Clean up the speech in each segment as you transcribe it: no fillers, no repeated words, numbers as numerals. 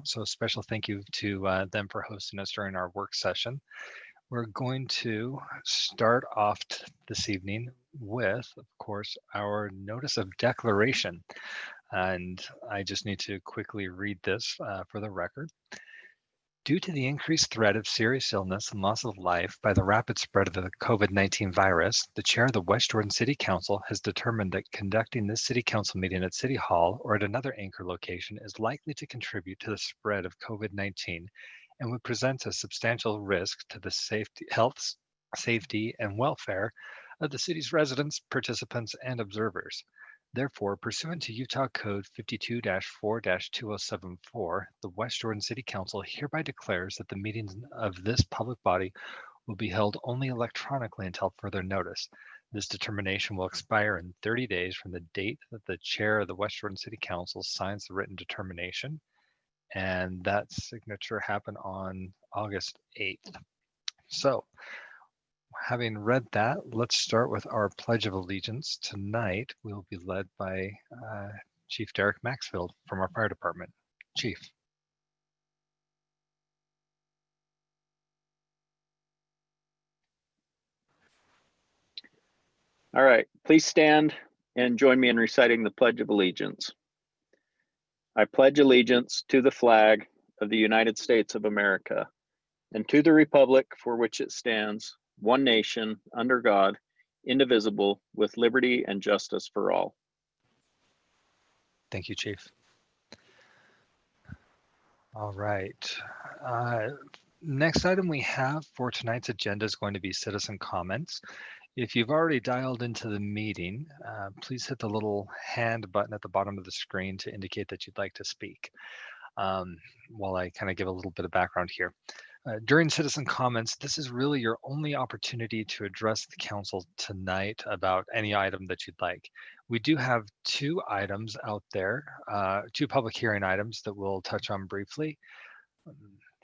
So a special thank you to them for hosting us during our work session. We're going to start off this evening with, of course, our notice of declaration. And I just need to quickly read this for the record. Due to the increased threat of serious illness and loss of life by the rapid spread of the COVID-19 virus, the chair of the West Jordan City Council has determined that conducting this City Council meeting at City Hall or at another anchor location is likely to contribute to the spread of COVID-19 and would present a substantial risk to the health, safety, and welfare of the city's residents, participants, and observers. Therefore, pursuant to Utah Code 52-4-2074, the West Jordan City Council hereby declares that the meetings of this public body will be held only electronically until further notice. This determination will expire in 30 days from the date that the chair of the West Jordan City Council signs the written determination, and that signature happened on August 8th. So, having read that, let's start with our Pledge of Allegiance. Tonight, we'll be led by Chief Derek Maxfield from our fire department. Chief. All right, please stand and join me in reciting the Pledge of Allegiance. I pledge allegiance to the flag of the United States of America and to the republic for which it stands, one nation, under God, indivisible, with liberty and justice for all. Thank you, Chief. All right. Next item we have for tonight's agenda is going to be citizen comments. If you've already dialed into the meeting, please hit the little hand button at the bottom of the screen to indicate that you'd like to speak. While I kind of give a little bit of background here. During citizen comments, this is really your only opportunity to address the council tonight about any item that you'd like. We do have two items out there, two public hearing items that we'll touch on briefly.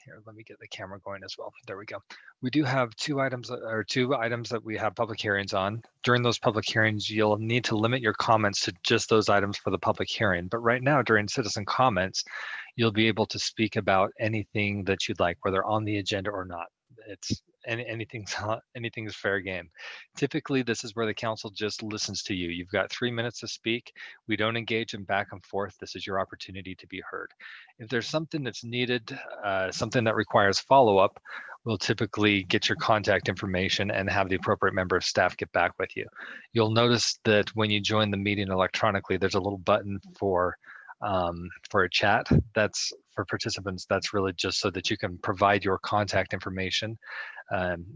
Here, let me get the camera going as well. There we go. We do have two items that we have public hearings on. During those public hearings, you'll need to limit your comments to just those items for the public hearing. But right now, during citizen comments, you'll be able to speak about anything that you'd like, whether on the agenda or not. It's anything's fair game. Typically, this is where the council just listens to you. You've got 3 minutes to speak. We don't engage in back and forth. This is your opportunity to be heard. If there's something that's needed, something that requires follow-up, we'll typically get your contact information and have the appropriate member of staff get back with you. You'll notice that when you join the meeting electronically, there's a little button for a chat. That's for participants. That's really just so that you can provide your contact information,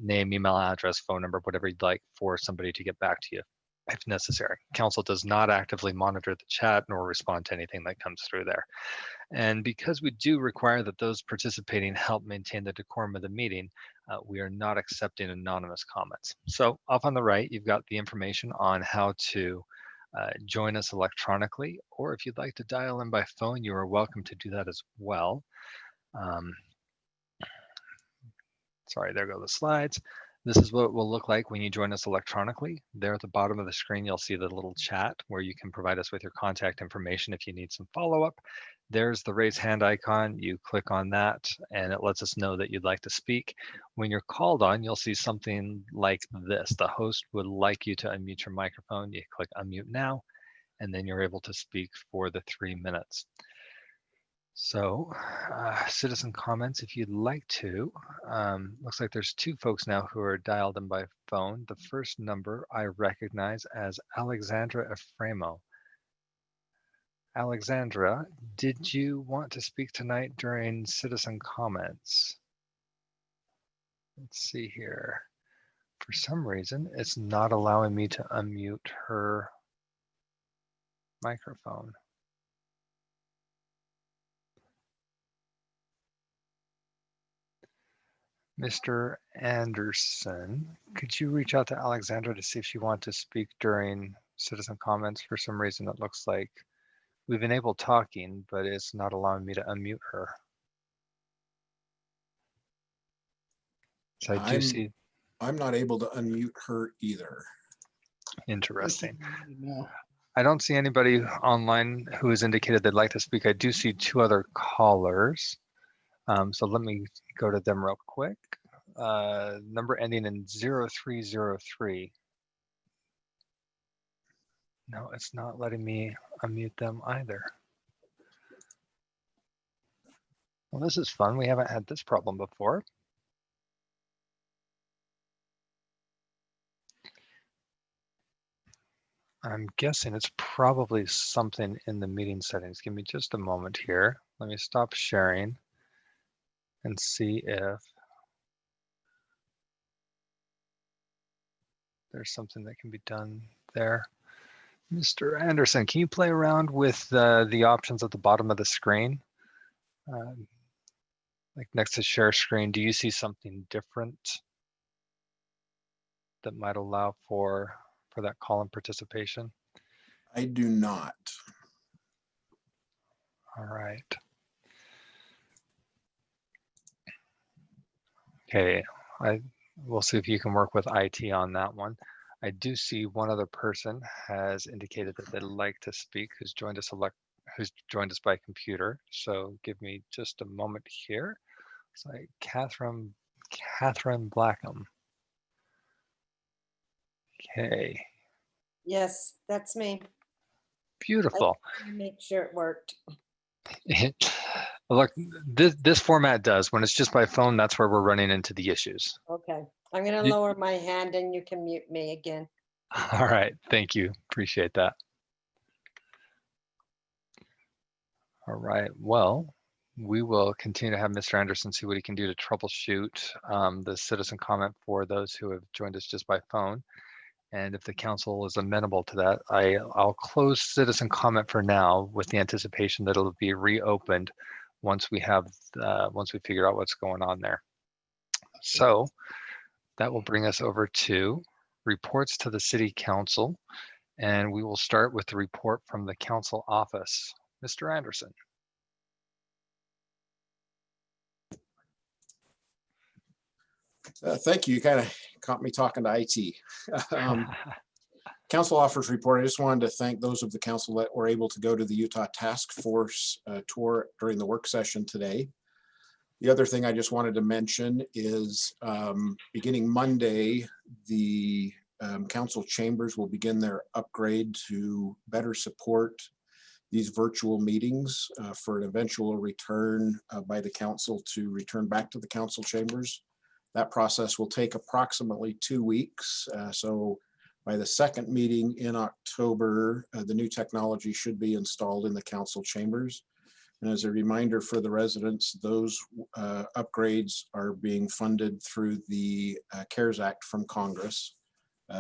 name, email address, phone number, whatever you'd like for somebody to get back to you if necessary. Council does not actively monitor the chat nor respond to anything that comes through there. And because we do require that those participating help maintain the decorum of the meeting, we are not accepting anonymous comments. So up on the right, you've got the information on how to join us electronically, or if you'd like to dial in by phone, you are welcome to do that as well. Sorry, there go the slides. This is what it will look like when you join us electronically. There at the bottom of the screen, you'll see the little chat where you can provide us with your contact information if you need some follow-up. There's the raise hand icon. You click on that and it lets us know that you'd like to speak. When you're called on, you'll see something like this. The host would like you to unmute your microphone. You click unmute now, and then you're able to speak for the 3 minutes. So citizen comments, if you'd like to. Looks like there's two folks now who are dialed in by phone. The first number I recognize as Alexandra Efremo. Alexandra, did you want to speak tonight during citizen comments? Let's see here. For some reason, it's not allowing me to unmute her microphone. Mr. Anderson, could you reach out to Alexandra to see if she wants to speak during citizen comments? For some reason, it looks like we've enabled talking, but it's not allowing me to unmute her. So I do see. I'm not able to unmute her either. Interesting. I don't see anybody online who has indicated they'd like to speak. I do see 2 other callers. So let me go to them real quick. Number ending in 0303. No, it's not letting me unmute them either. Well, this is fun. We haven't had this problem before. I'm guessing it's probably something in the meeting settings. Give me just a moment here. Let me stop sharing and see if there's something that can be done there. Mr. Anderson, can you play around with the options at the bottom of the screen? Like next to share screen, do you see something different that might allow for that call-in participation? I do not. All right. Okay, we'll see if you can work with IT on that one. I do see one other person has indicated that they'd like to speak, who's joined us by computer. So give me just a moment here. It's like Catherine Blackham. Okay, Yes, that's me. beautiful. Make sure it worked. Look, this format does. When it's just by phone, that's where we're running into the issues. Okay, I'm gonna lower my hand and you can mute me again. All right, thank you. Appreciate that. All right, well, we will continue to have Mr. Anderson see what he can do to troubleshoot the citizen comment for those who have joined us just by phone. And if the council is amenable to that, I'll close citizen comment for now with the anticipation that it'll be reopened once we figure out what's going on there. So that will bring us over to reports to the city council. And we will start with the report from the council office. Mr. Anderson. Thank you. You kind of caught me talking to IT. Council offers report. I just wanted to thank those of the council that were able to go to the Utah Task Force tour during the work session today. The other thing I just wanted to mention is beginning Monday, the council chambers will begin their upgrade to better support these virtual meetings for an eventual return by the council to return back to the council chambers. That process will take approximately 2 weeks. So by the second meeting in October, the new technology should be installed in the council chambers. And as a reminder for the residents, those upgrades are being funded through the CARES Act from Congress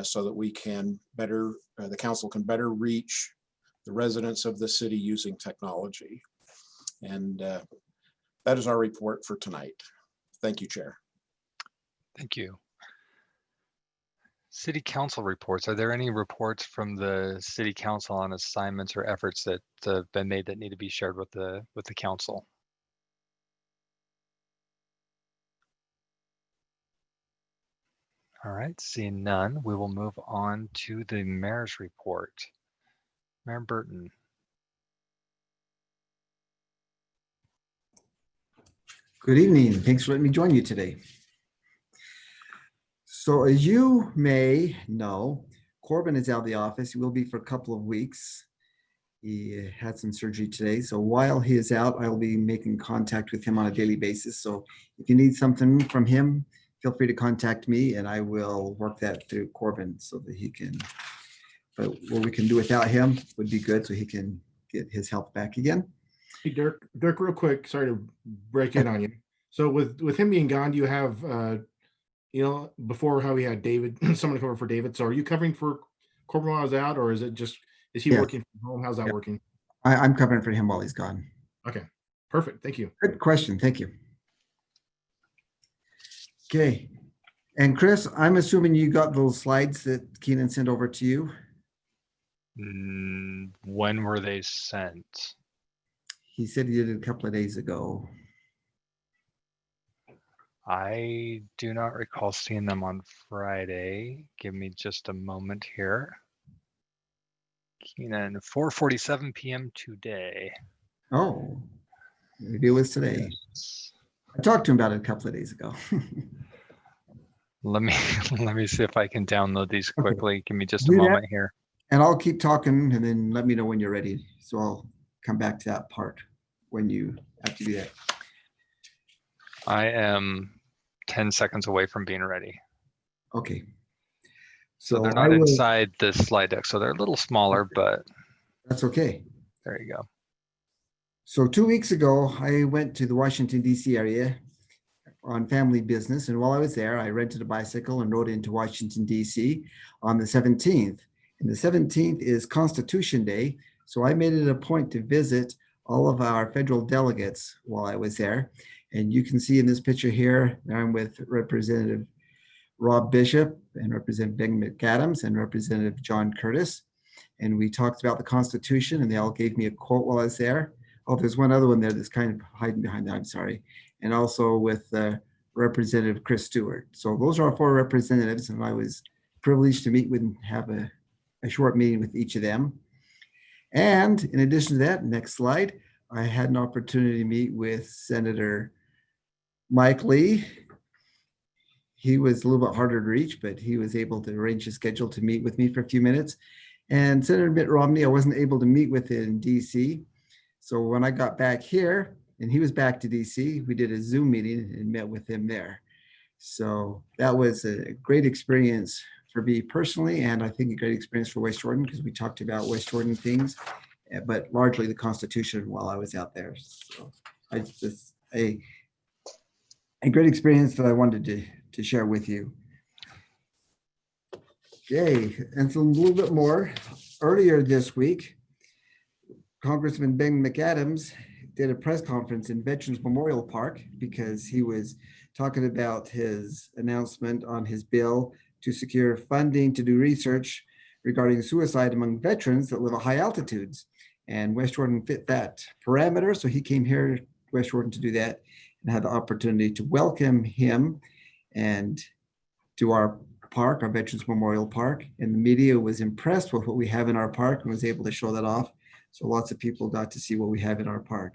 so that we can better, the council can better reach the residents of the city using technology. And that is our report for tonight. Thank you, Chair. Thank you. City council reports. Are there any reports from the city council on assignments or efforts that have been made that need to be shared with the council? All right, seeing none, we will move on to the mayor's report. Mayor Burton. Good evening. Thanks for letting me join you today. So as you may know, Corbin is out of the office. He will be for a couple of weeks. He had some surgery today. So while he is out, I will be making contact with him on a daily basis. So if you need something from him, feel free to contact me and I will work that through Corbin so that he can, but what we can do without him would be good so he can get his health back again. Hey, Dirk, real quick, sorry to break in on you. So with him being gone, do you have, before how we had David, someone cover for David. So are you covering for Corbin while I was out, or is he working from home? How's that working? I'm covering for him while he's gone. Okay, perfect. Thank you. Good question. Thank you. Okay. And Chris, I'm assuming you got those slides that Keenan sent over to you. When were they sent? He said he did it a couple of days ago. I do not recall seeing them on Friday. Give me just a moment here. Keenan, 4:47 p.m. today. Oh, maybe it was today. I talked to him about it a couple of days ago. Let me let me see if I can download these Okay. quickly. Give me just a Do that. moment here. And I'll keep talking and then let me know when you're ready. So I'll come back to that part when you have to do that. I am 10 seconds away from being ready. Okay. So they're I not will- inside this slide deck. So they're a little smaller, but That's okay. there you go. So 2 weeks ago, I went to the Washington, D.C. area on family business. And while I was there, I rented a bicycle and rode into Washington, D.C. on the 17th. And the 17th is Constitution Day. So I made it a point to visit all of our federal delegates while I was there. And you can see in this picture here, I'm with Representative Rob Bishop and Representative Ben McAdams and Representative John Curtis. And we talked about the Constitution and they all gave me a quote while I was there. Oh, there's one other one there that's kind of hiding behind that, I'm sorry. And also with Representative Chris Stewart. So those are our 4 representatives and I was privileged to meet with and have a short meeting with each of them. And in addition to that, next slide, I had an opportunity to meet with Senator Mike Lee. He was a little bit harder to reach, but he was able to arrange his schedule to meet with me for a few minutes. And Senator Mitt Romney, I wasn't able to meet with in DC. So when I got back here and he was back to DC, we did a Zoom meeting and met with him there. So that was a great experience for me personally, and I think a great experience for West Jordan because we talked about West Jordan things, but largely the Constitution while I was out there. So it's just a great experience that I wanted to share with you. Okay, and so a little bit more. Earlier this week, Congressman Ben McAdams did a press conference in Veterans Memorial Park because he was talking about his announcement on his bill to secure funding to do research regarding suicide among veterans that live at high altitudes. And West Jordan fit that parameter. So he came here, West Jordan, to do that and had the opportunity to welcome him and to our park, our Veterans Memorial Park. And the media was impressed with what we have in our park and was able to show that off. So lots of people got to see what we have in our park.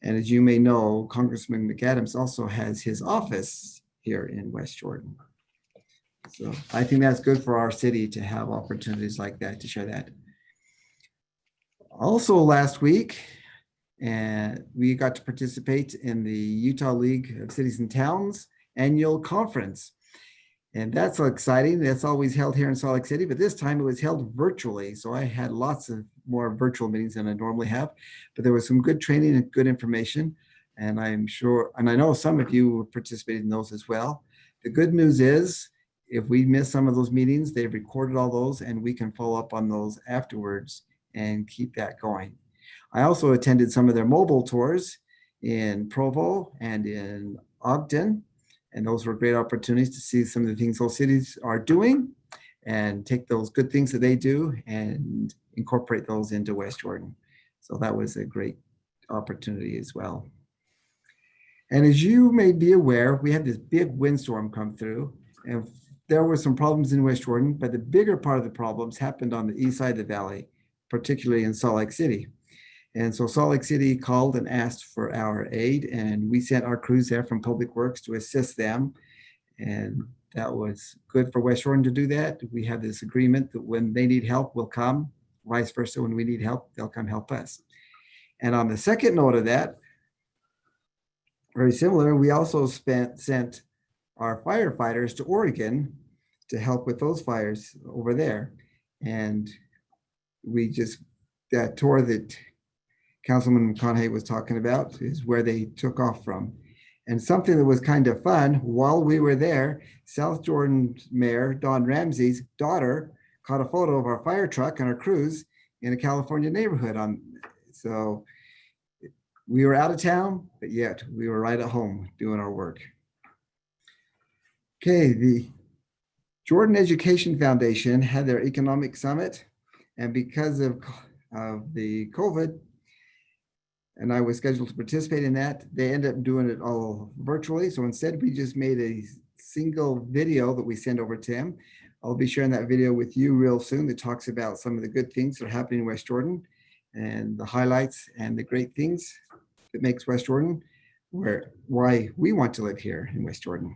And as you may know, Congressman McAdams also has his office here in West Jordan. So I think that's good for our city to have opportunities like that, to share that. Also last week, we got to participate in the Utah League of Cities and Towns annual conference. And that's so exciting. That's always held here in Salt Lake City, but this time it was held virtually. So I had lots of more virtual meetings than I normally have, but there was some good training and good information. And I'm sure, and I know some of you participated in those as well. The good news is, if we miss some of those meetings, they've recorded all those and we can follow up on those afterwards and keep that going. I also attended some of their mobile tours in Provo and in Ogden. And those were great opportunities to see some of the things those cities are doing and take those good things that they do and incorporate those into West Jordan. So that was a great opportunity as well. And as you may be aware, we had this big windstorm come through and there were some problems in West Jordan, but the bigger part of the problems happened on the east side of the valley, particularly in Salt Lake City. And so Salt Lake City called and asked for our aid, and we sent our crews there from Public Works to assist them. And that was good for West Jordan to do that. We have this agreement that when they need help, we'll come. Vice versa, when we need help, they'll come help us. And on the second note of that, very similar, we also sent our firefighters to Oregon to help with those fires over there. And we just, that tour that Councilman McConaughey was talking about is where they took off from. And something that was kind of fun, while we were there, South Jordan Mayor Don Ramsey's daughter caught a photo of our fire truck and our crews in a California neighborhood. So we were out of town, but yet we were right at home doing our work. Okay, the Jordan Education Foundation had their economic summit, and because of the COVID, and I was scheduled to participate in that, they ended up doing it all virtually. So instead, we just made a single video that we sent over to him. I'll be sharing that video with you real soon that talks about some of the good things that are happening in West Jordan and the highlights and the great things that makes West Jordan why we want to live here in West Jordan.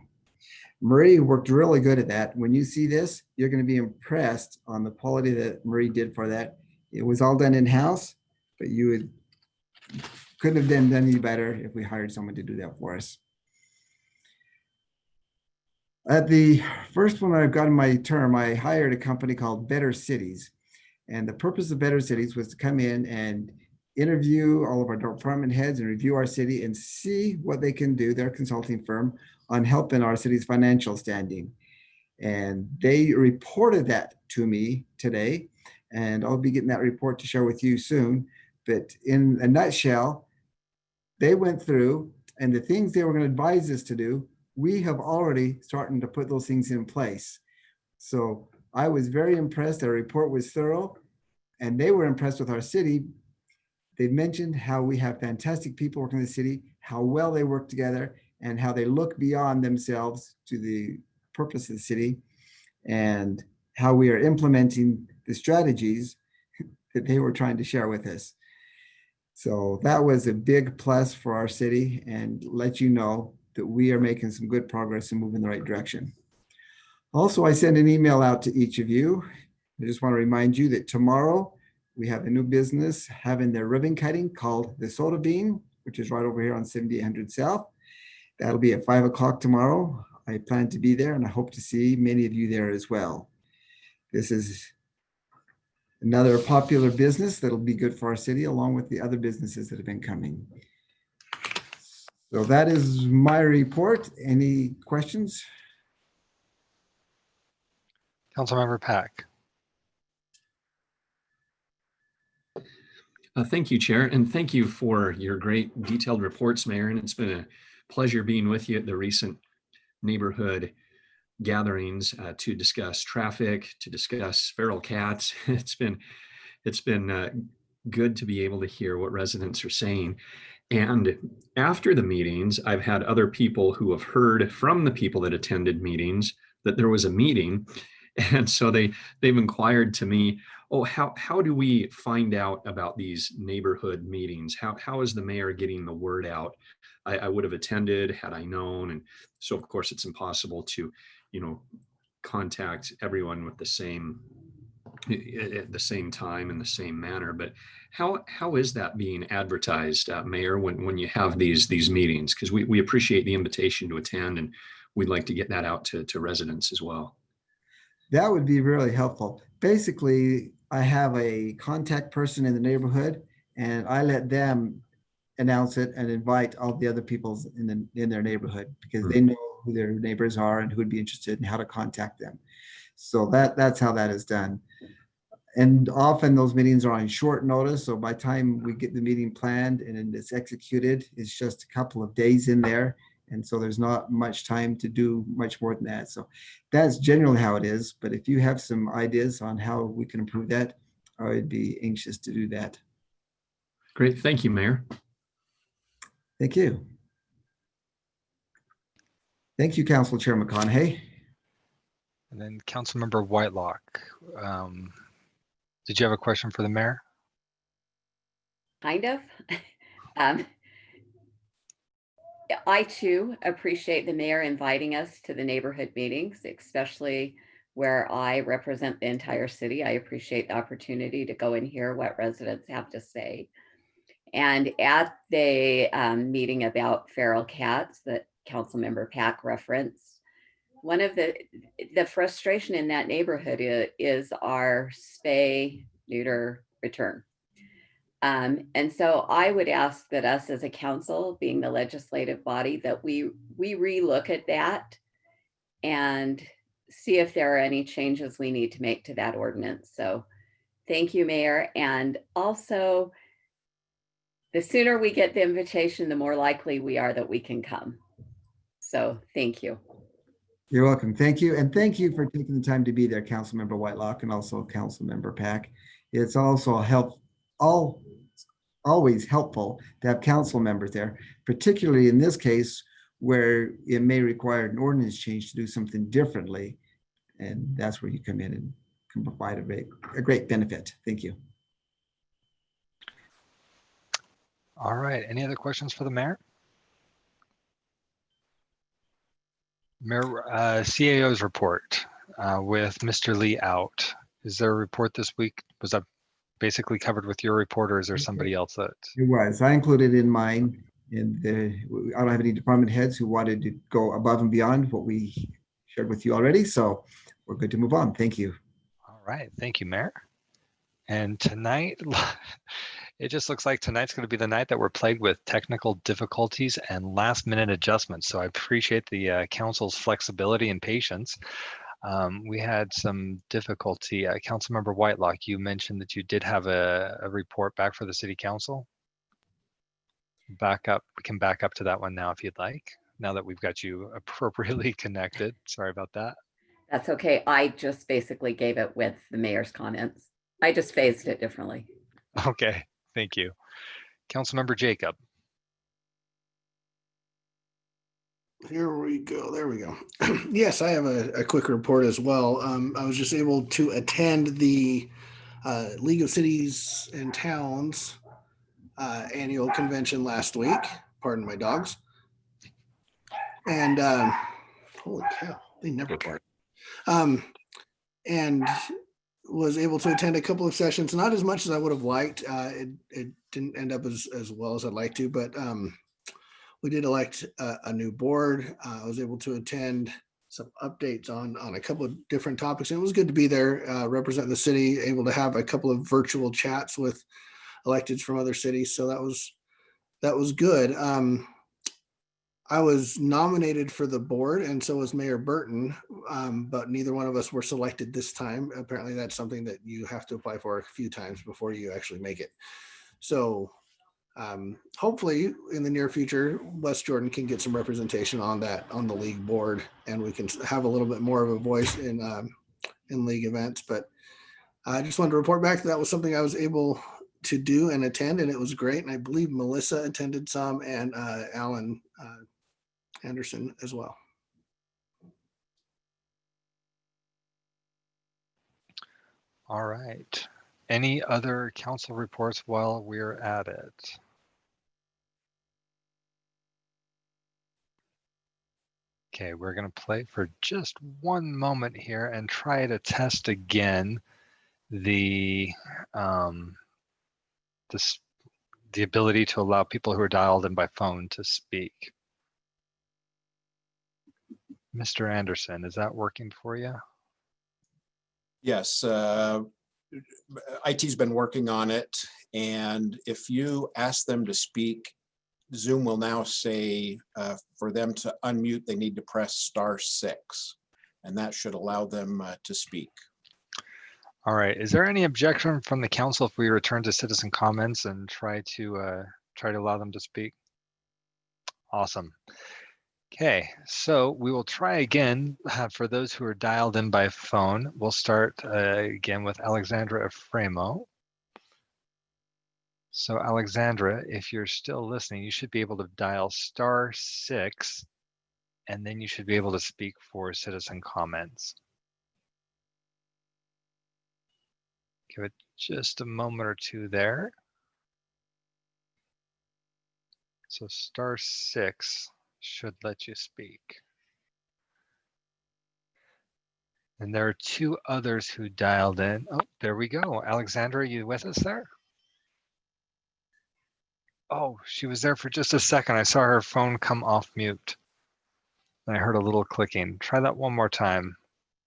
Marie worked really good at that. When you see this, you're going to be impressed on the quality that Marie did for that. It was all done in-house, but couldn't have done any better if we hired someone to do that for us. At the first one I've got in my term, I hired a company called Better Cities. And the purpose of Better Cities was to come in and interview all of our department heads and review our city and see what they can do, their consulting firm, on helping our city's financial standing. And they reported that to me today, and I'll be getting that report to share with you soon. But in a nutshell, they went through, and the things they were going to advise us to do, we have already starting to put those things in place. So I was very impressed. Their report was thorough, and they were impressed with our city. They mentioned how we have fantastic people working in the city, how well they work together, and how they look beyond themselves to the purpose of the city, and how we are implementing the strategies that they were trying to share with us. So that was a big plus for our city, and let you know that we are making some good progress and moving in the right direction. Also, I sent an email out to each of you. I just want to remind you that tomorrow we have a new business having their ribbon cutting called the Soda Bean, which is right over here on 7800 South. That'll be at 5 o'clock tomorrow. I plan to be there, and I hope to see many of you there as well. This is another popular business that'll be good for our city, along with the other businesses that have been coming. So that is my report. Any questions? Councilmember Pack. Thank you, Chair, and thank you for your great detailed reports, Mayor. And it's been a pleasure being with you at the recent neighborhood gatherings to discuss traffic, to discuss feral cats. It's been good to be able to hear what residents are saying. And after the meetings, I've had other people who have heard from the people that attended meetings that there was a meeting. And so they've inquired to me, oh, how do we find out about these neighborhood meetings? How is the mayor getting the word out? I would have attended had I known. And so of course it's impossible to, contact everyone with the same at the same time in the same manner. But how is that being advertised, Mayor, when you have these meetings? Because we appreciate the invitation to attend, and we'd like to get that out to residents as well. That would be really helpful. Basically, I have a contact person in the neighborhood, and I let them announce it and invite all the other people in their neighborhood, because they know who their neighbors are and who would be interested and how to contact them. So that's how that is done. And often those meetings are on short notice. So by the time we get the meeting planned and it's executed, it's just a couple of days in there. And so there's not much time to do much more than that. So that's generally how it is. But if you have some ideas on how we can improve that, I would be anxious to do that. Great. Thank you, Mayor. Thank you. Thank you, Council Chair McConaughey. And then Councilmember Whitelock. Did you have a question for the mayor? Kind of. I too appreciate the mayor inviting us to the neighborhood meetings, especially where I represent the entire city. I appreciate the opportunity to go and hear what residents have to say. And at the meeting about feral cats that Councilmember Pack referenced, one of the frustration in that neighborhood is our spay neuter return. And so I would ask that us as a council, being the legislative body, that we relook at that and see if there are any changes we need to make to that ordinance. So thank you, Mayor. And also, the sooner we get the invitation, the more likely we are that we can come. So thank you. You're welcome. Thank you. And thank you for taking the time to be there, Councilmember Whitelock, and also Councilmember Pack. It's also always helpful to have council members there, particularly in this case where it may require an ordinance change to do something differently. And that's where you come in and can provide a great benefit. Thank you. All right. Any other questions for the mayor? Mayor, CAO's report with Mr. Lee out. Is there a report this week? Was that basically covered with your report, or is there somebody else that? It was. I included in mine. And I don't have any department heads who wanted to go above and beyond what we shared with you already. So we're good to move on. Thank you. All right. Thank you, Mayor. And tonight, it just looks like tonight's going to be the night that we're plagued with technical difficulties and last minute adjustments. So I appreciate the council's flexibility and patience. We had some difficulty. Councilmember Whitelock, you mentioned that you did have a report back for the city council. Back up. We can back up to that one now if you'd like, now that we've got you appropriately connected. Sorry about that. That's okay. I just basically gave it with the mayor's comments. I just phased it differently. Okay, thank you. Councilmember Jacob. Here we go. There we go. Yes, I have a quick report as well. I was just able to attend the League of Cities and Towns annual convention last week. Pardon my dogs. And holy cow, they never bark. And was able to attend a couple of sessions, not as much as I would have liked. It didn't end up as well as I'd like to, but we did elect a new board. I was able to attend some updates on a couple of different topics. And it was good to be there, representing the city, able to have a couple of virtual chats with electeds from other cities. So that was good. I was nominated for the board, and so was Mayor Burton, but neither one of us were selected this time. Apparently that's something that you have to apply for a few times before you actually make it. So hopefully in the near future, Wes Jordan can get some representation on the league board, and we can have a little bit more of a voice in league events. But I just wanted to report back that was something I was able to do and attend, and it was great. And I believe Melissa attended some, and Alan Anderson as well. All right. Any other council reports while we're at it? Okay, we're going to play for just one moment here and try to test again the ability to allow people who are dialed in by phone to speak. Mr. Anderson, is that working for you? Yes, IT's been working on it, and if you ask them to speak, Zoom will now say for them to unmute, they need to press *6, and that should allow them to speak. All right. Is there any objection from the council if we return to citizen comments and try to allow them to speak? Awesome. Okay, so we will try again for those who are dialed in by phone. We'll start again with Alexandra Efremo. So Alexandra, if you're still listening, you should be able to dial *6, and then you should be able to speak for citizen comments. Give it just a moment or two there. So *6 should let you speak. And there are two others who dialed in. Oh, there we go. Alexandra, are you with us there? Oh, she was there for just a second. I saw her phone come off mute. And I heard a little clicking. Try that one more time.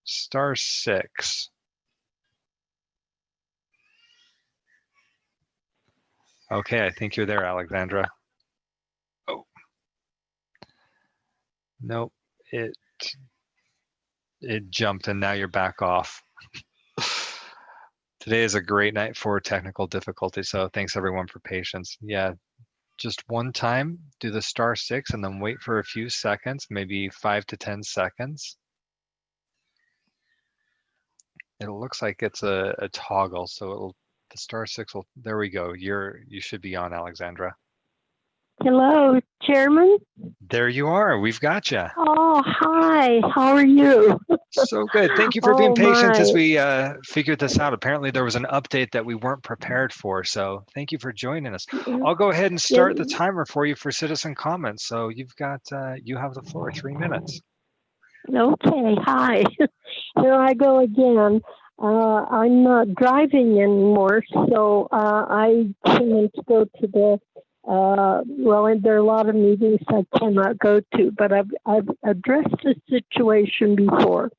*6. Okay, I think you're there, Alexandra. Oh. Nope, it jumped and now you're back off. Today is a great night for technical difficulty, so thanks everyone for patience. Yeah, just one time, do the *6 and then wait for a few seconds, maybe 5 to 10 seconds. It looks like it's a toggle, so the *6 will, there we go. You should be on, Alexandra. Hello, Chairman. There you are. We've got you. Oh, hi. How are you? So good. Thank you for being Oh, patient as my. we figured this out. Apparently, there was an update that we weren't prepared for. So thank you for joining us. I'll go ahead and Yeah, start the timer for you for citizen comments. So you have the floor, 3 minutes. okay, hi. Here I go again. I'm not driving anymore, so I can't go to the, and there are a lot of meetings I cannot go to, but I've addressed this situation before.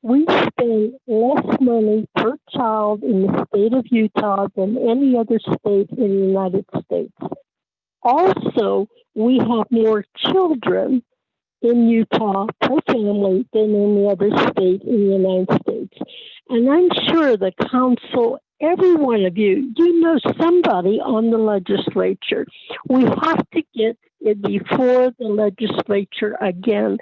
We spend less money per child in the state of Utah than any other state in the United States. Also, we have more children in Utah per family than any other state in the United States. And I'm sure the council, every one of you, you know somebody on the legislature. We have to get it before the legislature again.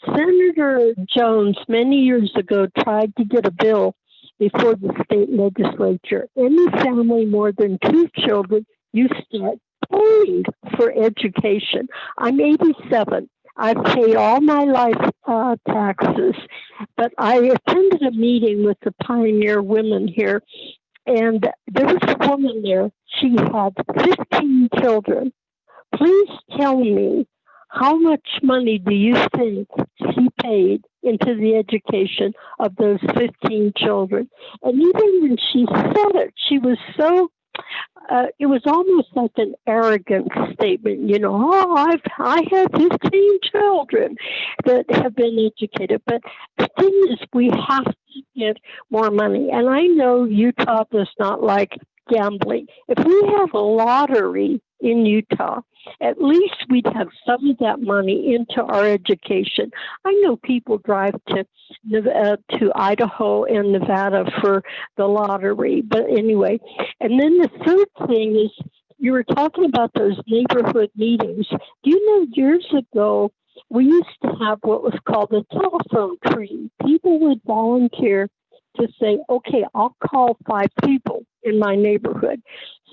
Senator Jones, many years ago, tried to get a bill before the state legislature. Any family more than 2 children, you start paying for education. I'm 87. I've paid all my life taxes, but I attended a meeting with the Pioneer Women here, and there was a woman there. She had 15 children. Please tell me, how much money do you think she paid into the education of those 15 children? And even when she said it, she was so it was almost like an arrogant statement, you know, I have 15 children that have been educated. But the thing is, we have to get more money. And I know Utah does not like gambling. If we have a lottery in Utah, at least we'd have some of that money into our education. I know people drive to Idaho and Nevada for the lottery, but anyway. And then the third thing is, you were talking about those neighborhood meetings. Do you know, years ago, we used to have what was called a telephone tree. People would volunteer to say, okay, I'll call 5 people in my neighborhood.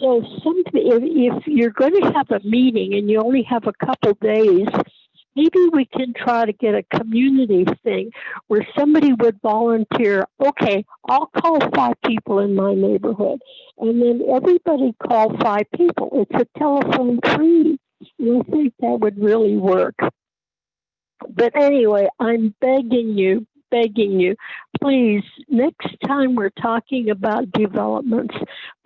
So if you're going to have a meeting and you only have a couple days, maybe we can try to get a community thing where somebody would volunteer, okay, I'll call 5 people in my neighborhood. And then everybody call 5 people. It's a telephone tree. And I think that would really work. But anyway, I'm begging you, please, next time we're talking about developments,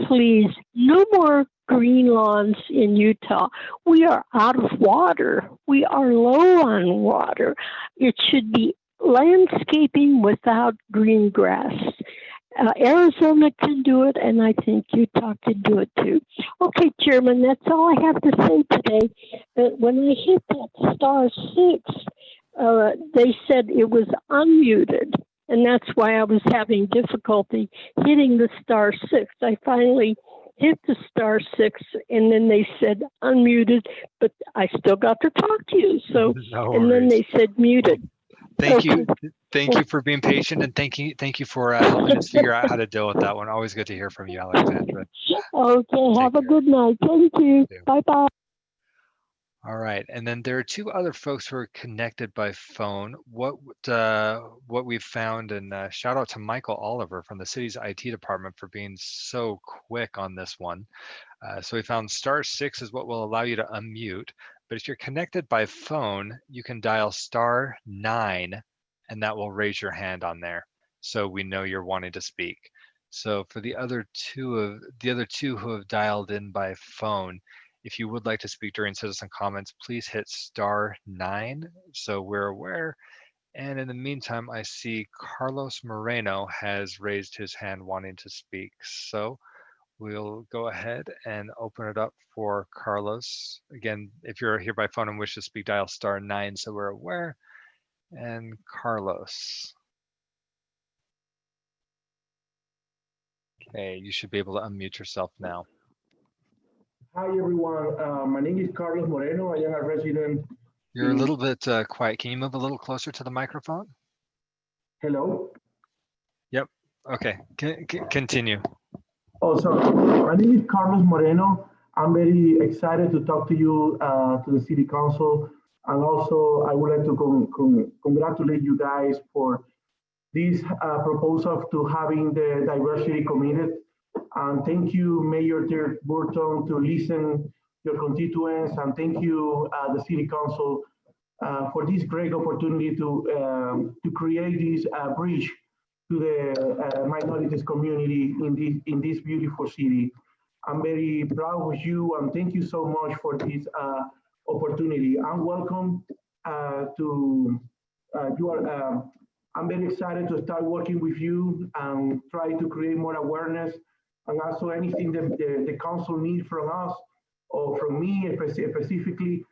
please, no more green lawns in Utah. We are out of water. We are low on water. It should be landscaping without green grass. Arizona can do it, and I think Utah can do it too. Okay, Chairman, that's all I have to say today. But when I hit that *6, they said it was unmuted, and that's why I was having difficulty hitting the *6. I finally hit the *6, and then they said unmuted, but I still got to talk to you. So, No and then they said muted. Thank Okay. you. Thank you for being patient, and thank you for helping us figure out how to deal with that one. Always good to hear from you, Alexandra. Okay, have a good night. Thank you. Bye-bye. All right, and then there are 2 other folks who are connected by phone. What we've found, and shout out to Michael Oliver from the city's IT department for being so quick on this one. So we found *6 is what will allow you to unmute. But if you're connected by phone, you can dial *9, and that will raise your hand on there, so we know you're wanting to speak. So for the other two who have dialed in by phone, if you would like to speak during citizen comments, please hit *9 so we're aware. And in the meantime, I see Carlos Moreno has raised his hand wanting to speak. So we'll go ahead and open it up for Carlos. Again, if you're here by phone and wish to speak, dial *9 so we're aware. And Carlos. Okay, you should be able to unmute yourself now. Hi, everyone. My name is Carlos Moreno. I am a resident. You're a little bit quiet. Can you move a little closer to the microphone? Hello? Yep. Okay. Continue. Oh, sorry. My name is Carlos Moreno. I'm very excited to talk to you, to the City Council. And also, I would like to congratulate you guys for this proposal to having the diversity committed. And thank you, Mayor Dirk Burton, to listen your constituents, and thank you, the City Council, for this great opportunity to create this bridge to the minorities community in this beautiful city. I'm very proud of you, and thank you so much for this opportunity. And welcome to you are. I'm very excited to start working with you and try to create more awareness, and also anything that the council needs from us or from me specifically.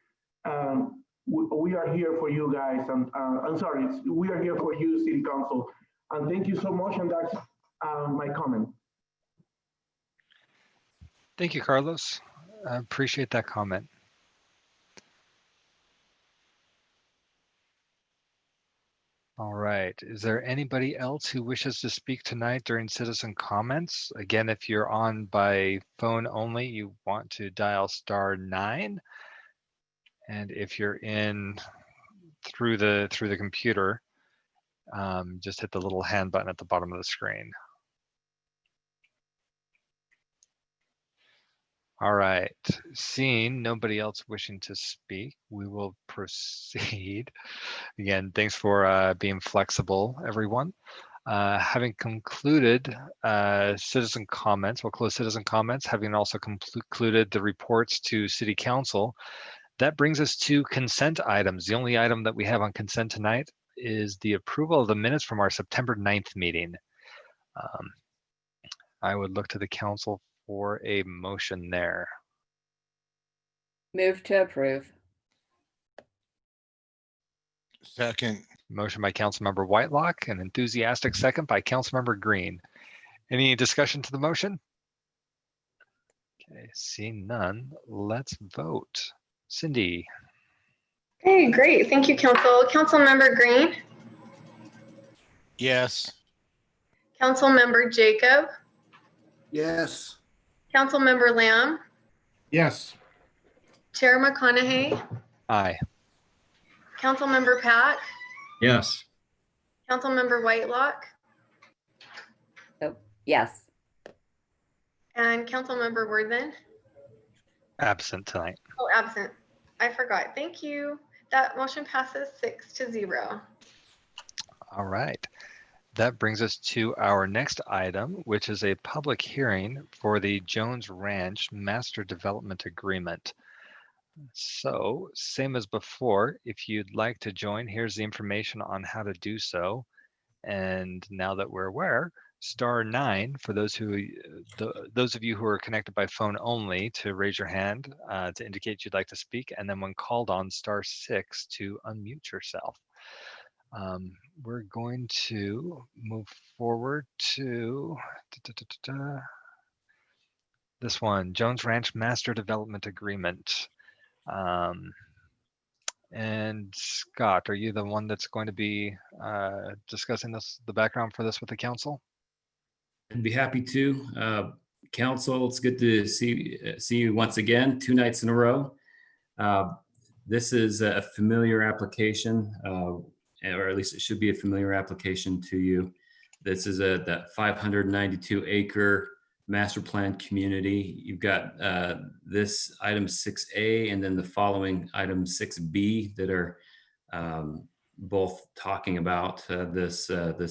We are here for you guys, and I'm sorry, we are here for you, City Council. And thank you so much, and that's my comment. Thank you, Carlos. I appreciate that comment. All right. Is there anybody else who wishes to speak tonight during citizen comments? Again, if you're on by phone only, you want to dial *9. And if you're in through the computer, just hit the little hand button at the bottom of the screen. All right, seeing nobody else wishing to speak, we will proceed. Again, thanks for being flexible, everyone. Having concluded citizen comments, we'll close citizen comments, having also concluded the reports to City Council. That brings us to consent items. The only item that we have on consent tonight is the approval of the minutes from our September 9th meeting. I would look to the council for a motion there. Move to approve. Second. Motion by Councilmember Whitelock, an enthusiastic second by Councilmember Green. Any discussion to the motion? Okay, seeing none, let's vote. Cindy. Okay, great. Thank you, Council. Councilmember Green. Yes. Councilmember Jacob. Yes. Councilmember Lamb. Yes. Chair McConaughey. Aye. Councilmember Pack. Yes. Councilmember Whitelock. Oh, yes. And Councilmember Worthen. Absent tonight. Oh, absent. I forgot. Thank you. That motion passes 6-0. All right. That brings us to our next item, which is a public hearing for the Jones Ranch Master Development Agreement. So, same as before, if you'd like to join, here's the information on how to do so. And now that we're aware, *9 for those of you who are connected by phone only to raise your hand to indicate you'd like to speak, and then when called on, *6 to unmute yourself. We're going to move forward to this one, Jones Ranch Master Development Agreement. And Scott, are you the one that's going to be discussing the background for this with the council? I'd be happy to. Council, it's good to see you once again, 2 nights in a row. This is a familiar application, or at least it should be a familiar application to you. This is that 592-acre master plan community. You've got this item 6A and then the following item 6B that are both talking about this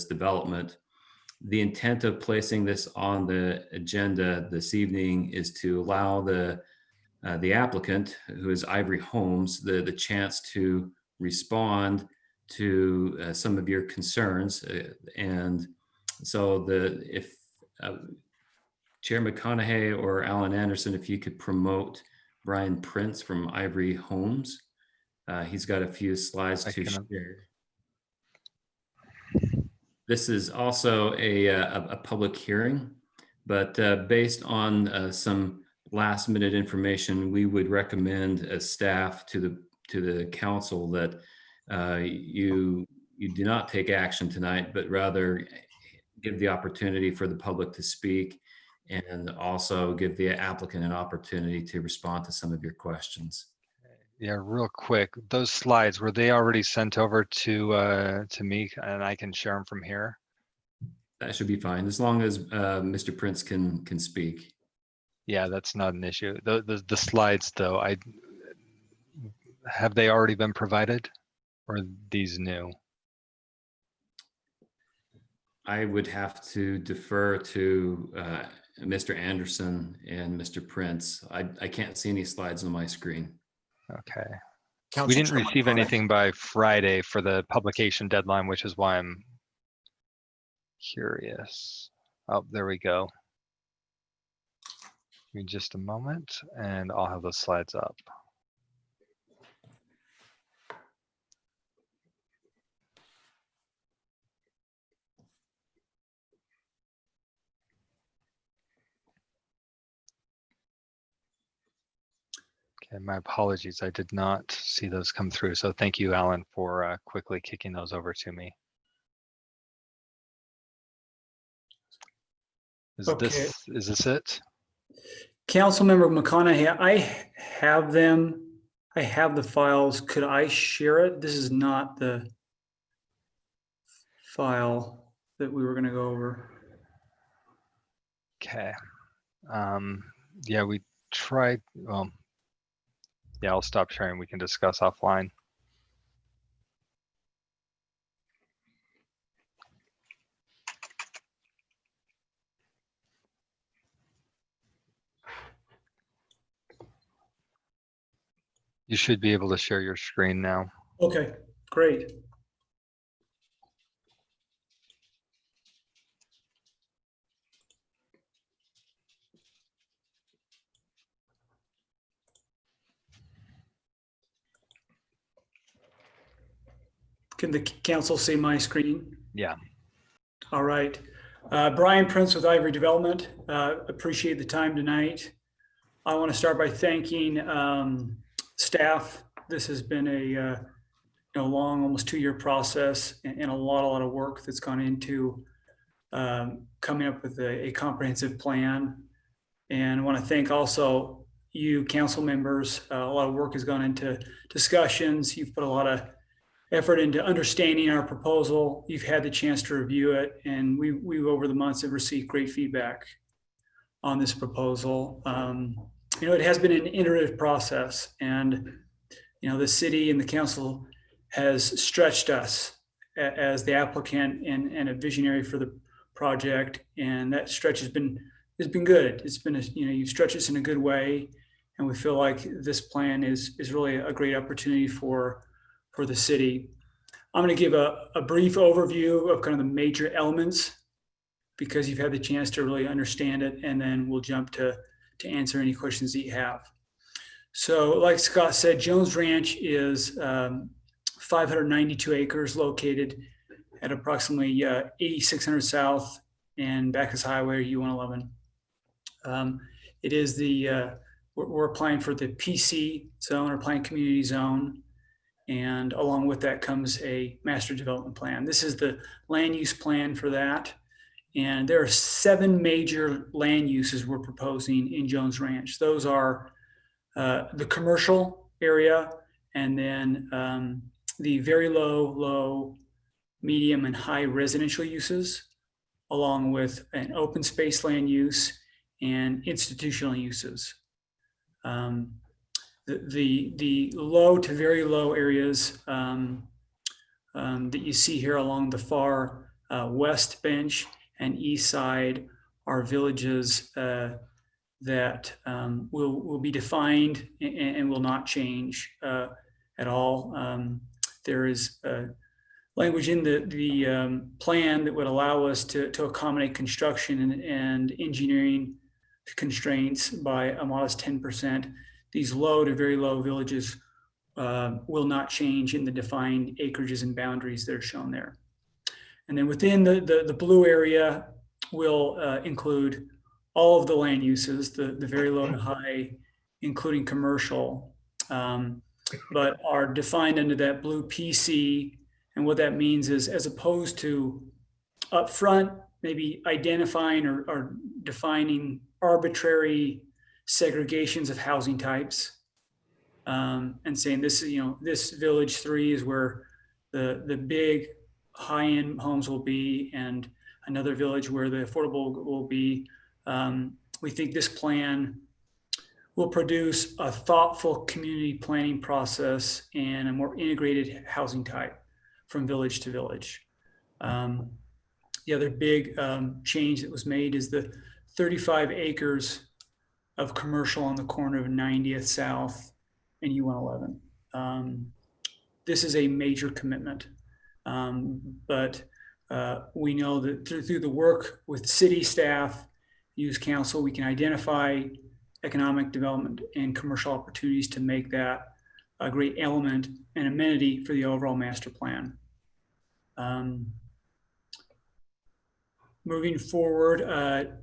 development. The intent of placing this on the agenda this evening is to allow the applicant, who is Ivory Homes, the chance to respond to some of your concerns. And so if Chair McConaughey or Alan Anderson, if you could promote Brian Prince from Ivory Homes. He's got a few slides to share. This is also a public hearing, but based on some last minute information, we would recommend as staff to the council that you do not take action tonight, but rather give the opportunity for the public to speak and also give the applicant an opportunity to respond to some of your questions. Yeah, real quick, those slides, were they already sent over to me and I can share them from here? That should be fine, as long as Mr. Prince can speak. Yeah, that's not an issue. The slides though, have they already been provided or are these new? I would have to defer to Mr. Anderson and Mr. Prince. I can't see any slides on my screen. Okay. Council We didn't Chairman receive Coniff. anything by Friday for the publication deadline, which is why I'm curious. Oh, there we go. Give me just a moment and I'll have those slides up. Okay, my apologies. I did not see those come through. So thank you, Alan, for quickly kicking those over to me. Is this it? Councilmember McConaughey, I have them. I have the files. Could I share it? This is not the file that we were going to go over. Okay. Yeah, we tried. Well, yeah, I'll stop sharing. We can discuss offline. You should be able to share your screen now. Okay, great. Can the council see my screen? Yeah. All right. Brian Prince with Ivory Development. Appreciate the time tonight. I want to start by thanking staff. This has been a long, almost 2-year process and a lot of work that's gone into coming up with a comprehensive plan. And I want to thank also you council members. A lot of work has gone into discussions. You've put a lot of effort into understanding our proposal. You've had the chance to review it, and we over the months have received great feedback on this proposal. It has been an iterative process, and the city and the council has stretched us as the applicant and a visionary for the project, and that stretch has been good. It's been you've stretched us in a good way, and we feel like this plan is really a great opportunity for the city. I'm going to give a brief overview of kind of the major elements because you've had the chance to really understand it, and then we'll jump to answer any questions that you have. So like Scott said, Jones Ranch is 592 acres located at approximately 8600 South and Bacchus Highway, U111. It is we're applying for the PC zone, or Planned Community Zone. And along with that comes a master development plan. This is the land use plan for that. And there are 7 major land uses we're proposing in Jones Ranch. Those are the commercial area, and then the very low, medium, and high residential uses, along with an open space land use and institutional uses. The low to very low areas that you see here along the far west bench and east side are villages that will be defined and will not change at all. There is language in the plan that would allow us to accommodate construction and engineering constraints by a modest 10%. These low to very low villages will not change in the defined acreages and boundaries that are shown there. And then within the blue area will include all of the land uses, the very low to high, including commercial, but are defined under that blue PC. And what that means is, as opposed to upfront, maybe identifying or defining arbitrary segregations of housing types, and saying this is, this village 3 is where the big high-end homes will be, and another village where the affordable will be. We think this plan will produce a thoughtful community planning process and a more integrated housing type from village to village. The other big change that was made is the 35 acres of commercial on the corner of 90th South and U111. This is a major commitment, but we know that through the work with city staff, youth council, we can identify economic development and commercial opportunities to make that a great element and amenity for the overall master plan. Moving forward,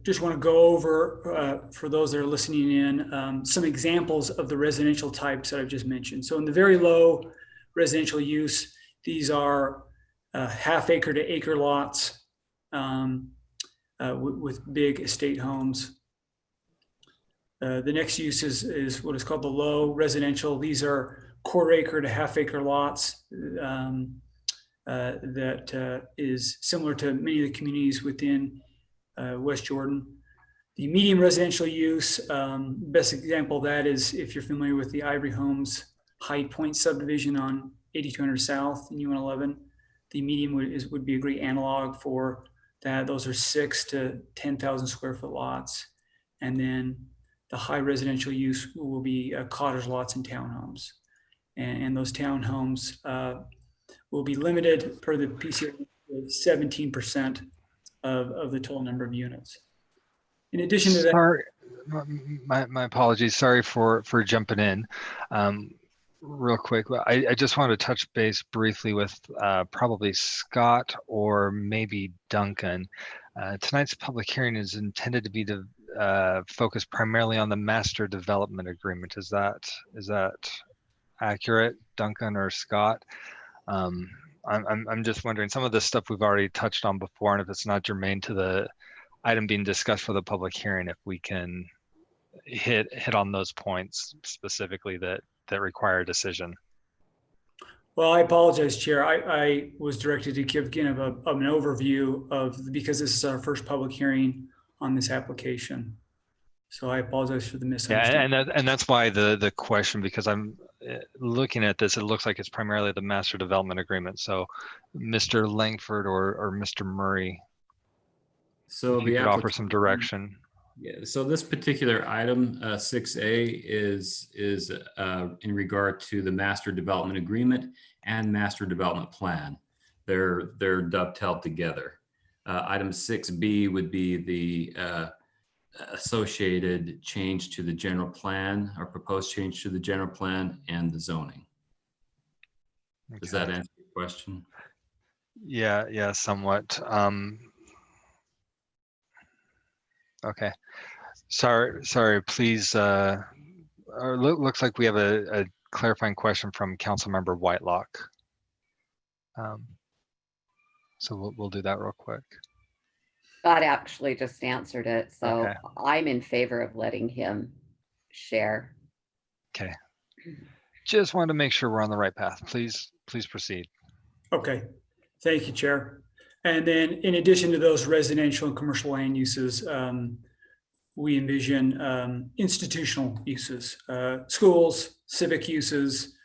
just want to go over, for those that are listening in, some examples of the residential types that I've just mentioned. So in the very low residential use, these are half acre to acre lots with big estate homes. The next use is what is called the low residential. These are quarter acre to half acre lots that is similar to many of the communities within West Jordan. The medium residential use, best example of that is if you're familiar with the Ivory Homes High Point subdivision on 8200 South in U111. The medium would be a great analog for that. Those are 6,000 to 10,000 square foot lots. And then the high residential use will be cottage lots and townhomes. And those townhomes will be limited per the PCA with 17% of the total number of units. In addition to that, sorry, my apologies. Sorry for jumping in. Real quick, I just want to touch base briefly with probably Scott or maybe Duncan. Tonight's public hearing is intended to be focused primarily on the master development agreement. Is that accurate, Duncan or Scott? I'm just wondering, some of the stuff we've already touched on before, and if it's not germane to the item being discussed for the public hearing, if we can hit on those points specifically that require a decision. Well, I apologize, Chair. I was directed to give kind of an overview because this is our first public hearing on this application. So I apologize for the misunderstanding. Yeah, and that's why the question, because I'm looking at this, it looks like it's primarily the master development agreement. So Mr. Langford or Mr. Murray, so if you could offer some direction. Yeah, so this particular item, 6A, is in regard to the master development agreement and master development plan. They're dovetailed together. Item 6B would be the associated change to the general plan or proposed change to the general plan and the zoning. Okay. Does that answer your question? Yeah, somewhat. Okay, sorry, please, looks like we have a clarifying question from Councilmember Whitelock. So we'll do that real quick. Scott actually just answered it, so okay. I'm in favor of letting him share. Okay, just wanted to make sure we're on the right path. Please proceed. Okay, thank you, Chair. And then in addition to those residential and commercial land uses, we envision institutional uses, schools, civic uses,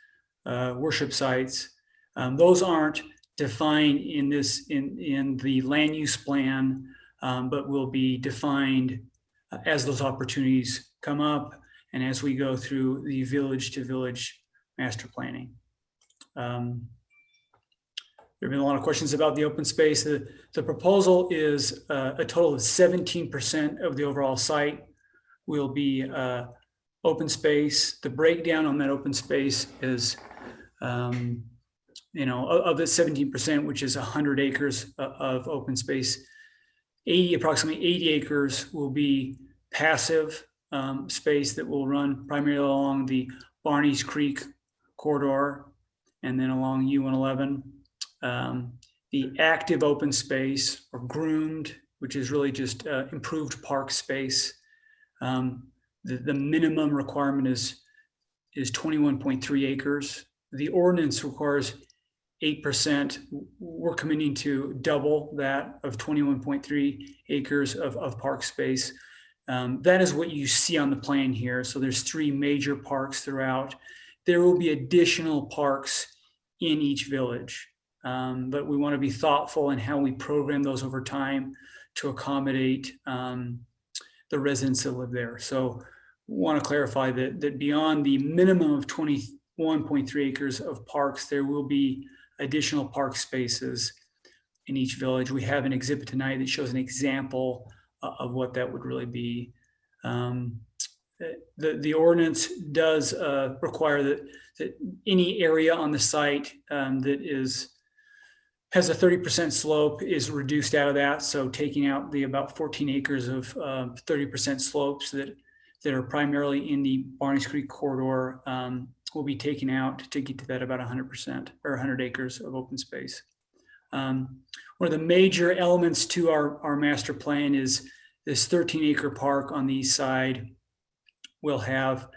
worship sites. Those aren't defined in the land use plan, but will be defined as those opportunities come up and as we go through the village to village master planning. There have been a lot of questions about the open space. The proposal is a total of 17% of the overall site will be open space. The breakdown on that open space is, of the 17%, which is 100 acres of open space, approximately 80 acres will be passive space that will run primarily along the Barneys Creek corridor and then along U111. The active open space or groomed, which is really just improved park space. The minimum requirement is is 21.3 acres. The ordinance requires 8%. We're committing to double that of 21.3 acres of park space. That is what you see on the plan here. So there's 3 major parks throughout. There will be additional parks in each village, but we want to be thoughtful in how we program those over time to accommodate the residents that live there. So want to clarify that beyond the minimum of 21.3 acres of parks, there will be additional park spaces in each village. We have an exhibit tonight that shows an example of what that would really be. The ordinance does require that any area on the site that has a 30% slope is reduced out of that. So taking out the about 14 acres of 30% slopes that are primarily in the Barneys Creek corridor will be taken out to get to that about 100% or 100 acres of open space. One of the major elements to our master plan is this 13-acre park on the east side will have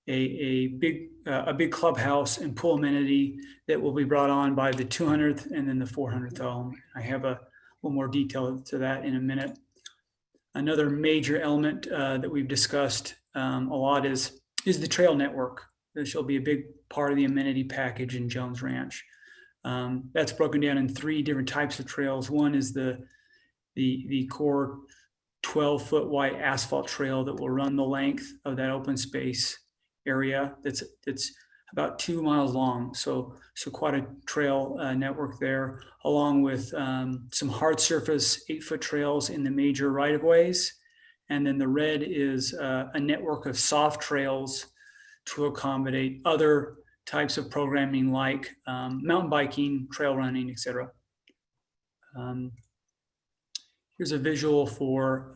a big clubhouse and pool amenity that will be brought on by the 200th and then the 400th home. I have a little more detail to that in a minute. Another major element that we've discussed a lot is the trail network. This will be a big part of the amenity package in Jones Ranch. That's broken down in 3 different types of trails. One is the core 12-foot wide asphalt trail that will run the length of that open space area. That's about 2 miles long. So quite a trail network there, along with some hard surface 8-foot trails in the major right-of-ways. And then the red is a network of soft trails to accommodate other types of programming like mountain biking, trail running, etc. Here's a visual for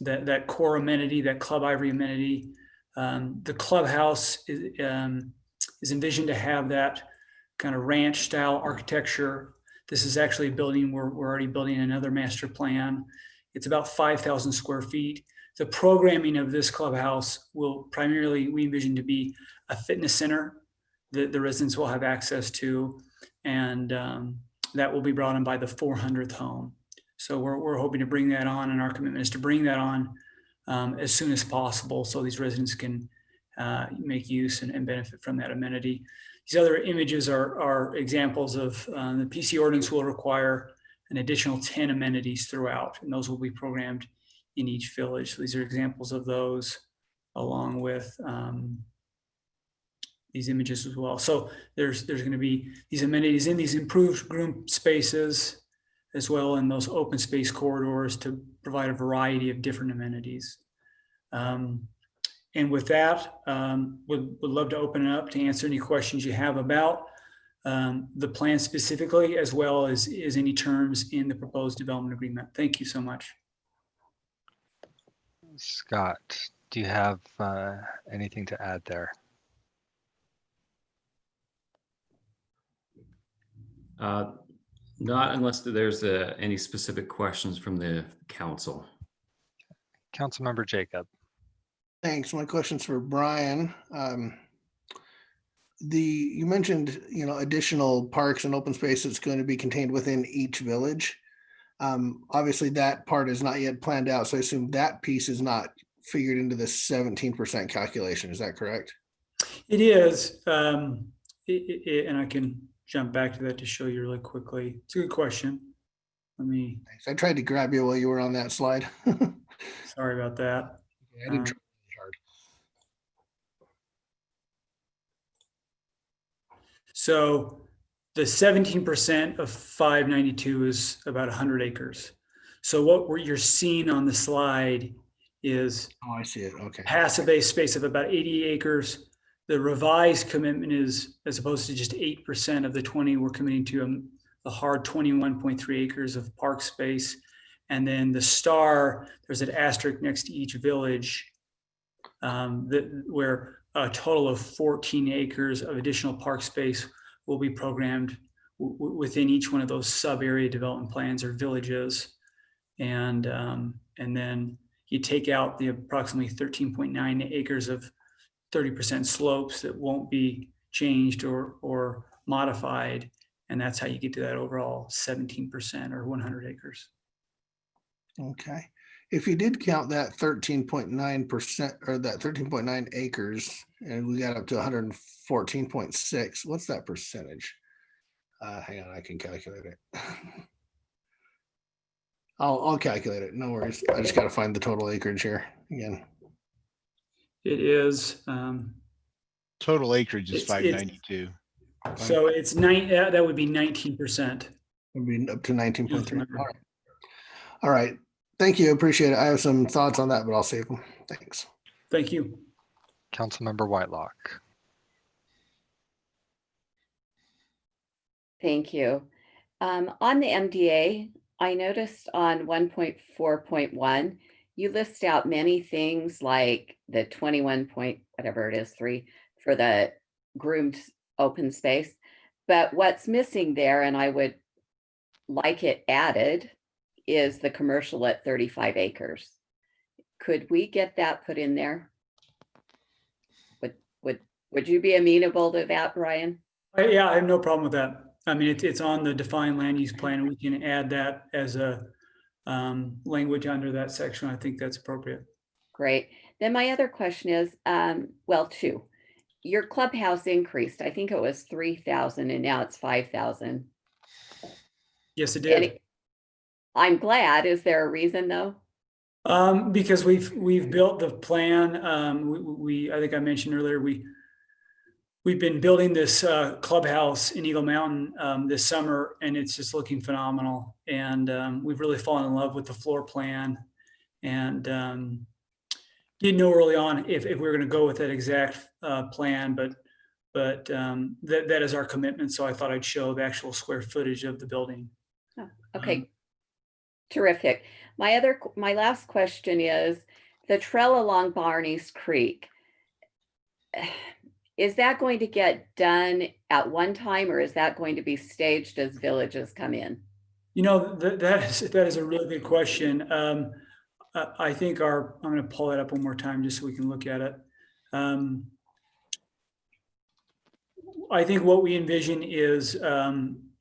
that core amenity, that Club Ivory amenity. The clubhouse is envisioned to have that kind of ranch style architecture. This is actually a building we're already building another master plan. It's about 5,000 square feet. The programming of this clubhouse will primarily, we envision to be a fitness center that the residents will have access to, and that will be brought in by the 400th home. So we're hoping to bring that on, and our commitment is to bring that on as soon as possible so these residents can make use and benefit from that amenity. These other images are examples of the PC ordinance will require an additional 10 amenities throughout, and those will be programmed in each village. So these are examples of those, along with these images as well. So there's going to be these amenities in these improved green spaces, as well in those open space corridors to provide a variety of different amenities. And with that, would love to open it up to answer any questions you have about the plan specifically, as well as any terms in the proposed development agreement. Thank you so much. Scott, do you have anything to add there? Not unless there's any specific questions from the council. Councilmember Jacob. Thanks. My question's for Brian. You mentioned, additional parks and open space that's going to be contained within each village. Obviously, that part is not yet planned out, so I assume that piece is not figured into the 17% calculation. Is that correct? It is, and I can jump back to that to show you really quickly. It's a good question. Thanks. I tried to grab you while you were on that slide. Sorry about that. I didn't try really hard. So the 17% of 592 is about 100 acres. So what you're seeing on the slide is I see it. Okay. passive base space of about 80 acres. The revised commitment is, as opposed to just 8% of the 20, we're committing to a hard 21.3 acres of park space. And then the star, there's an asterisk next to each village where a total of 14 acres of additional park space will be programmed within each one of those sub-area development plans or villages. And then you take out the approximately 13.9 acres of 30% slopes that won't be changed or modified. And that's how you get to that overall 17% or 100 acres. Okay. If you did count that 13.9% or that 13.9 acres and we got up to 114.6, what's that percentage? Hang on, I can calculate it. I'll calculate it. No worries. I just got to find the total acreage here again. It is. Total acreage is It's- 592. So it's that would be 19%. Would be up to 19.3. Remember. All right. All right. Thank you. Appreciate it. I have some thoughts on that, but I'll save them. Thanks. Thank you. Councilmember Whitelock. Thank you. On the MDA, I noticed on 1.4.1, you list out many things like the 21 point, whatever it is, 3 for the groomed open space. But what's missing there, and I would like it added, is the commercial at 35 acres. Could we get that put in there? Would you be amenable to that, Brian? Yeah, I have no problem with that. I mean, it's on the defined land use plan. We can add that as a language under that section. I think that's appropriate. Great. Then my other question is, well, 2. Your clubhouse increased. I think it was 3,000 and now it's 5,000. Yes, it did. I'm glad. Is there a reason though? Because we've built the plan. I think I mentioned earlier, we've been building this clubhouse in Eagle Mountain this summer, and it's just looking phenomenal. And we've really fallen in love with the floor plan, and didn't know early on if we were going to go with that exact plan, but that is our commitment. So I thought I'd show the actual square footage of the building. Oh, okay. Terrific. My last question is the trail along Barney's Creek. Is that going to get done at one time, or is that going to be staged as villages come in? You know, that is a really good question. I think I'm going to pull that up one more time just so we can look at it. I think what we envision is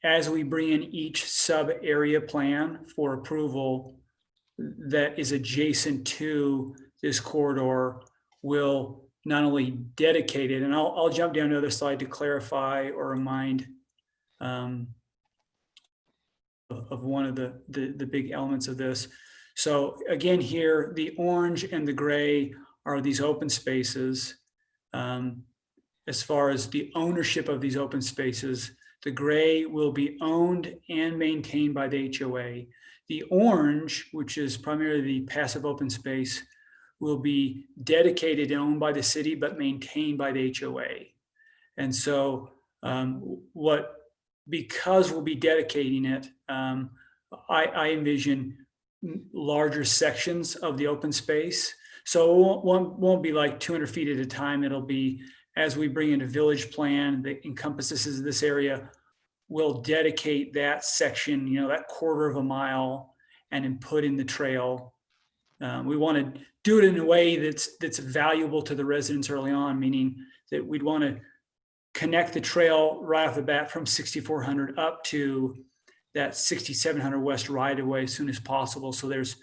as we bring in each sub area plan for approval that is adjacent to this corridor, will not only dedicate it, and I'll jump down to the other slide to clarify or remind of one of the big elements of this. So again, here, the orange and the gray are these open spaces. As far as the ownership of these open spaces, the gray will be owned and maintained by the HOA. The orange, which is primarily the passive open space, will be dedicated and owned by the city, but maintained by the HOA. And so because we'll be dedicating it, I envision larger sections of the open space. So it won't be like 200 feet at a time. It'll be, as we bring in a village plan that encompasses this area, we'll dedicate that section, that quarter of a mile, and then put in the trail. We want to do it in a way that's valuable to the residents early on, meaning that we'd want to connect the trail right off the bat from 6400 up to that 6700 west right away as soon as possible. So there's,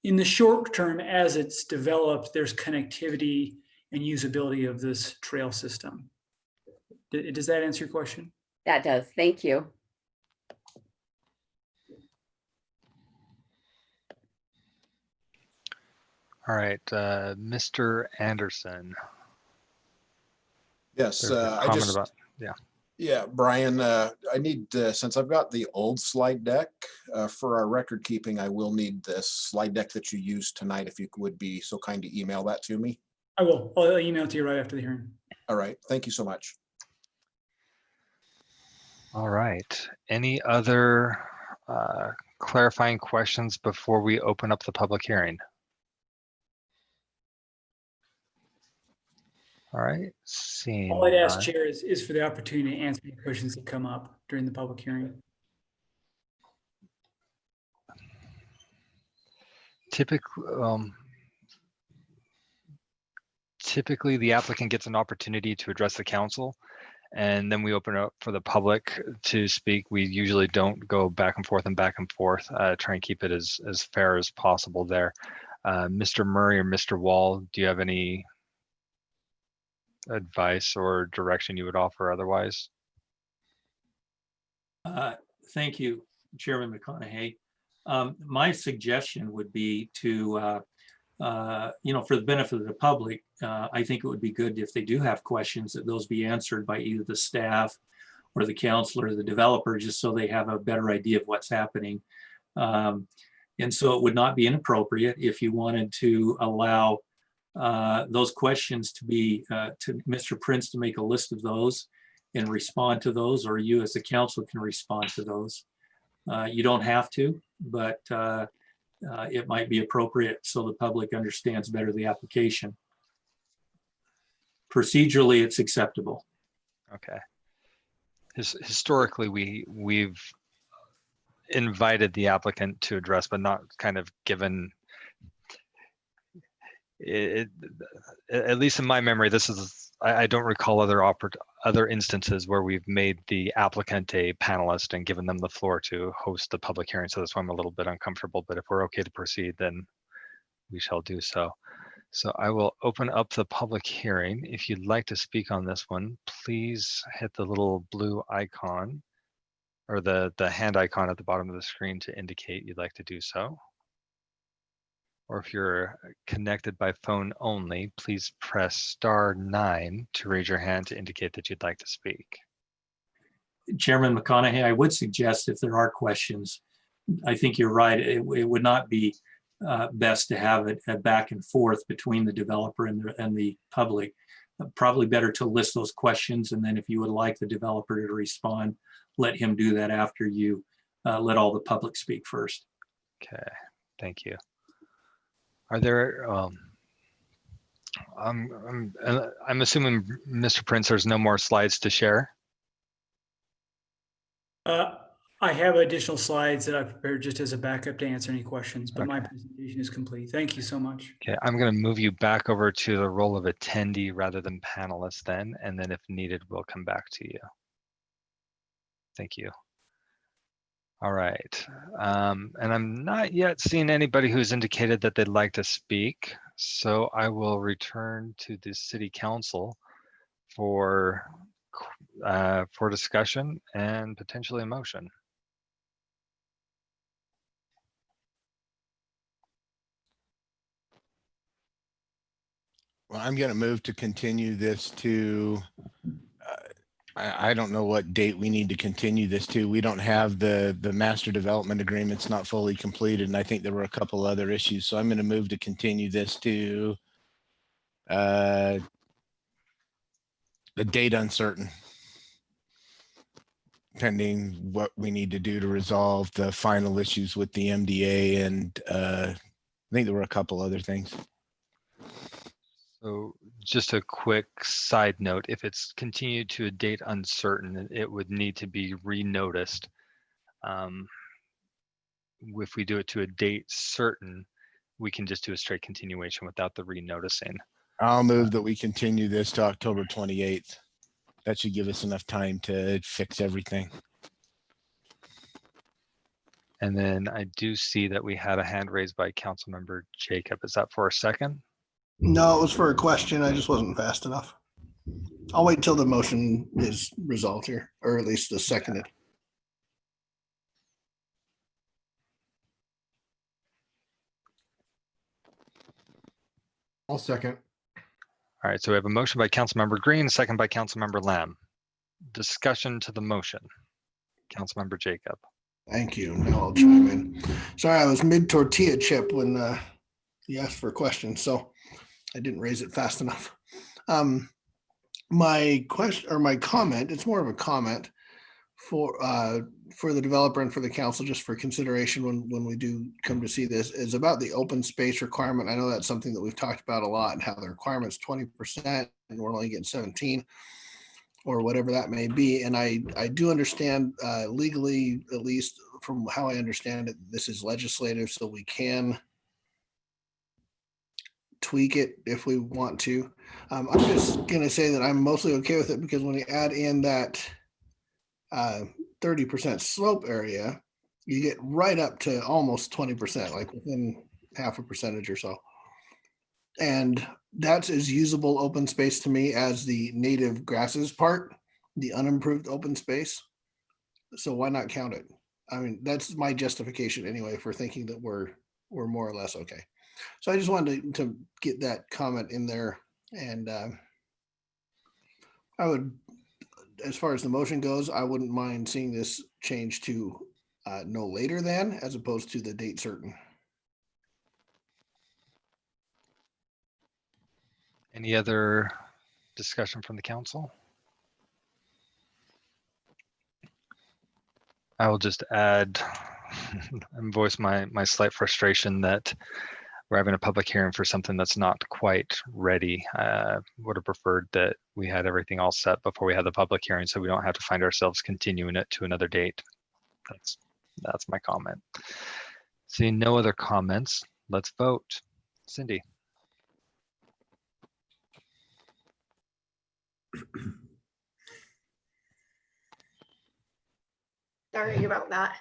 in the short term, as it's developed, there's connectivity and usability of this trail system. Does that answer your question? That does. Thank you. All right, Mr. Anderson. Yes, There's a comment about, yeah. Yeah, Brian, I need, since I've got the old slide deck for our record keeping, I will need this slide deck that you used tonight, if you would be so kind to email that to me. I will. I'll email it to you right after the hearing. All right, thank you so much. All right, any other clarifying questions before we open up the public hearing? All right, seeing. All I'd ask, Chair, is for the opportunity to answer any questions that come up during the public hearing. Typically, typically the applicant gets an opportunity to address the council, and then we open it up for the public to speak. We usually don't go back and forth, try and keep it as fair as possible there. Mr. Murray or Mr. Wall, do you have any advice or direction you would offer otherwise? Thank you, Chairman McConaughey. My suggestion would be to, for the benefit of the public, I think it would be good if they do have questions that those be answered by either the staff or the counselor or the developer, just so they have a better idea of what's happening. And so it would not be inappropriate if you wanted to allow those questions to be to Mr. Prince to make a list of those and respond to those, or you as a council can respond to those. You don't have to, but it might be appropriate so the public understands better the application. Procedurally, it's acceptable. Okay. Historically, we've invited the applicant to address, but not kind of given it. At least in my memory, I don't recall other instances where we've made the applicant a panelist and given them the floor to host the public hearing. So that's why I'm a little bit uncomfortable, but if we're okay to proceed, then we shall do so. So I will open up the public hearing. If you'd like to speak on this one, please hit the little blue icon or the hand icon at the bottom of the screen to indicate you'd like to do so. Or if you're connected by phone only, please press *9 to raise your hand to indicate that you'd like to speak. Chairman McConaughey, I would suggest if there are questions, I think you're right. It would not be best to have it a back and forth between the developer and the public. Probably better to list those questions, and then if you would like the developer to respond, let him do that after you let all the public speak first. Okay, thank you. Are there, I'm assuming, Mr. Prince, there's no more slides to share? I have additional slides that I've prepared just as a backup to answer any questions, but my Okay. presentation is complete. Thank you so much. Okay, I'm going to move you back over to the role of attendee rather than panelist then, and then if needed, we'll come back to you. Thank you. All right, and I'm not yet seeing anybody who's indicated that they'd like to speak, so I will return to the City Council for discussion and potentially a motion. Well, I'm going to move to continue this to, I don't know what date we need to continue this to. We don't have the master development agreement's not fully completed, and I think there were a couple other issues. So I'm going to move to continue this to the date uncertain, pending what we need to do to resolve the final issues with the MDA, and I think there were a couple other things. So just a quick side note, if it's continued to a date uncertain, it would need to be renoticed. If we do it to a date certain, we can just do a straight continuation without the renoticing. I'll move that we continue this to October 28th. That should give us enough time to fix everything. And then I do see that we had a hand raised by Councilmember Jacob. Is that for a second? No, it was for a question. I just wasn't fast enough. I'll wait till the motion is resolved here, or at least the seconded. I'll second. All right, so we have a motion by Councilmember Green, a second by Councilmember Lamb. Discussion to the motion. Councilmember Jacob. Thank you. Now I'll chime in. Sorry, I was mid tortilla chip when you asked for a question, so I didn't raise it fast enough. My question or my comment, it's more of a comment for the developer and for the council, just for consideration when we do come to see this, is about the open space requirement. I know that's something that we've talked about a lot, and how the requirement's 20% and we're only getting 17 or whatever that may be. And I do understand legally, at least from how I understand it, this is legislative, so we can tweak it if we want to. I'm just gonna say that I'm mostly okay with it because when you add in that 30% slope area, you get right up to almost 20%, like within half a percentage or so. And that's as usable open space to me as the native grasses part, the unimproved open space. So why not count it? I mean, that's my justification anyway for thinking that we're more or less okay. So I just wanted to get that comment in there. And I would, as far as the motion goes, I wouldn't mind seeing this change to no later than, as opposed to the date certain. Any other discussion from the council? I will just add and voice my slight frustration that we're having a public hearing for something that's not quite ready. Would have preferred that we had everything all set before we had the public hearing, so we don't have to find ourselves continuing it to another date. That's my comment. Seeing no other comments, let's vote. Cindy. Sorry about that.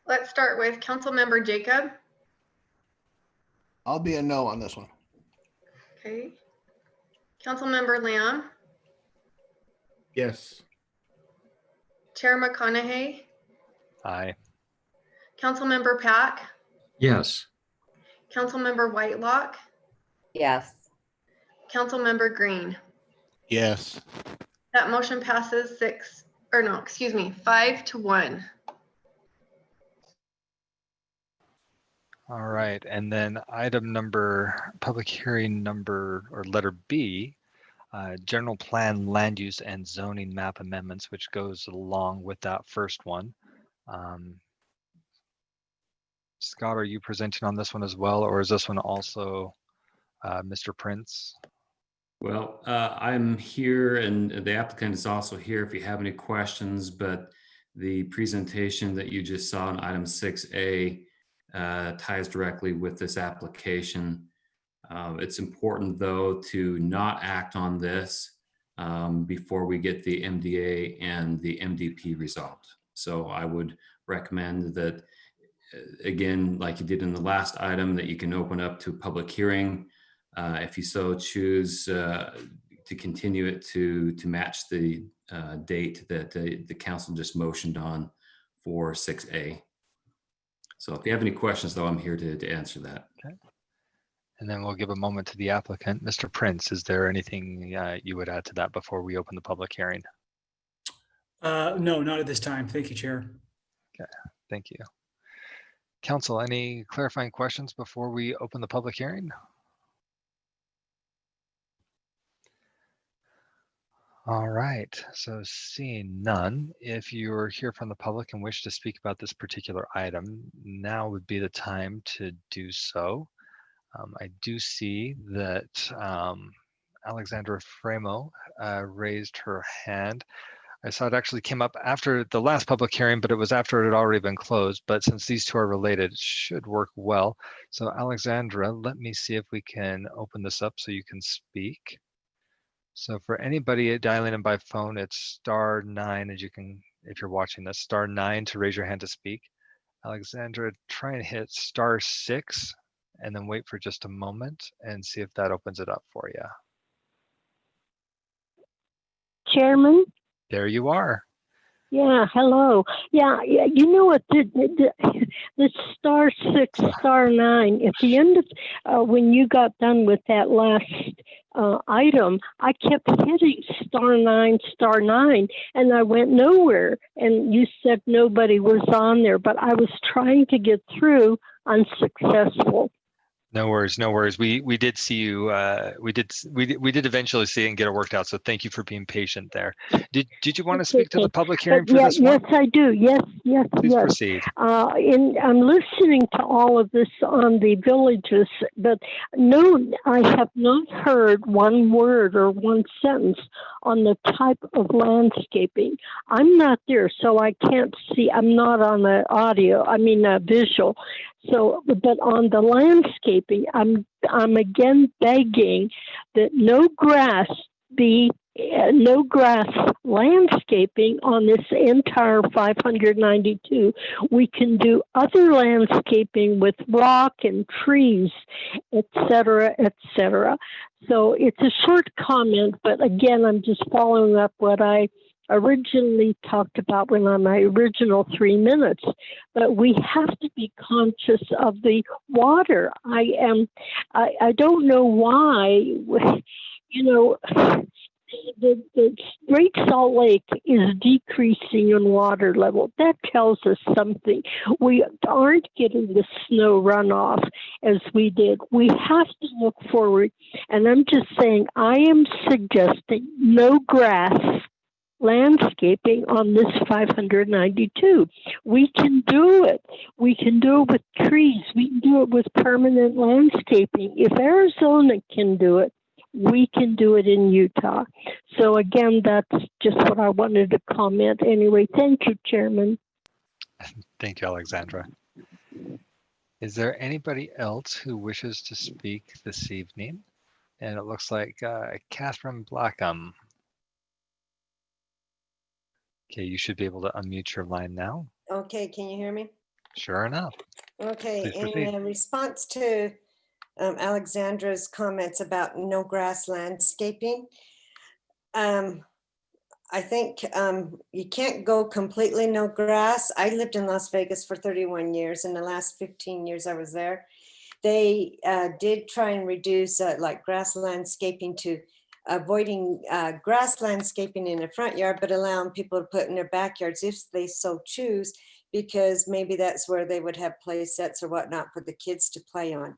Let's start with Councilmember Jacob. I'll be a no on this one. Okay. Councilmember Lamb, Yes. Chair McConaughey, Aye. Councilmember Pack, Yes. Councilmember Whitelock, Yes. Councilmember Green. Yes. That motion passes 5-1. All right, and then item number, public hearing number, or letter B, general plan land use and zoning map amendments, which goes along with that first one. Scott, are you presenting on this one as well, or is this one also Mr. Prince? Well, I'm here and the applicant is also here if you have any questions, but the presentation that you just saw in item 6A ties directly with this application. It's important though to not act on this before we get the MDA and the MDP resolved. So I would recommend that, again, like you did in the last item, that you can open up to a public hearing. If you so choose to continue it to match the date that the council just motioned on for 6A. So if you have any questions, though, I'm here to answer that. Okay. And then we'll give a moment to the applicant. Mr. Prince, is there anything you would add to that before we open the public hearing? No, not at this time. Thank you, Chair. Okay, thank you. Council, any clarifying questions before we open the public hearing? All right, so seeing none, if you're here from the public and wish to speak about this particular item, now would be the time to do so. I do see that Alexandra Framo raised her hand. I saw it actually came up after the last public hearing, but it was after it had already been closed. But since these two are related, it should work well. So Alexandra, let me see if we can open this up so you can speak. So for anybody dialing in by phone, it's *9, as you can, if you're watching this, *9 to raise your hand to speak. Alexandra, try and hit *6 and then wait for just a moment and see if that opens it up for you. Chairman? There you are. Yeah, hello. Yeah, you know what, the *6, *9, at the end of, when you got done with that last item, I kept hitting *9, *9, and I went nowhere. And you said nobody was on there, but I was trying to get through unsuccessful. No worries, no worries. We did see you. We did eventually see it and get it worked out. So thank you for being patient there. Did you want to speak to the public hearing for this one? Yes, I do. Yes. Please proceed. I'm listening to all of this on the villages, but no, I have not heard one word or one sentence on the type of landscaping. I'm not there, so I can't see. I'm not on the audio. I mean, visual. So, but on the landscaping, I'm again begging that no grass landscaping on this entire 592. We can do other landscaping with rock and trees, etc., etc. So it's a short comment, but again, I'm just following up what I originally talked about on my original 3 minutes. But we have to be conscious of the water. I don't know why, the Great Salt Lake is decreasing in water level. That tells us something. We aren't getting the snow runoff as we did. We have to look forward. And I'm just saying, I am suggesting no grass landscaping on this 592. We can do it. We can do it with trees. We can do it with permanent landscaping. If Arizona can do it, we can do it in Utah. So again, that's just what I wanted to comment. Anyway, thank you, Chairman. Thank you, Alexandra. Is there anybody else who wishes to speak this evening? And it looks like Catherine Blackham. Okay, you should be able to unmute your line now. Okay, can you hear me? Sure enough. Okay, Please proceed. in response to Alexandra's comments about no grass landscaping, I think you can't go completely no grass. I lived in Las Vegas for 31 years. In the last 15 years I was there, they did try and reduce like grass landscaping to avoiding grass landscaping in the front yard, but allowing people to put in their backyards if they so choose, because maybe that's where they would have play sets or whatnot for the kids to play on.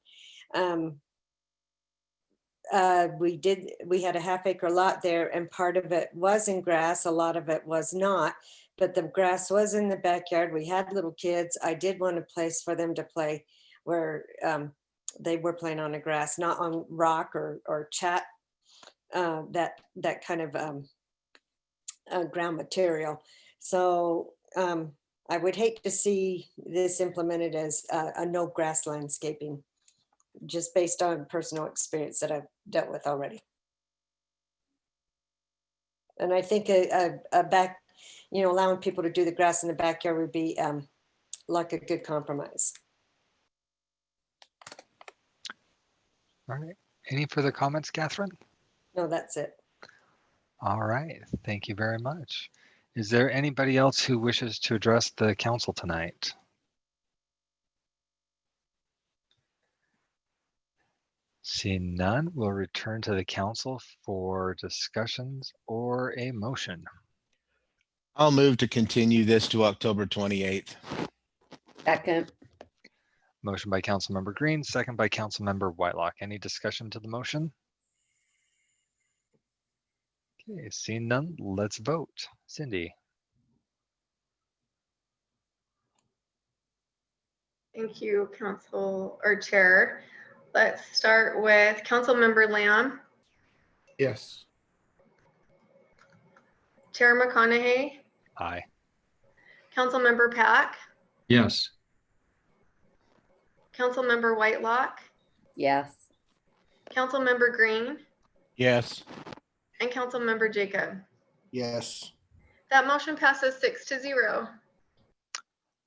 We had a half-acre lot there, and part of it was in grass, a lot of it was not, but the grass was in the backyard. We had little kids. I did want a place for them to play where they were playing on the grass, not on rock or chat, that kind of ground material. So I would hate to see this implemented as a no grass landscaping, just based on personal experience that I've dealt with already. And I think allowing people to do the grass in the backyard would be like a good compromise. All right. Any further comments, Catherine? No, that's it. All right. Thank you very much. Is there anybody else who wishes to address the council tonight? Seeing none, we'll return to the council for discussions or a motion. I'll move to continue this to October 28th. Second. Motion by Councilmember Green, second by Councilmember Whitelock. Any discussion to the motion? Okay, seeing none, let's vote. Cindy. Thank you, Council or Chair. Let's start with Councilmember Lamb, Yes. Chair McConaughey, Aye. Councilmember Pack, Yes. Councilmember Whitelock, Yes. Councilmember Green, Yes. and Councilmember Jacob. Yes. That motion passes 6-0.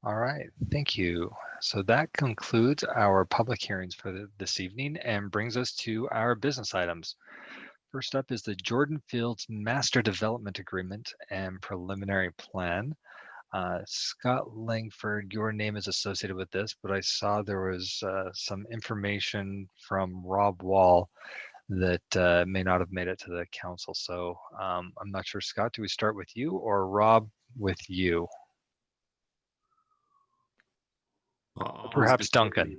All right, thank you. So that concludes our public hearings for this evening and brings us to our business items. First up is the Jordan Fields Master Development Agreement and Preliminary Plan. Scott Langford, your name is associated with this, but I saw there was some information from Rob Wall that may not have made it to the council. So I'm not sure, Scott, do we start with you or Rob with you? Or perhaps Duncan.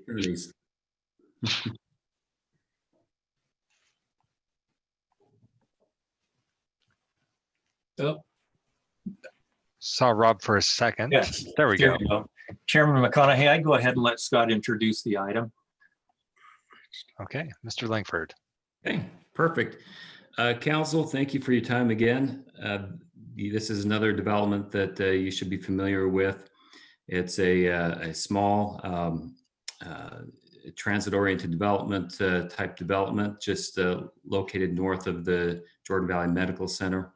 Oh, Saw Rob for a second. yes. There we go. Chairman McConaughey, I'd go ahead and let Scott introduce the item. Okay, Mr. Langford. Okay, perfect. Council, thank you for your time again. This is another development that you should be familiar with. It's a small transit-oriented development type development, just located north of the Jordan Valley Medical Center.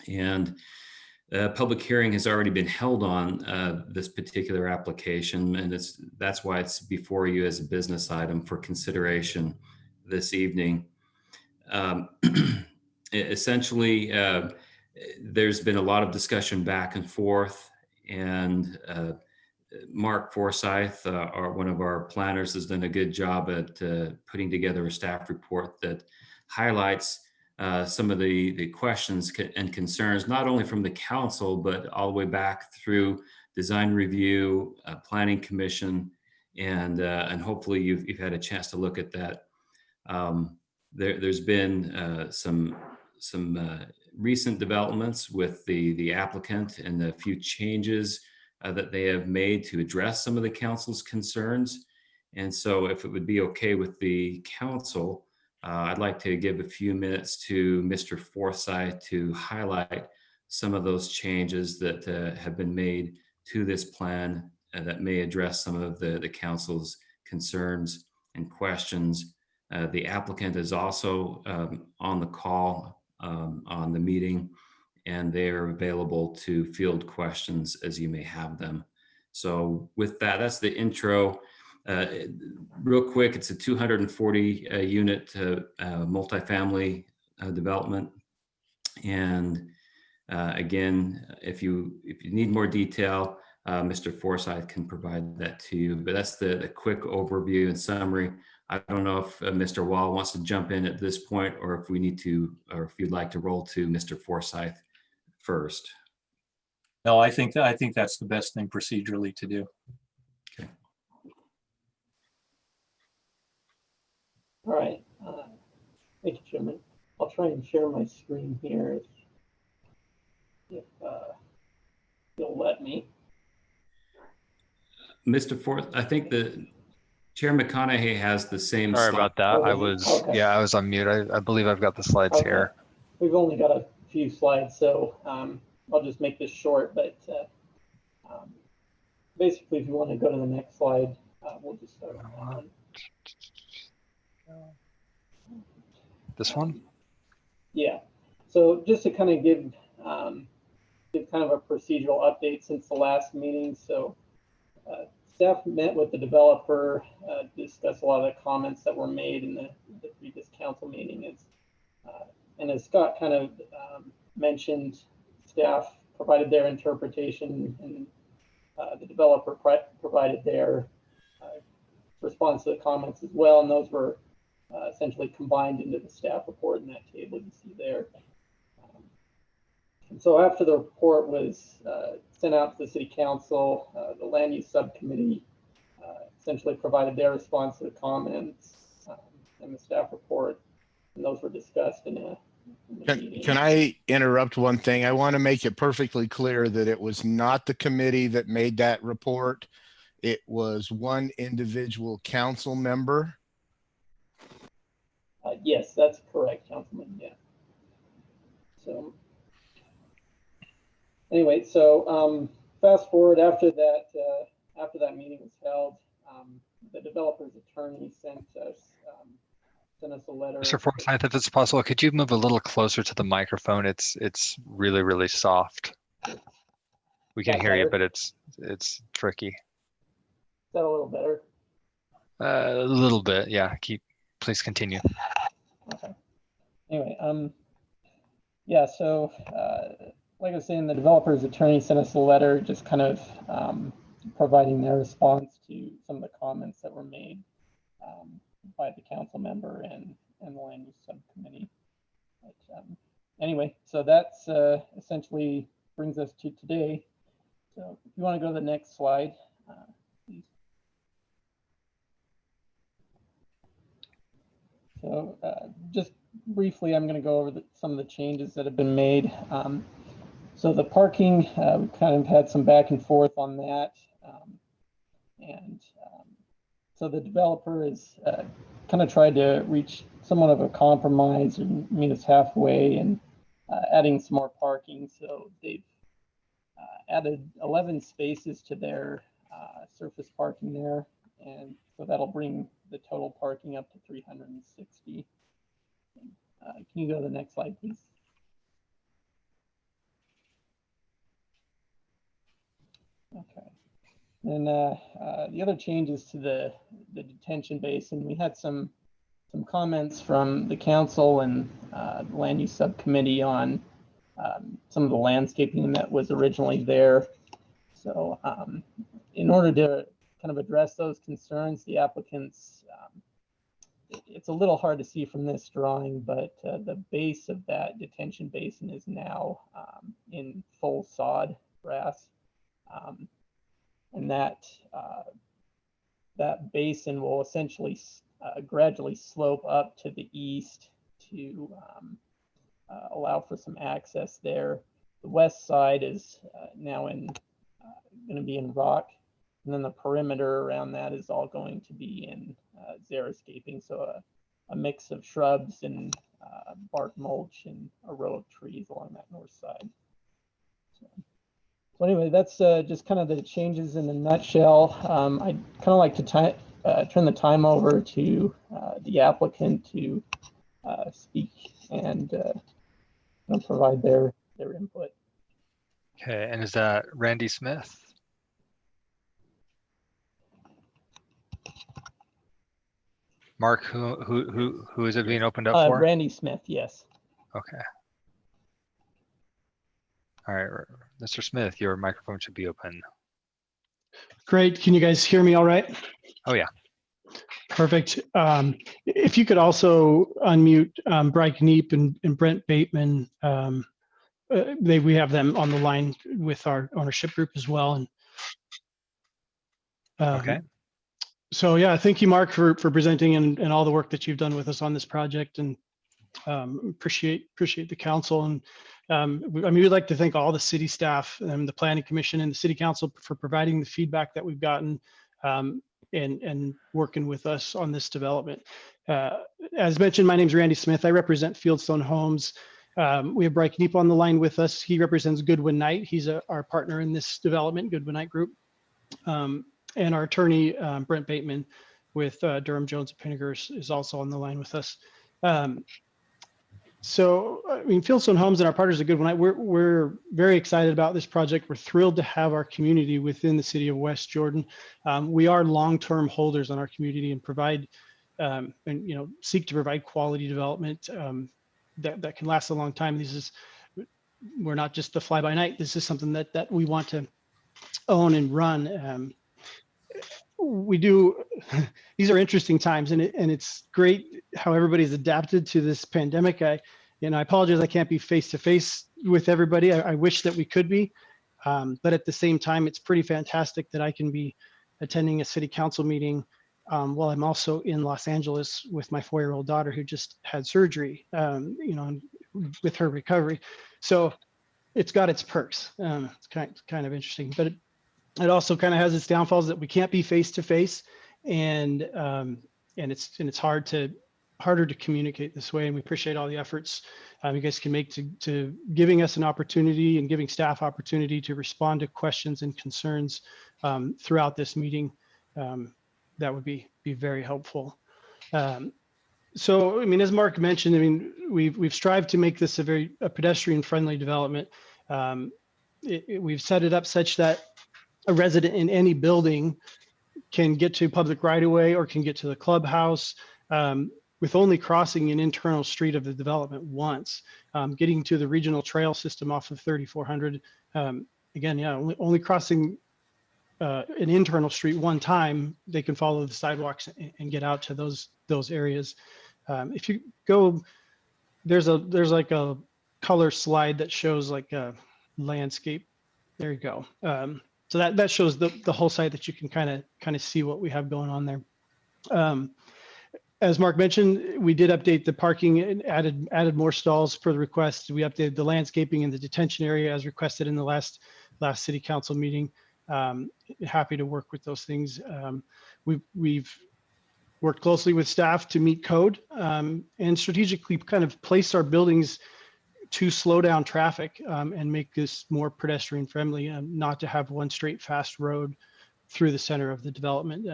And a public hearing has already been held on this particular application, and that's why it's before you as a business item for consideration this evening. Essentially, there's been a lot of discussion back and forth, and Mark Forsyth, one of our planners, has done a good job at putting together a staff report that highlights some of the questions and concerns, not only from the council, but all the way back through design review, planning commission, and hopefully you've had a chance to look at that. There's been some recent developments with the applicant and a few changes that they have made to address some of the council's concerns. And so if it would be okay with the council, I'd like to give a few minutes to Mr. Forsyth to highlight some of those changes that have been made to this plan that may address some of the council's concerns and questions. The applicant is also on the call on the meeting, and they are available to field questions as you may have them. So with that, that's the intro. Real quick, it's a 240 unit multifamily development. And again, if you need more detail, Mr. Forsyth can provide that to you, but that's the quick overview and summary. I don't know if Mr. Wall wants to jump in at this point, or if we need to, or if you'd like to roll to Mr. Forsyth first. No, I think that's the best thing procedurally to do. Okay. All right. Thank you, Chairman. I'll try and share my screen here if you'll let me. Mr. Forsyth, I think the Chair McConaughey has the same. Sorry about that. Okay. I was on mute. I believe I've got the slides Okay. here. We've only got a few slides, so I'll just make this short, but basically, if you want to go to the next slide, we'll just start on that one. This one? Yeah. So just to kind of give kind of a procedural update since the last meeting. So staff met with the developer, discussed a lot of the comments that were made in the previous council meeting. And as Scott kind of mentioned, staff provided their interpretation, and the developer provided their response to the comments as well. And those were essentially combined into the staff report in that table you see there. And so after the report was sent out to the city council, the land use subcommittee essentially provided their response to the comments and the staff report, and those were discussed in a meeting. Can I interrupt one thing? I want to make it perfectly clear that it was not the committee that made that report. It was one individual council member. Yes, that's correct, Councilman. Yeah. So anyway, so fast forward after that meeting was held, the developer's attorney sent us a letter. Mr. Forsyth, if it's possible, could you move a little closer to the microphone? It's really, really soft. We can hear you, but it's tricky. Is that a little better? A little bit, yeah. Please continue. Okay. Anyway, yeah. So, like I was saying, the developer's attorney sent us a letter, just kind of providing their response to some of the comments that were made by the council member and the land use subcommittee. But, anyway, so that's essentially brings us to today. So, if you want to go to the next slide, please. So just briefly, I'm going to go over some of the changes that have been made. So the parking, we kind of had some back and forth on that. So the developer has kind of tried to reach somewhat of a compromise and meet us halfway and adding some more parking. So they've added 11 spaces to their surface parking there. And so that'll bring the total parking up to 360. Can you go to the next slide, please? Okay. And the other changes to the detention basin, we had some comments from the council and the land use subcommittee on some of the landscaping that was originally there. So in order to kind of address those concerns, the applicants, it's a little hard to see from this drawing, but the base of that detention basin is now in full sod grass. And that basin will essentially gradually slope up to the east to allow for some access there. The west side is now going to be in rock, and then the perimeter around that is all going to be in xeriscaping, so a mix of shrubs and bark mulch and a row of trees along that north side. So anyway, that's just kind of the changes in a nutshell. I'd kind of like to turn the time over to the applicant to speak and provide their input. Okay, and is that Randy Smith? Mark, who is it being opened up for? Randy Smith, yes. Okay. All right, Mr. Smith, your microphone should be open. Great. Can you guys hear me all right? Oh, yeah. Perfect. If you could also unmute Bryce Neep and Brent Bateman. We have them on the line with our ownership group as well. And okay. So yeah, thank you, Mark, for presenting and all the work that you've done with us on this project, and appreciate the council. And I mean, we'd like to thank all the city staff and the planning commission and the city council for providing the feedback that we've gotten and working with us on this development. As mentioned, my name is Randy Smith. I represent Fieldstone Homes. We have Bryce Neep on the line with us. He represents Goodwin Knight. He's our partner in this development, Goodwin Knight Group. And our attorney, Brent Bateman with Durham Jones and Pinniger is also on the line with us. So, I mean, Fieldstone Homes and our partners at Goodwin Knight, we're very excited about this project. We're thrilled to have our community within the city of West Jordan. We are long-term holders on our community and provide and seek to provide quality development that can last a long time. We're not just the fly-by-night. This is something that we want to own and run. We do. These are interesting times, and it's great how everybody's adapted to this pandemic. I apologize I can't be face to face with everybody. I wish that we could be, but at the same time, it's pretty fantastic that I can be attending a city council meeting while I'm also in Los Angeles with my 4-year-old daughter who just had surgery. With her recovery, so it's got its perks. It's kind of interesting, but it also kind of has its downfalls that we can't be face to face, and it's harder to communicate this way. And we appreciate all the efforts you guys can make to giving us an opportunity and giving staff opportunity to respond to questions and concerns throughout this meeting. That would be very helpful. So, I mean, as Mark mentioned, I mean, we've strived to make this a pedestrian friendly development. We've set it up such that a resident in any building can get to public right of way or can get to the clubhouse with only crossing an internal street of the development once. Getting to the regional trail system off of 3400. Again, yeah, only crossing an internal street one time, they can follow the sidewalks and get out to those areas. If you go, there's like a color slide that shows like a landscape. There you go. So that shows the whole site that you can kind of see what we have going on there. As Mark mentioned, we did update the parking and added more stalls per the request. We updated the landscaping in the detention area as requested in the last city council meeting. Happy to work with those things. We've worked closely with staff to meet code and strategically kind of place our buildings to slow down traffic and make this more pedestrian friendly, not to have one straight fast road through the center of the development.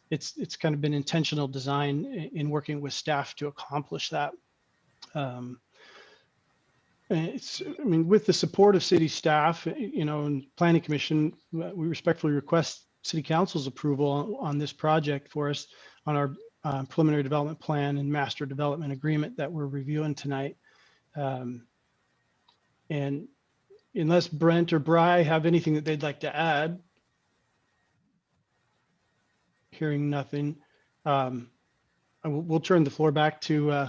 It's kind of been intentional design in working with staff to accomplish that. I mean, with the support of city staff, and planning commission, we respectfully request city council's approval on this project for us on our preliminary development plan and master development agreement that we're reviewing tonight. And unless Brent or Bry have anything that they'd like to add, hearing nothing, we'll turn the floor back to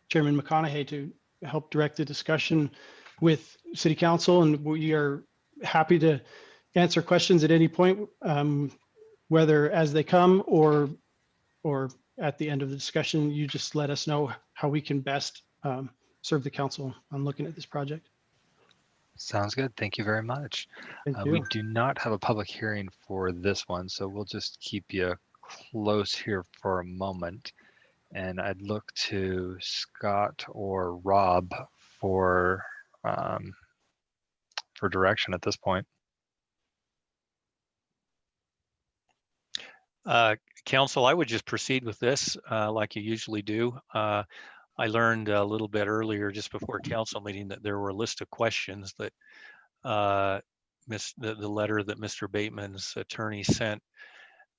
Chairman McConaughey to help direct the discussion with City Council, and we are happy to answer questions at any point, whether as they come or at the end of the discussion. You just let us know how we can best serve the council on looking at this project. Sounds good. Thank you very much. Thank We you. do not have a public hearing for this one, so we'll just keep you close here for a moment. And I'd look to Scott or Rob for direction at this point. Council, I would just proceed with this like you usually do. I learned a little bit earlier, just before council meeting, that there were a list of questions that the letter that Mr. Bateman's attorney sent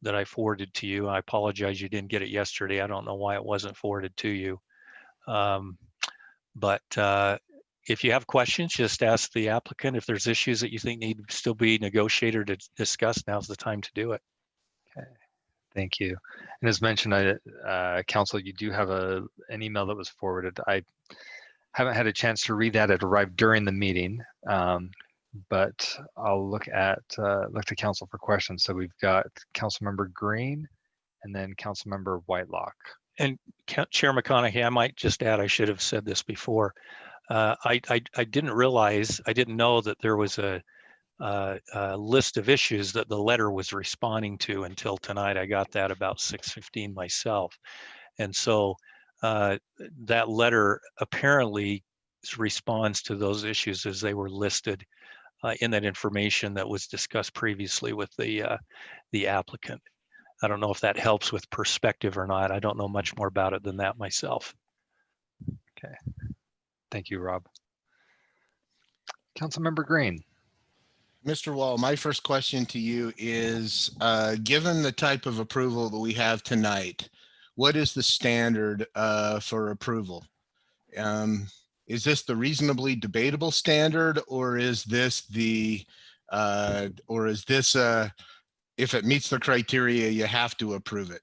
that I forwarded to you. I apologize you didn't get it yesterday. I don't know why it wasn't forwarded to you. But if you have questions, just ask the applicant. If there's issues that you think need to still be negotiated or discussed, now's the time to do it. Okay, thank you. And as mentioned, Council, you do have an email that was forwarded. I haven't had a chance to read that. It arrived during the meeting, but I'll look to Council for questions. So we've got Councilmember Green and then Councilmember Whitelock. And Chair McConaughey, I might just add, I should have said this before. I didn't realize, I didn't know that there was a list of issues that the letter was responding to until tonight. I got that about 6:15 myself. And so that letter apparently responds to those issues as they were listed in that information that was discussed previously with the applicant. I don't know if that helps with perspective or not. I don't know much more about it than that myself. Okay, thank you, Rob. Councilmember Green. Mr. Wall, my first question to you is, given the type of approval that we have tonight, what is the standard for approval? Is this the reasonably debatable standard, or is this if it meets the criteria, you have to approve it?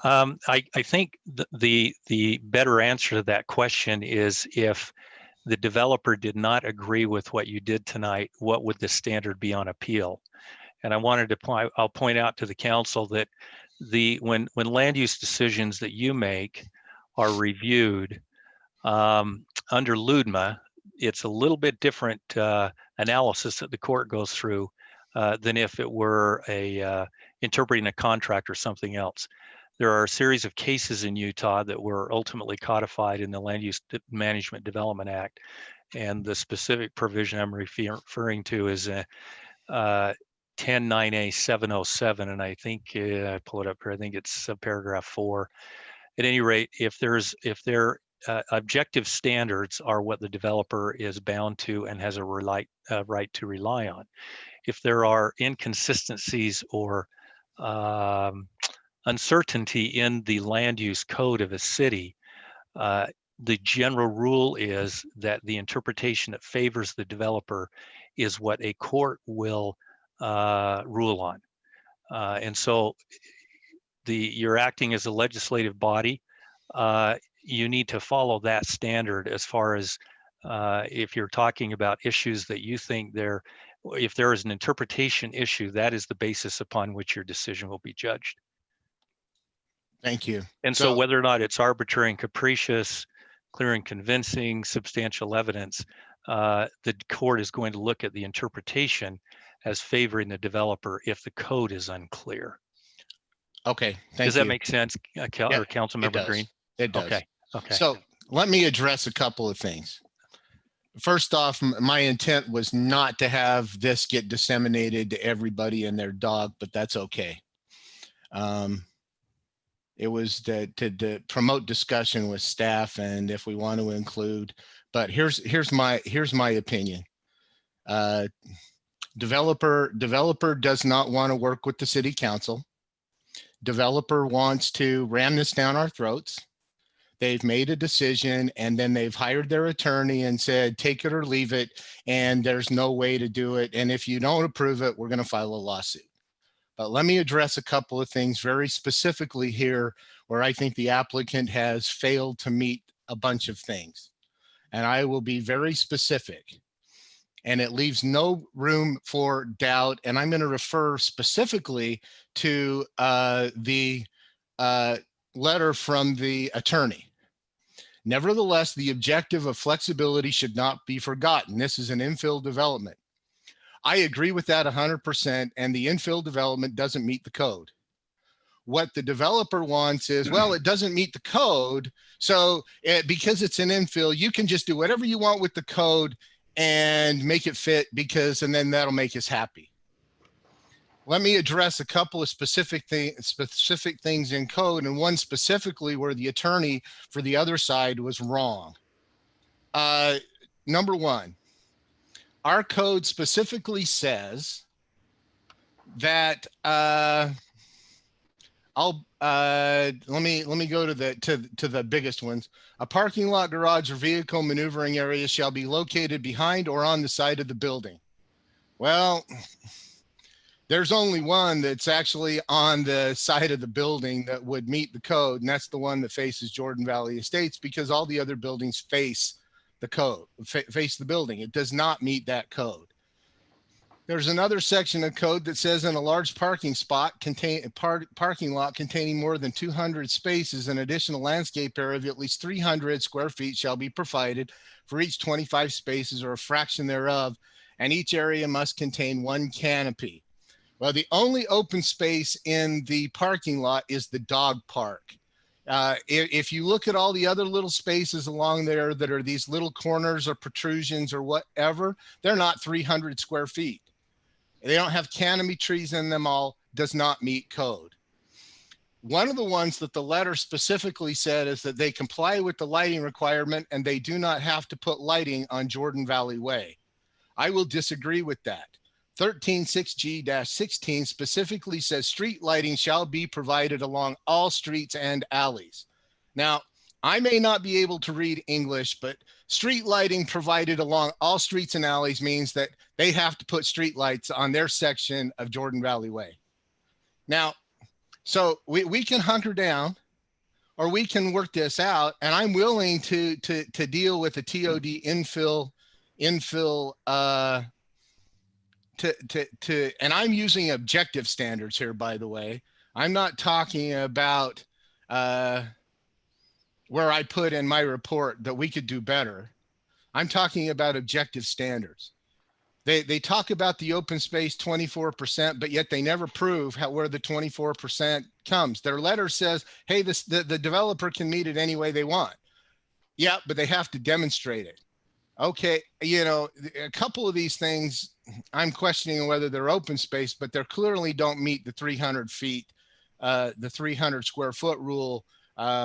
I think the better answer to that question is, if the developer did not agree with what you did tonight, what would the standard be on appeal? And I wanted to I'll point out to the council that when land use decisions that you make are reviewed under LUDMA, it's a little bit different analysis that the court goes through than if it were interpreting a contract or something else. There are a series of cases in Utah that were ultimately codified in the Land Use Management Development Act. And the specific provision I'm referring to is 10-9A-707. And I think, I pull it up here, I think it's paragraph 4. At any rate, if their objective standards are what the developer is bound to and has a right to rely on. If there are inconsistencies or uncertainty in the land use code of a city, the general rule is that the interpretation that favors the developer is what a court will rule on. And so you're acting as a legislative body. You need to follow that standard as far as if you're talking about issues that you think if there is an interpretation issue, that is the basis upon which your decision will be judged. Thank you. And so whether or not it's arbitrary and capricious, clear and convincing, substantial evidence, the court is going to look at the interpretation as favoring the developer if the code is unclear. Okay, thank you. Does that make sense, Councilmember Green? It does. Okay. Okay. So let me address a couple of things. first off, my intent was not to have this get disseminated to everybody and their dog, but that's okay. It was to promote discussion with staff, and if we want to include, but here's my opinion. Developer does not want to work with the city council. Developer wants to ram this down our throats. They've made a decision, and then they've hired their attorney and said, take it or leave it. And there's no way to do it. And if you don't approve it, we're going to file a lawsuit. But let me address a couple of things very specifically here where I think the applicant has failed to meet a bunch of things. And I will be very specific. And it leaves no room for doubt. And I'm going to refer specifically to the letter from the attorney. Nevertheless, the objective of flexibility should not be forgotten. This is an infill development. I agree with that 100%, and the infill development doesn't meet the code. What the developer wants is, well, it doesn't meet the code, so because it's an infill, you can just do whatever you want with the code and make it fit, and then that'll make us happy. Let me address a couple of specific things in code, and one specifically where the attorney for the other side was wrong. Number one, our code specifically says that let me go to the biggest ones. A parking lot, garage, or vehicle maneuvering area shall be located behind or on the side of the building. Well, there's only one that's actually on the side of the building that would meet the code, and that's the one that faces Jordan Valley Estates, because all the other buildings face the code, face the building. It does not meet that code. There's another section of code that says in a large parking lot containing more than 200 spaces, an additional landscape area of at least 300 square feet shall be provided for each 25 spaces or a fraction thereof, and each area must contain one canopy. Well, the only open space in the parking lot is the dog park. If you look at all the other little spaces along there that are these little corners or protrusions or whatever, they're not 300 square feet. They don't have canopy trees in them, all does not meet code. One of the ones that the letter specifically said is that they comply with the lighting requirement and they do not have to put lighting on Jordan Valley Way. I will disagree with that. 136G-16 specifically says street lighting shall be provided along all streets and alleys. Now, I may not be able to read English, but street lighting provided along all streets and alleys means that they have to put street lights on their section of Jordan Valley Way. Now, so we can hunker down or we can work this out, and I'm willing to deal with the TOD infill and I'm using objective standards here, by the way. I'm not talking about where I put in my report that we could do better. I'm talking about objective standards. They talk about the open space 24%, but yet they never prove where the 24% comes. Their letter says, hey, the developer can meet it any way they want. Yeah, but they have to demonstrate it. Okay, you know, a couple of these things, I'm questioning whether they're open space, but they clearly don't meet the 300 feet, the 300 square foot rule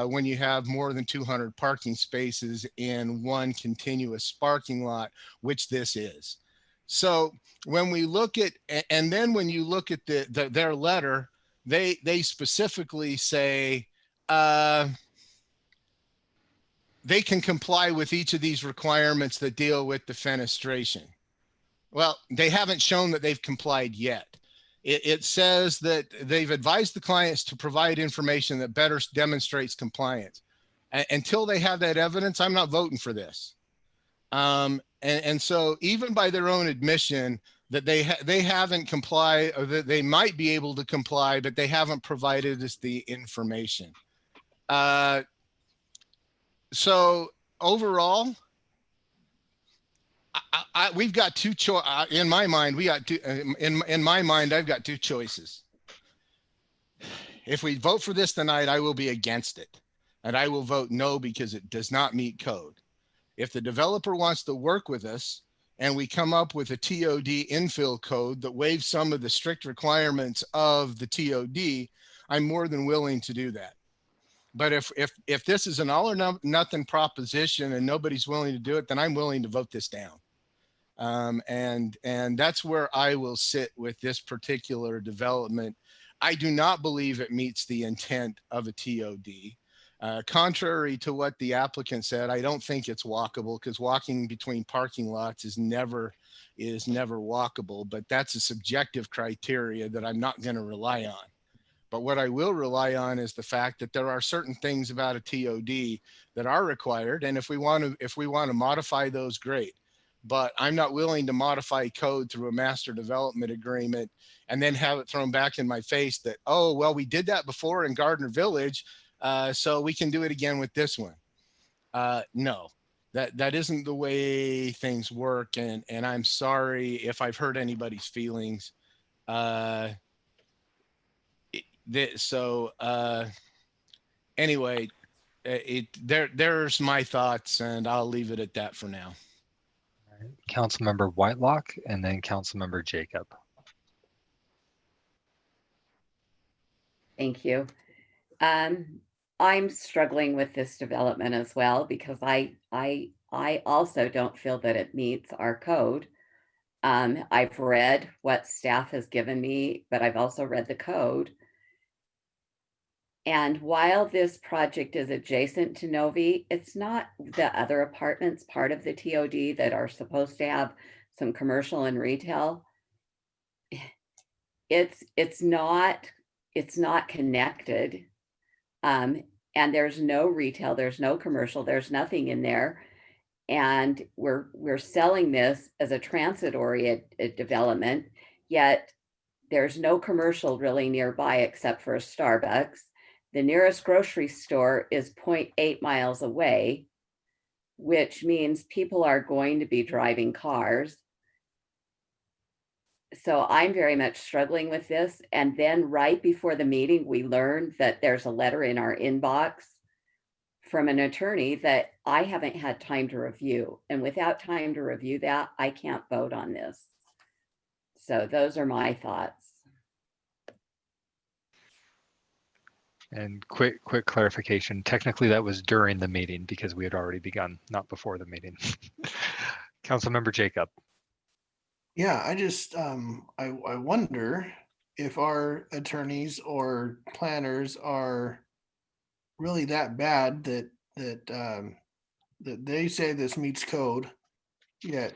when you have more than 200 parking spaces in one continuous parking lot, which this is. So when we look at, and then when you look at their letter, they specifically say they can comply with each of these requirements that deal with the fenestration. Well, they haven't shown that they've complied yet. It says that they've advised the clients to provide information that better demonstrates compliance. Until they have that evidence, I'm not voting for this. And so even by their own admission that they haven't complied, or that they might be able to comply, but they haven't provided us the information. So overall, we've got two choices. In my mind, we got two. In my mind, I've got two choices. If we vote for this tonight, I will be against it, and I will vote no because it does not meet code. If the developer wants to work with us and we come up with a TOD infill code that waives some of the strict requirements of the TOD, I'm more than willing to do that. But if this is an all or nothing proposition and nobody's willing to do it, then I'm willing to vote this down. And that's where I will sit with this particular development. I do not believe it meets the intent of a TOD. Contrary to what the applicant said, I don't think it's walkable, because walking between parking lots is never walkable, but that's a subjective criteria that I'm not going to rely on. But what I will rely on is the fact that there are certain things about a TOD that are required. And if we want to modify those, great. But I'm not willing to modify code through a master development agreement and then have it thrown back in my face that, oh, well, we did that before in Gardner Village, so we can do it again with this one. No, that isn't the way things work. And I'm sorry if I've hurt anybody's feelings. Anyway, there's my thoughts, and I'll leave it at that for now. Councilmember Whitelock and then Councilmember Jacob. Thank you. I'm struggling with this development as well, because I also don't feel that it meets our code. I've read what staff has given me, but I've also read the code. And while this project is adjacent to Novi, it's not the other apartments part of the TOD that are supposed to have some commercial and retail. It's not connected. And there's no retail, there's no commercial, there's nothing in there. And we're selling this as a transit-oriented development, yet there's no commercial really nearby except for a Starbucks. The nearest grocery store is 0.8 miles away, which means people are going to be driving cars. So I'm very much struggling with this. And then right before the meeting, we learned that there's a letter in our inbox from an attorney that I haven't had time to review. And without time to review that, I can't vote on this. So those are my thoughts. And quick clarification. Technically, that was during the meeting because we had already begun, not before the meeting. Councilmember Jacob. Yeah, I just I wonder if our attorneys or planners are really that bad that they say this meets code, yet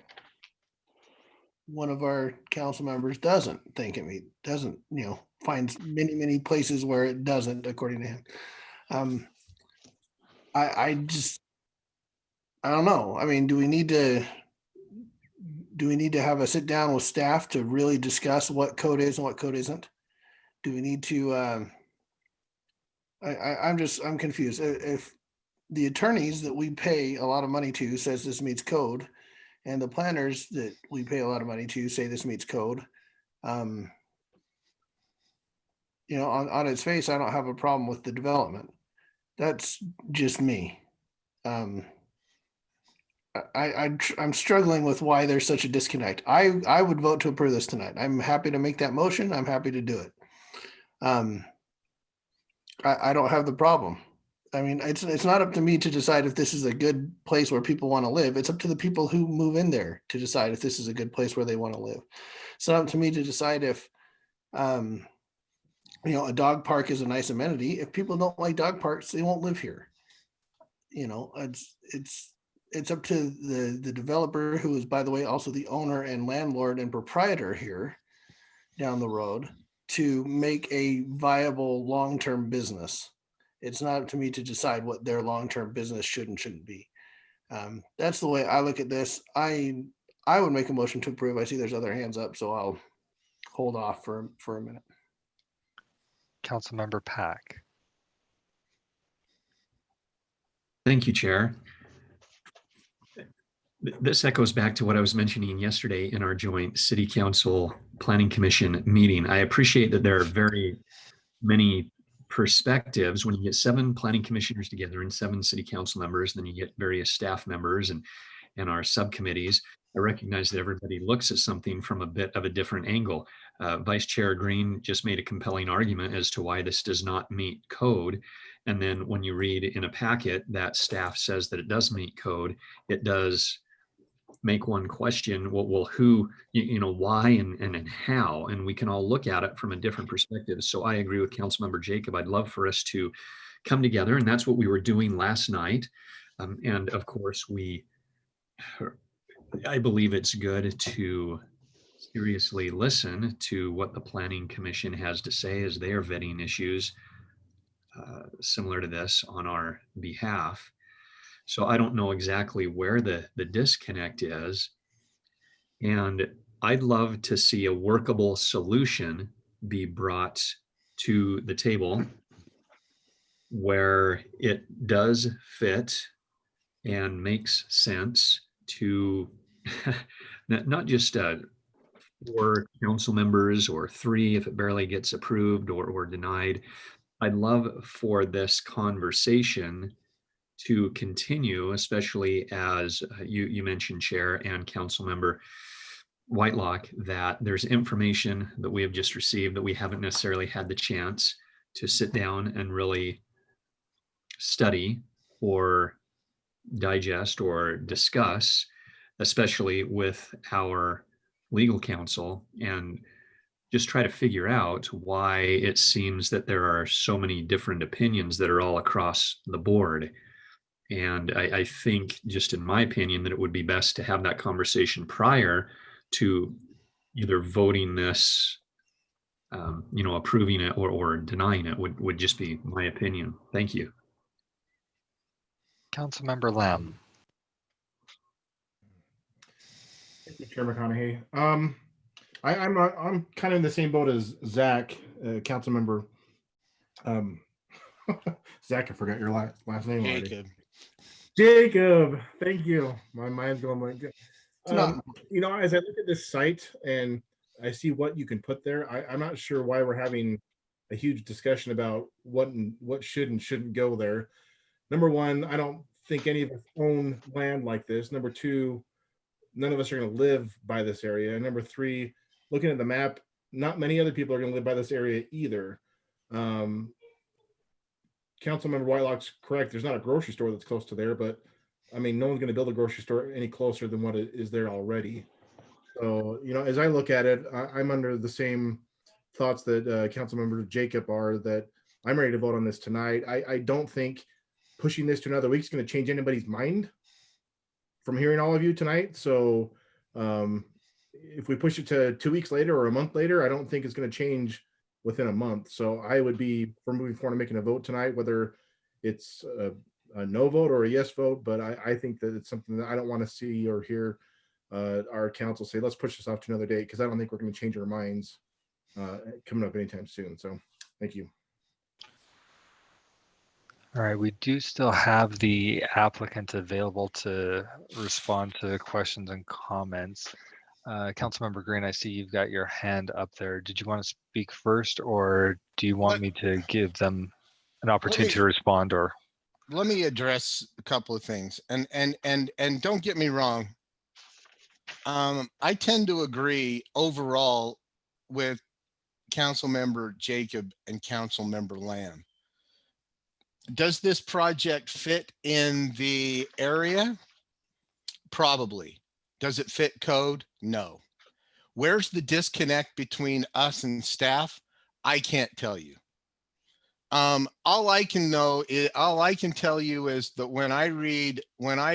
one of our council members doesn't think it doesn't, finds many places where it doesn't, according to him. I don't know. I mean, do we need to have a sit down with staff to really discuss what code is and what code isn't? Do we need to, I'm confused. If the attorneys that we pay a lot of money to says this meets code, and the planners that we pay a lot of money to say this meets code, on its face, I don't have a problem with the development. That's just me. I'm struggling with why there's such a disconnect. I would vote to approve this tonight. I'm happy to make that motion. I'm happy to do it. I don't have the problem. I mean, it's not up to me to decide if this is a good place where people want to live. It's up to the people who move in there to decide if this is a good place where they want to live. It's not up to me to decide if, a dog park is a nice amenity. If people don't like dog parks, they won't live here. It's up to the developer, who is, by the way, also the owner and landlord and proprietor here down the road, to make a viable long-term business. It's not up to me to decide what their long-term business should and shouldn't be. That's the way I look at this. I would make a motion to approve. I see there's other hands up, so I'll hold off for a minute. Councilmember Pack. Thank you, Chair. This echoes back to what I was mentioning yesterday in our joint City Council Planning Commission meeting. I appreciate that there are very many perspectives, when you get 7 planning commissioners together and 7 city council members, then you get various staff members and our subcommittees, I recognize that everybody looks at something from a bit of a different angle. Vice Chair Green just made a compelling argument as to why this does not meet code. And then when you read in a packet that staff says that it does meet code, it does make one question, well, who, why and how? And we can all look at it from a different perspective. So I agree with Councilmember Jacob. I'd love for us to come together, and that's what we were doing last night. And of course, I believe it's good to seriously listen to what the Planning Commission has to say as they are vetting issues similar to this on our behalf. So I don't know exactly where the disconnect is. And I'd love to see a workable solution be brought to the table where it does fit and makes sense to not just 4 council members or 3 if it barely gets approved or denied. I'd love for this conversation to continue, especially as you mentioned, Chair and Councilmember Whitelock, that there's information that we have just received that we haven't necessarily had the chance to sit down and really study or digest or discuss, especially with our legal counsel, and just try to figure out why it seems that there are so many different opinions that are all across the board. And I think, just in my opinion, that it would be best to have that conversation prior to either voting this, approving it or denying it would just be my opinion. Thank you. Councilmember Lamb. Thank you, Chair McConaughey. I'm kind of in the same boat as Zach, Councilmember. Zach, I forgot your last name already. Jacob, thank you. My mind's going like, as I look at this site and I see what you can put there, I'm not sure why we're having a huge discussion about what should and shouldn't go there. Number one, I don't think any of us own land like this. Number two, none of us are going to live by this area. And number three, looking at the map, not many other people are going to live by this area either. Councilmember Whitelock's correct. There's not a grocery store that's close to there, but I mean, no one's going to build a grocery store any closer than what is there already. So, as I look at it, I'm under the same thoughts that Councilmember Jacob are, that I'm ready to vote on this tonight. I don't think pushing this to another week is going to change anybody's mind from hearing all of you tonight. So if we push it to 2 weeks later or a month later, I don't think it's going to change within a month. So I would be for moving forward and making a vote tonight, whether it's a no vote or a yes vote. But I think that it's something that I don't want to see or hear our council say, let's push this off to another date, because I don't think we're going to change our minds coming up anytime soon. So thank you. All right, we do still have the applicant available to respond to questions and comments. Councilmember Green, I see you've got your hand up there. Did you want to speak first, or do you want me to give them an opportunity to respond? Or let me address a couple of things. And don't get me wrong. I tend to agree overall with Councilmember Jacob and Councilmember Lamb. Does this project fit in the area? Probably. Does it fit code? No. Where's the disconnect between us and staff? I can't tell you. All I can tell you is that when I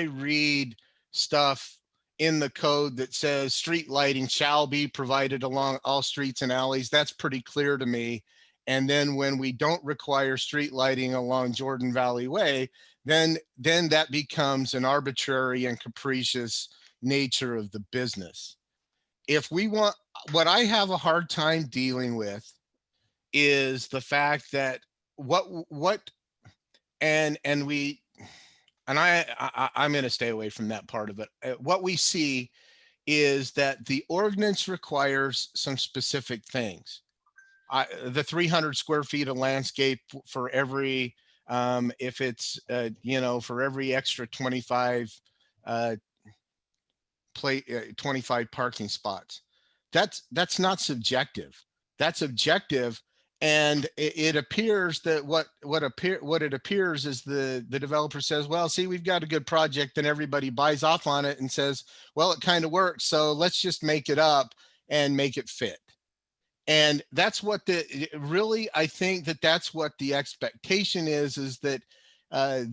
read stuff in the code that says street lighting shall be provided along all streets and alleys, that's pretty clear to me. And then when we don't require street lighting along Jordan Valley Way, then that becomes an arbitrary and capricious nature of the business. If we want, what I have a hard time dealing with is the fact that I'm going to stay away from that part of it. What we see is that the ordinance requires some specific things. the 300 square feet of landscape for every, if it's, for every extra 25 25 parking spots. That's not subjective. That's objective. And it appears that what it appears is the developer says, well, see, we've got a good project, and everybody buys off on it and says, well, it kind of works, so let's just make it up and make it fit. And that's what I think that's what the expectation is that I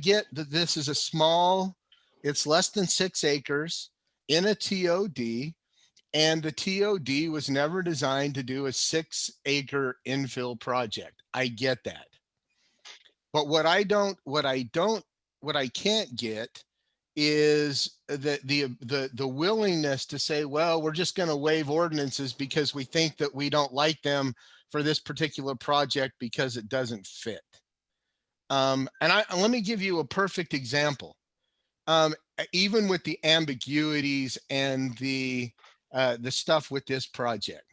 get that this is a small, it's less than 6 acres in a TOD. And the TOD was never designed to do a 6-acre infill project. I get that. But what I can't get is the willingness to say, well, we're just going to waive ordinances because we think that we don't like them for this particular project because it doesn't fit. And let me give you a perfect example. Even with the ambiguities and the stuff with this project,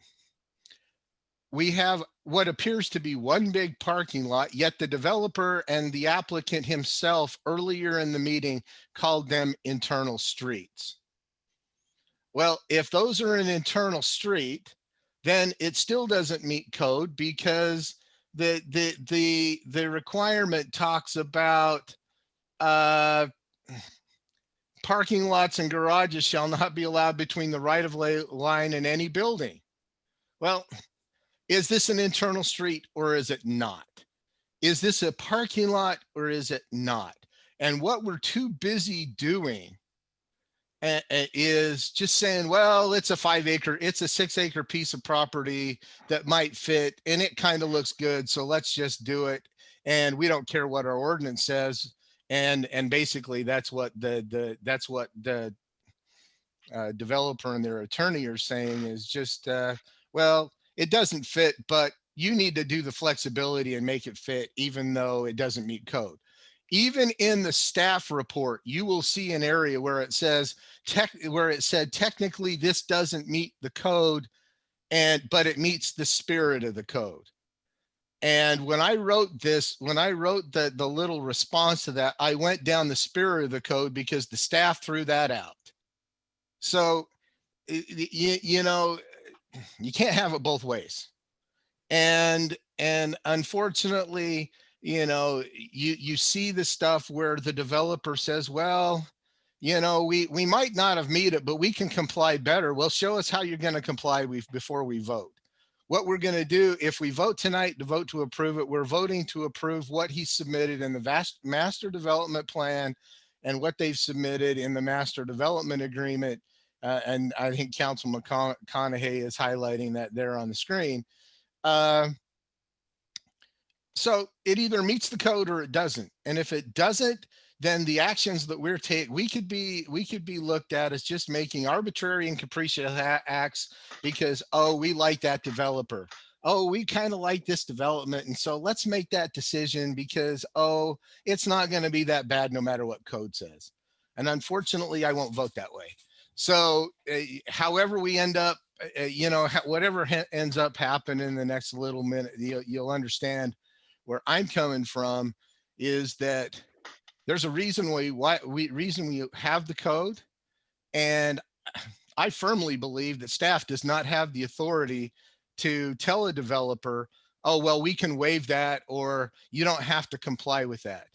we have what appears to be one big parking lot, yet the developer and the applicant himself earlier in the meeting called them internal streets. Well, if those are an internal street, then it still doesn't meet code, because the requirement talks about parking lots and garages shall not be allowed between the right-of-way line and any building. Well, is this an internal street or is it not? Is this a parking lot or is it not? And what we're too busy doing is just saying, well, it's a 6-acre piece of property that might fit and it kind of looks good, so let's just do it. And we don't care what our ordinance says. And basically that's what the developer and their attorney are saying is just, well, it doesn't fit, but you need to do the flexibility and make it fit, even though it doesn't meet code. Even in the staff report, you will see an area where it says technically this doesn't meet the code, but it meets the spirit of the code. And when I wrote the little response to that, I went down the spirit of the code because the staff threw that out. So, you can't have it both ways. And unfortunately, you see the stuff where the developer says, well, we might not have met it, but we can comply better. Well, show us how you're going to comply before we vote. What we're going to do, if we vote tonight to vote to approve it, we're voting to approve what he submitted in the master development plan and what they've submitted in the master development agreement. And I think Councilman McConaughey is highlighting that there on the screen. So it either meets the code or it doesn't. And if it doesn't, then the actions that we're taking, we could be looked at as just making arbitrary and capricious acts because, oh, we like that developer. Oh, we kind of like this development. And so let's make that decision because, oh, it's not going to be that bad no matter what code says. And unfortunately, I won't vote that way. So however we end up, whatever ends up happening in the next little minute, you'll understand where I'm coming from is that there's a reason we have the code. And I firmly believe that staff does not have the authority to tell a developer, oh, well, we can waive that, or you don't have to comply with that.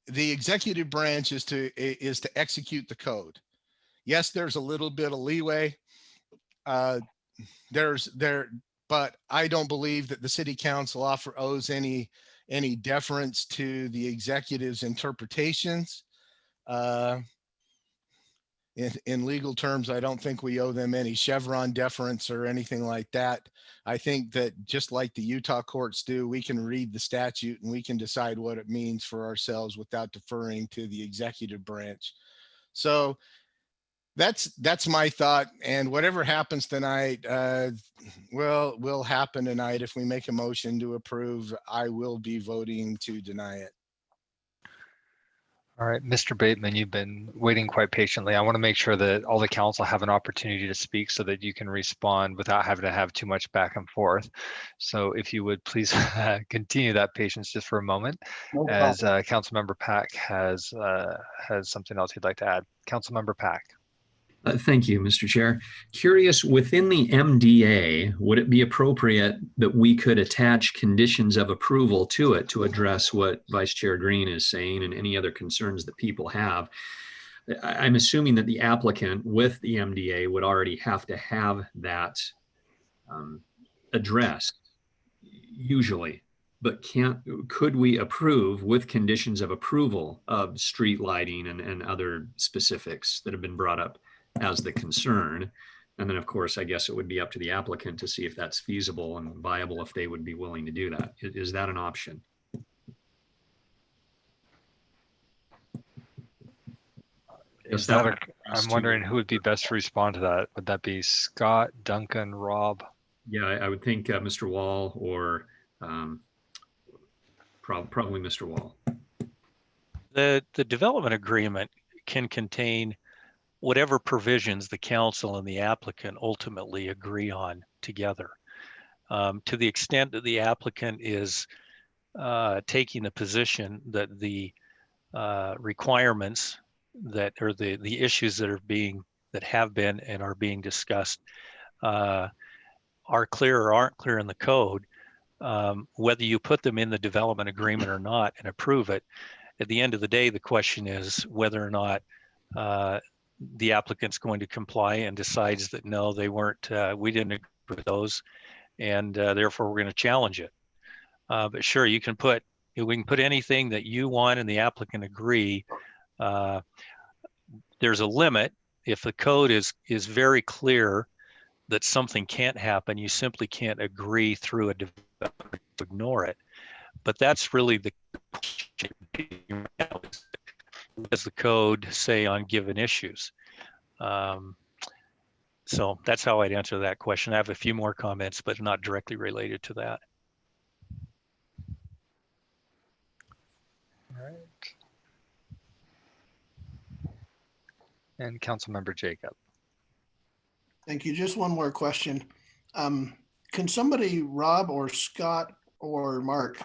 The executive branch is to execute the code. Yes, there's a little bit of leeway. But I don't believe that the city council owes any deference to the executive's interpretations. In legal terms, I don't think we owe them any Chevron deference or anything like that. I think that just like the Utah courts do, we can read the statute and we can decide what it means for ourselves without deferring to the executive branch. So that's my thought. And whatever happens tonight, will happen tonight. If we make a motion to approve, I will be voting to deny it. All right, Mr. Bateman, you've been waiting quite patiently. I want to make sure that all the council have an opportunity to speak so that you can respond without having to have too much back and forth. So if you would please continue that patience just for a moment, No as problem. Councilmember Pack has something else he'd like to add. Councilmember Pack. Thank you, Mr. Chair. Curious, within the MDA, would it be appropriate that we could attach conditions of approval to it to address what Vice Chair Green is saying and any other concerns that people have? I'm assuming that the applicant with the MDA would already have to have that addressed, usually. But could we approve with conditions of approval of street lighting and other specifics that have been brought up as the concern? And then, of course, I guess it would be up to the applicant to see if that's feasible and viable, if they would be willing to do that. Is that an option? I'm wondering who would be best to respond to that. Would that be Scott, Duncan, Rob? Yeah, I would think Mr. Wall or probably Mr. Wall. The development agreement can contain whatever provisions the council and the applicant ultimately agree on together. To the extent that the applicant is taking the position that the requirements that or the issues that have been and are being discussed are clear or aren't clear in the code, whether you put them in the development agreement or not and approve it, at the end of the day, the question is whether or not the applicant's going to comply and decides that no, they weren't, we didn't agree with those, and therefore we're going to challenge it. But sure, we can put anything that you want and the applicant agree. There's a limit. If the code is very clear that something can't happen, you simply can't agree through a developer to ignore it. But that's really the question. Does the code say on given issues? So that's how I'd answer that question. I have a few more comments, but not directly related to that. All right. And Councilmember Jacob. Thank you. Just one more question. Can somebody, Rob or Scott or Mark,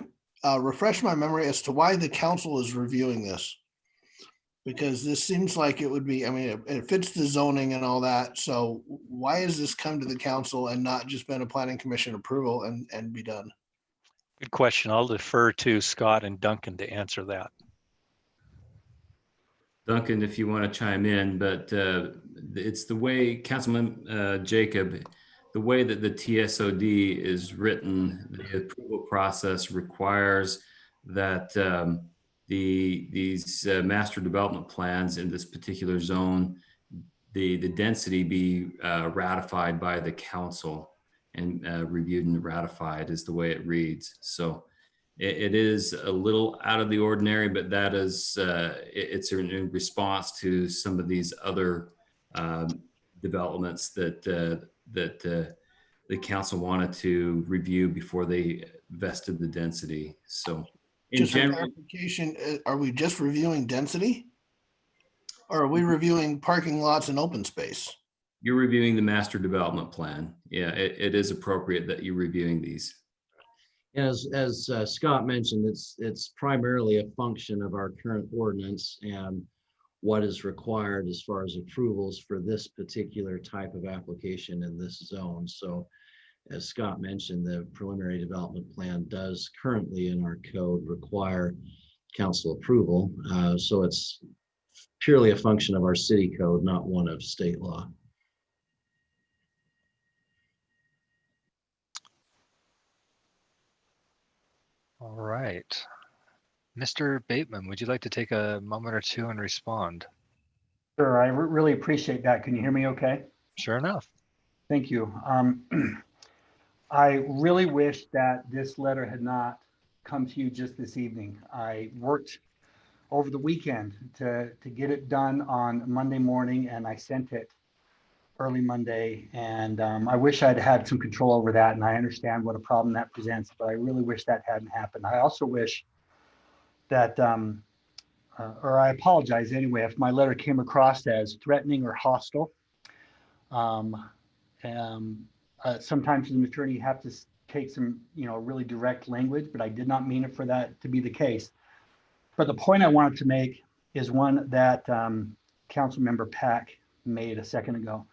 refresh my memory as to why the council is reviewing this? Because this seems like it would be, I mean, it fits the zoning and all that. So why has this come to the council and not just been a planning commission approval and be done? Good question. I'll defer to Scott and Duncan to answer that. Duncan, if you want to chime in, but it's the way, Councilman Jacob, the way that the TSOD is written, the approval process requires that these master development plans in this particular zone, the density be ratified by the council and reviewed and ratified is the way it reads. So it is a little out of the ordinary, but that is, it's in response to some of these other developments that the council wanted to review before they vested the density. So in just general, clarification, are we just reviewing density? Or are we reviewing parking lots and open space? you're reviewing the master development plan. Yeah, it is appropriate that you're reviewing these. As Scott mentioned, it's primarily a function of our current ordinance and what is required as far as approvals for this particular type of application in this zone. So as Scott mentioned, the preliminary development plan does currently in our code require council approval. So it's purely a function of our city code, not one of state law. All right. Mr. Bateman, would you like to take a moment or two and respond? Sure, I really appreciate that. Can you hear me okay? Sure enough. Thank you. I really wish that this letter had not come to you just this evening. I worked over the weekend to get it done on Monday morning, and I sent it early Monday. And I wish I'd had some control over that, and I understand what a problem that presents, but I really wish that hadn't happened. I also wish that or I apologize anyway, if my letter came across as threatening or hostile. Sometimes as an attorney, you have to take some, really direct language, but I did not mean it for that to be the case. But the point I wanted to make is one that Councilmember Pack made a second ago.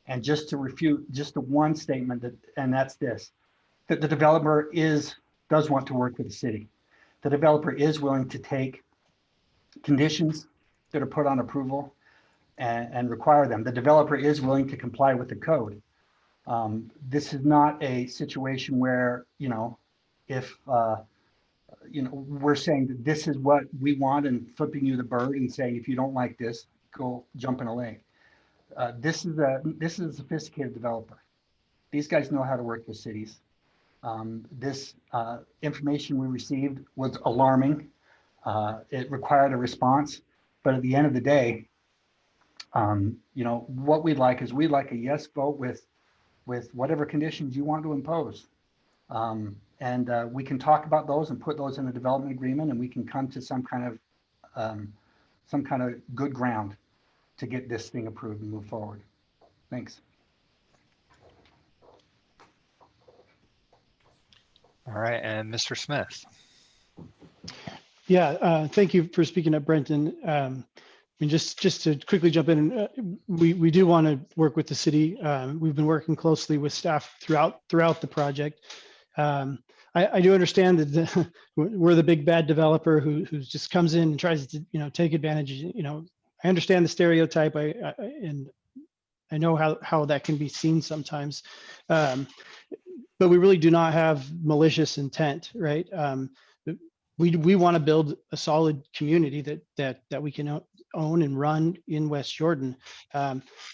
And just to refute just the one statement and that's this, that the developer does want to work with the city. The developer is willing to take conditions that are put on approval and require them. The developer is willing to comply with the code. This is not a situation where, if, we're saying that this is what we want and flipping you the bird and saying, if you don't like this, go jump in a lake. This is a sophisticated developer. These guys know how to work with cities. This information we received was alarming. It required a response, but at the end of the day, what we'd like a yes vote with whatever conditions you want to impose. And we can talk about those and put those in the development agreement, and we can come to some kind of good ground to get this thing approved and move forward. Thanks. All right, and Mr. Smith. Yeah, thank you for speaking up, Brenton. Just to quickly jump in, we do want to work with the city. We've been working closely with staff throughout the project. I do understand that we're the big bad developer who just comes in and tries to take advantage. I understand the stereotype. And I know how that can be seen sometimes, but we really do not have malicious intent, right? We want to build a solid community that we can own and run in West Jordan.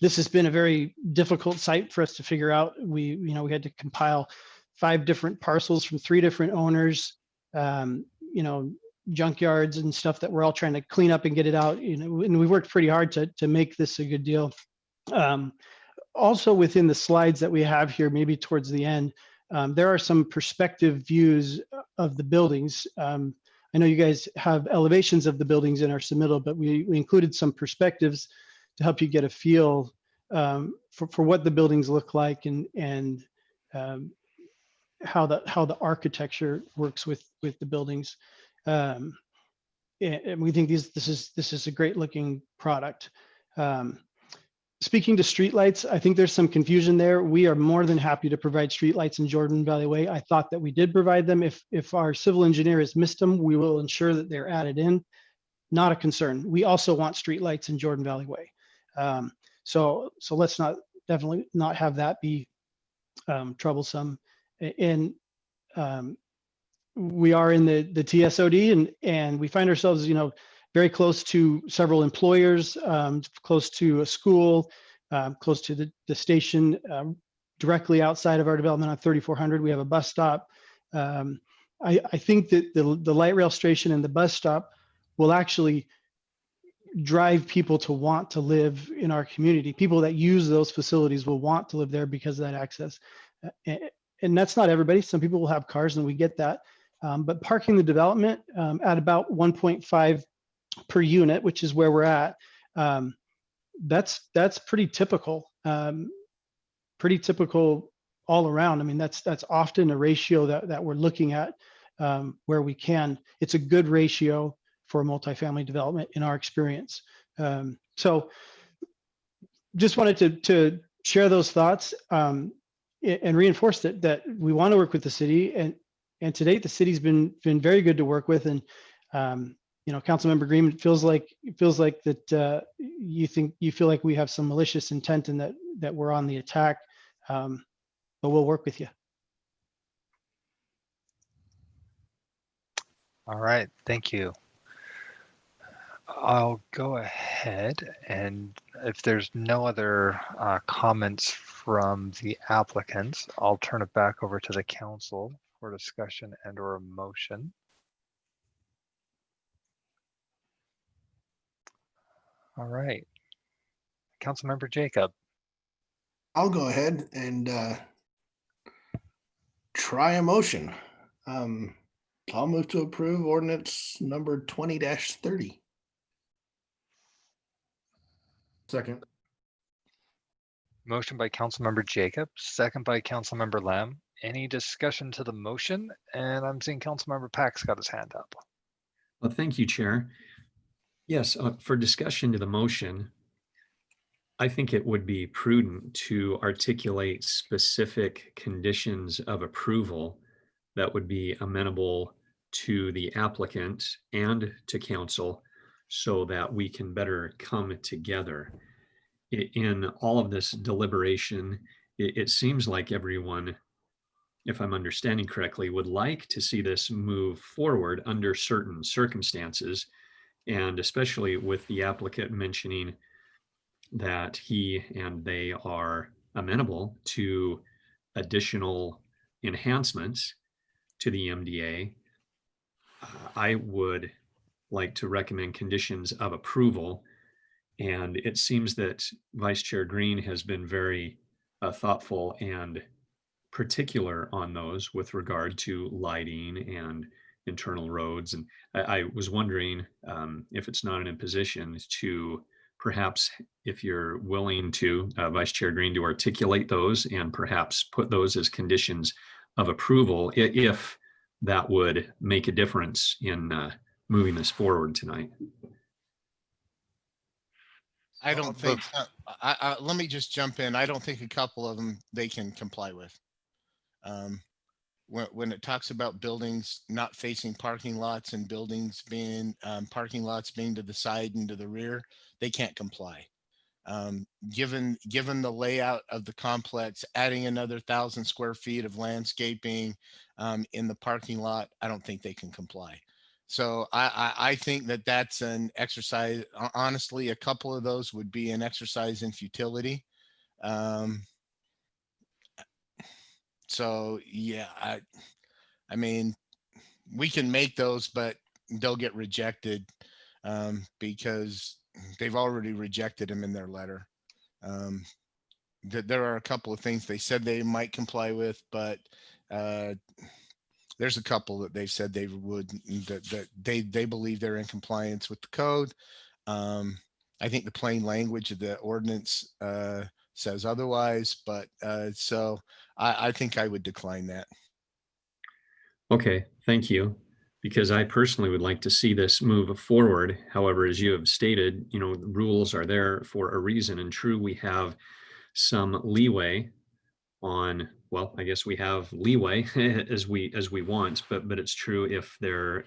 This has been a very difficult site for us to figure out. We had to compile 5 different parcels from 3 different owners, junkyards and stuff that we're all trying to clean up and get it out. And we worked pretty hard to make this a good deal. Also within the slides that we have here, maybe towards the end, there are some perspective views of the buildings. I know you guys have elevations of the buildings in our submittal, but we included some perspectives to help you get a feel for what the buildings look like and how the architecture works with the buildings. And we think this is a great looking product. Speaking to streetlights, I think there's some confusion there. We are more than happy to provide streetlights in Jordan Valley Way. I thought that we did provide them. If our civil engineer has missed them, we will ensure that they're added in. Not a concern. We also want streetlights in Jordan Valley Way. So let's definitely not have that be troublesome. And we are in the TSOD and we find ourselves, very close to several employers, close to a school, close to the station, directly outside of our development on 3400. We have a bus stop. I think that the light rail station and the bus stop will actually drive people to want to live in our community. People that use those facilities will want to live there because of that access. And that's not everybody. Some people will have cars and we get that. But parking the development at about 1.5 per unit, which is where we're at, that's pretty typical. Pretty typical all around. I mean, that's often a ratio that we're looking at where we can. It's a good ratio for a multifamily development in our experience. So just wanted to share those thoughts and reinforce that we want to work with the city, and to date the city's been very good to work with. And Councilmember Green, it feels like that you feel like we have some malicious intent and that we're on the attack, but we'll work with you. All right, thank you. I'll go ahead, and if there's no other comments from the applicants, I'll turn it back over to the council for discussion and or a motion. All right, Councilmember Jacob. I'll go ahead and try a motion. I'll move to approve ordinance number 20-30. Second. Motion by Councilmember Jacob, second by Councilmember Lamb. Any discussion to the motion? And I'm seeing Councilmember Pax got his hand up. Well, thank you, Chair. Yes, for discussion to the motion, I think it would be prudent to articulate specific conditions of approval that would be amenable to the applicant and to council so that we can better come together. In all of this deliberation, it seems like everyone, if I'm understanding correctly, would like to see this move forward under certain circumstances, and especially with the applicant mentioning that he and they are amenable to additional enhancements to the MDA. I would like to recommend conditions of approval. And it seems that Vice Chair Green has been very thoughtful and particular on those with regard to lighting and internal roads. And I was wondering if it's not an imposition to perhaps, if you're willing to, Vice Chair Green, to articulate those and perhaps put those as conditions of approval, if that would make a difference in moving this forward tonight. I don't think, let me just jump in. I don't think a couple of them they can comply with. When it talks about buildings not facing parking lots and buildings being, parking lots being to the side and to the rear, they can't comply. Given the layout of the complex, adding another 1,000 square feet of landscaping in the parking lot, I don't think they can comply. So I think that that's an exercise. Honestly, a couple of those would be an exercise in futility. So yeah, I mean, we can make those, but they'll get rejected because they've already rejected them in their letter. There are a couple of things they said they might comply with, but there's a couple that they've said they would, that they believe they're in compliance with the code. I think the plain language of the ordinance says otherwise, but so I think I would decline that. Okay, thank you. Because I personally would like to see this move forward. However, as you have stated, the rules are there for a reason, and true, we have some leeway on, well, I guess we have leeway as we want, but it's true if there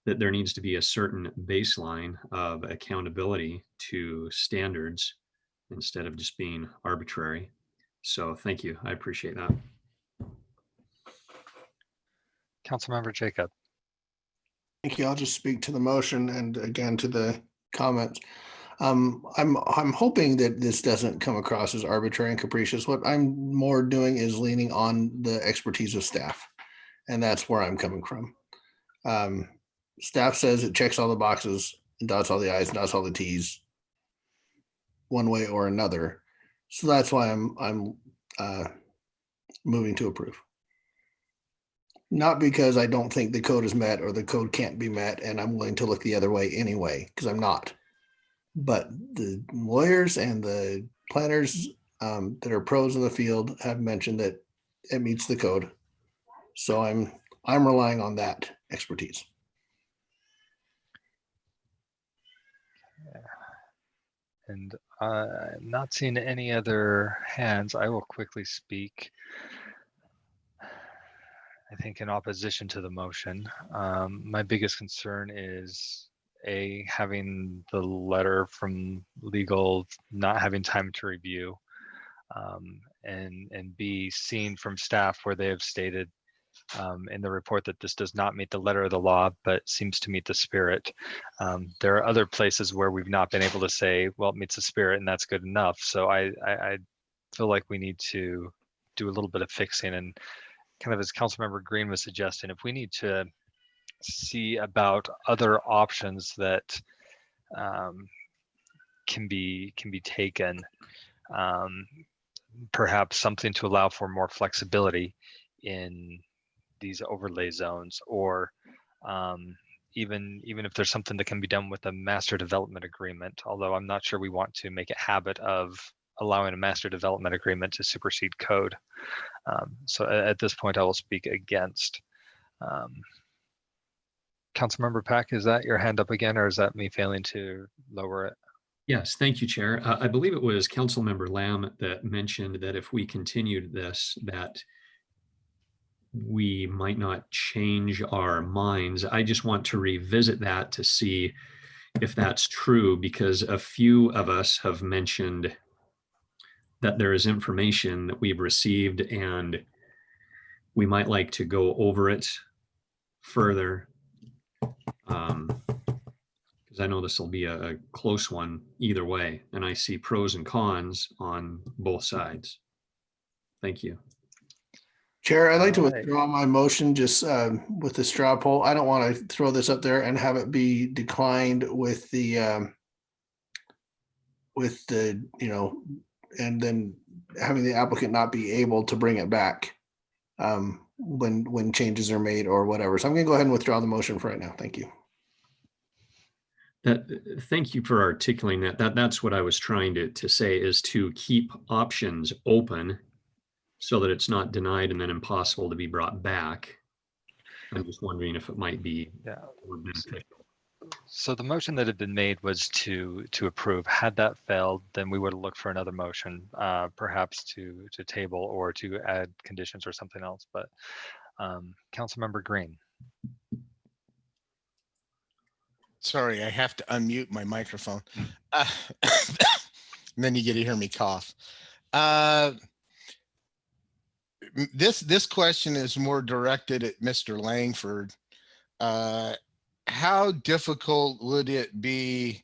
that there needs to be a certain baseline of accountability to standards instead of just being arbitrary. So thank you. I appreciate that. Councilmember Jacob. Thank you. I'll just speak to the motion and again to the comments. I'm hoping that this doesn't come across as arbitrary and capricious. What I'm more doing is leaning on the expertise of staff, and that's where I'm coming from. Staff says it checks all the boxes, and dots all the I's, and dots all the T's, one way or another. So that's why I'm moving to approve. Not because I don't think the code is met or the code can't be met and I'm willing to look the other way anyway, because I'm not. But the lawyers and the planners that are pros in the field have mentioned that it meets the code. So I'm relying on that expertise. And not seeing any other hands, I will quickly speak. I think in opposition to the motion, my biggest concern is having the letter from legal not having time to review, and B, seen from staff where they have stated in the report that this does not meet the letter of the law, but seems to meet the spirit. There are other places where we've not been able to say, well, it meets the spirit and that's good enough. So I feel like we need to do a little bit of fixing, and kind of as Councilmember Green was suggesting, if we need to see about other options that can be taken, perhaps something to allow for more flexibility in these overlay zones, or even if there's something that can be done with a master development agreement, although I'm not sure we want to make a habit of allowing a master development agreement to supersede code. So at this point, I will speak against. Councilmember Pack, is that your hand up again, or is that me failing to lower it? Yes, thank you, Chair. I believe it was Councilmember Lamb that mentioned that if we continued this, that we might not change our minds. I just want to revisit that to see if that's true, because a few of us have mentioned that there is information that we've received and we might like to go over it further. Because I know this will be a close one either way, and I see pros and cons on both sides. Thank you. Chair, I'd like to All right. withdraw my motion just with the straw poll. I don't want to throw this up there and have it be declined with the, and then having the applicant not be able to bring it back when changes are made or whatever. So I'm going to go ahead and withdraw the motion for right now. Thank you. Thank you for articulating that. That's what I was trying to say, is to keep options open so that it's not denied and then impossible to be brought back. I'm just wondering if it might be more beneficial. So the motion that had been made was to approve. Had that failed, then we would have looked for another motion, perhaps to table or to add conditions or something else. But Councilmember Green. Sorry, I have to unmute my microphone. And then you get to hear me cough. This question is more directed at Mr. Langford. How difficult would it be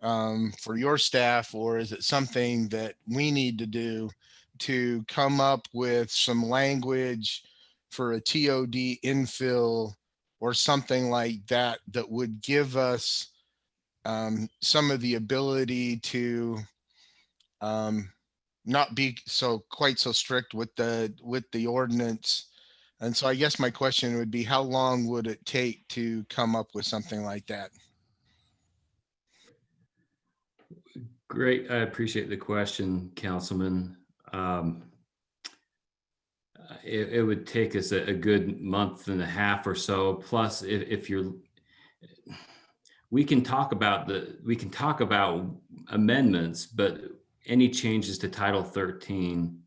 for your staff, or is it something that we need to do to come up with some language for a TOD infill or something like that that would give us some of the ability to not be quite so strict with the ordinance? And so I guess my question would be, how long would it take to come up with something like that? Great. I appreciate the question, Councilman. It would take us a good month and a half or so. Plus, if you're, we can talk about amendments, but any changes to Title 13,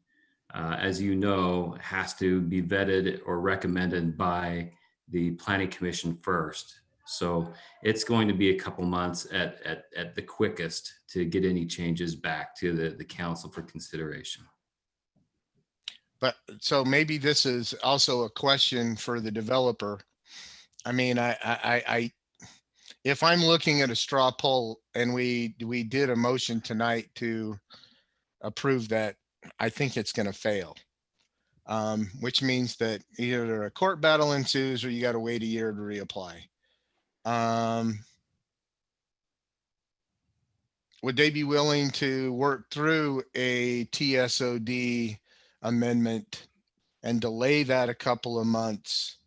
as you know, has to be vetted or recommended by the Planning Commission first. So it's going to be a couple months at the quickest to get any changes back to the council for consideration. But so maybe this is also a question for the developer. I mean, if I'm looking at a straw poll and we did a motion tonight to approve that, I think it's going to fail, which means that either a court battle ensues or you got to wait a year to reapply. Would they be willing to work through a TSOD amendment and delay that a couple of months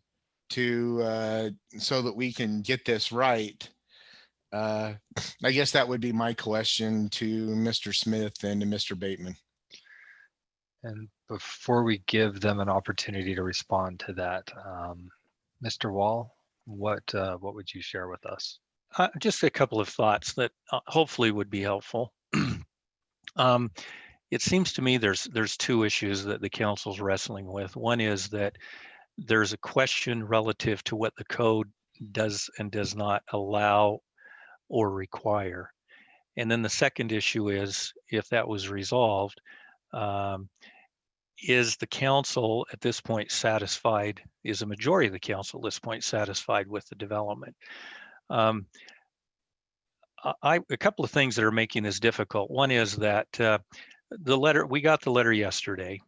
to so that we can get this right? I guess that would be my question to Mr. Smith and to Mr. Bateman. And before we give them an opportunity to respond to that, Mr. Wall, what would you share with us? Just a couple of thoughts that hopefully would be helpful. It seems to me there's two issues that the council's wrestling with. One is that there's a question relative to what the code does and does not allow or require. And then the second issue is, if that was resolved, is the council at this point satisfied, is a majority of the council at this point satisfied with the development? A couple of things that are making this difficult. One is that we got the letter yesterday.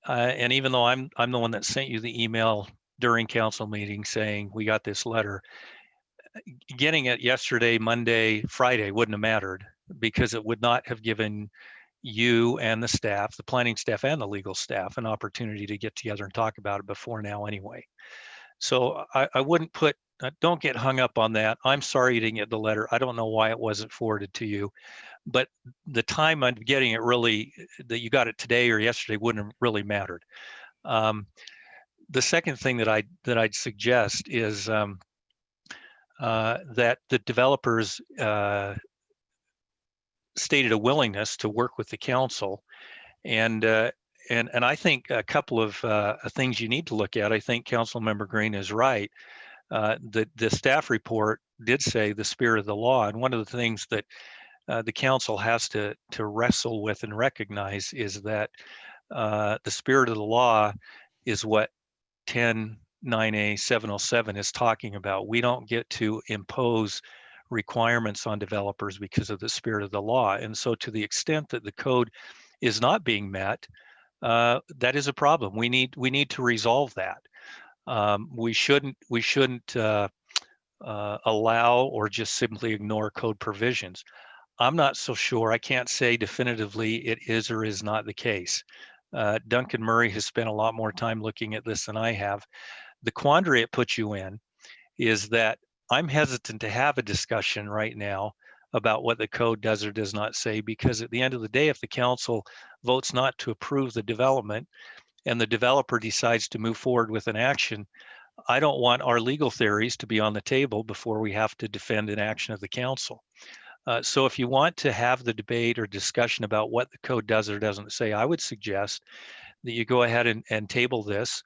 And even though I'm the one that sent you the email during council meeting saying we got this letter, getting it yesterday, Monday, Friday wouldn't have mattered, because it would not have given you and the staff, the planning staff and the legal staff, an opportunity to get together and talk about it before now anyway. So I wouldn't put don't get hung up on that. I'm sorry you didn't get the letter. I don't know why it wasn't forwarded to you, but the time on getting it really, that you got it today or yesterday, wouldn't have really mattered. The second thing that I'd suggest is that the developers stated a willingness to work with the council, and I think a couple of things you need to look at. I think Councilmember Green is right. The staff report did say the spirit of the law, and one of the things that the council has to wrestle with and recognize is that the spirit of the law is what 10(9)(a) 707 is talking about. We don't get to impose requirements on developers because of the spirit of the law. And so to the extent that the code is not being met, that is a problem. We need to resolve that. We shouldn't allow or just simply ignore code provisions. I'm not so sure. I can't say definitively it is or is not the case. Duncan Murray has spent a lot more time looking at this than I have. The quandary it puts you in is that I'm hesitant to have a discussion right now about what the code does or does not say, because at the end of the day, if the council votes not to approve the development and the developer decides to move forward with an action, I don't want our legal theories to be on the table before we have to defend an action of the council. So if you want to have the debate or discussion about what the code does or doesn't say, I would suggest that you go ahead and table this.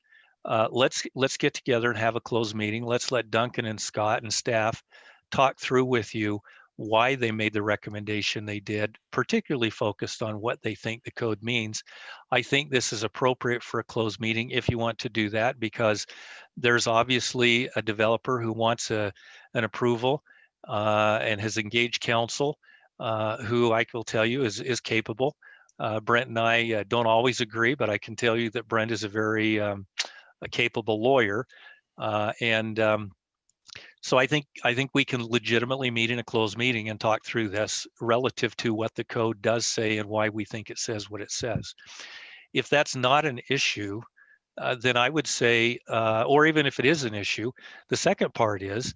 Let's get together and have a closed meeting. Let's let Duncan and Scott and staff talk through with you why they made the recommendation they did, particularly focused on what they think the code means. I think this is appropriate for a closed meeting if you want to do that, because there's obviously a developer who wants an approval and has engaged counsel, who I will tell you is capable. Brent and I don't always agree, but I can tell you that Brent is a very a capable lawyer, so I think we can legitimately meet in a closed meeting and talk through this relative to what the code does say and why we think it says what it says. If that's not an issue, then I would say, or even if it is an issue, the second part is,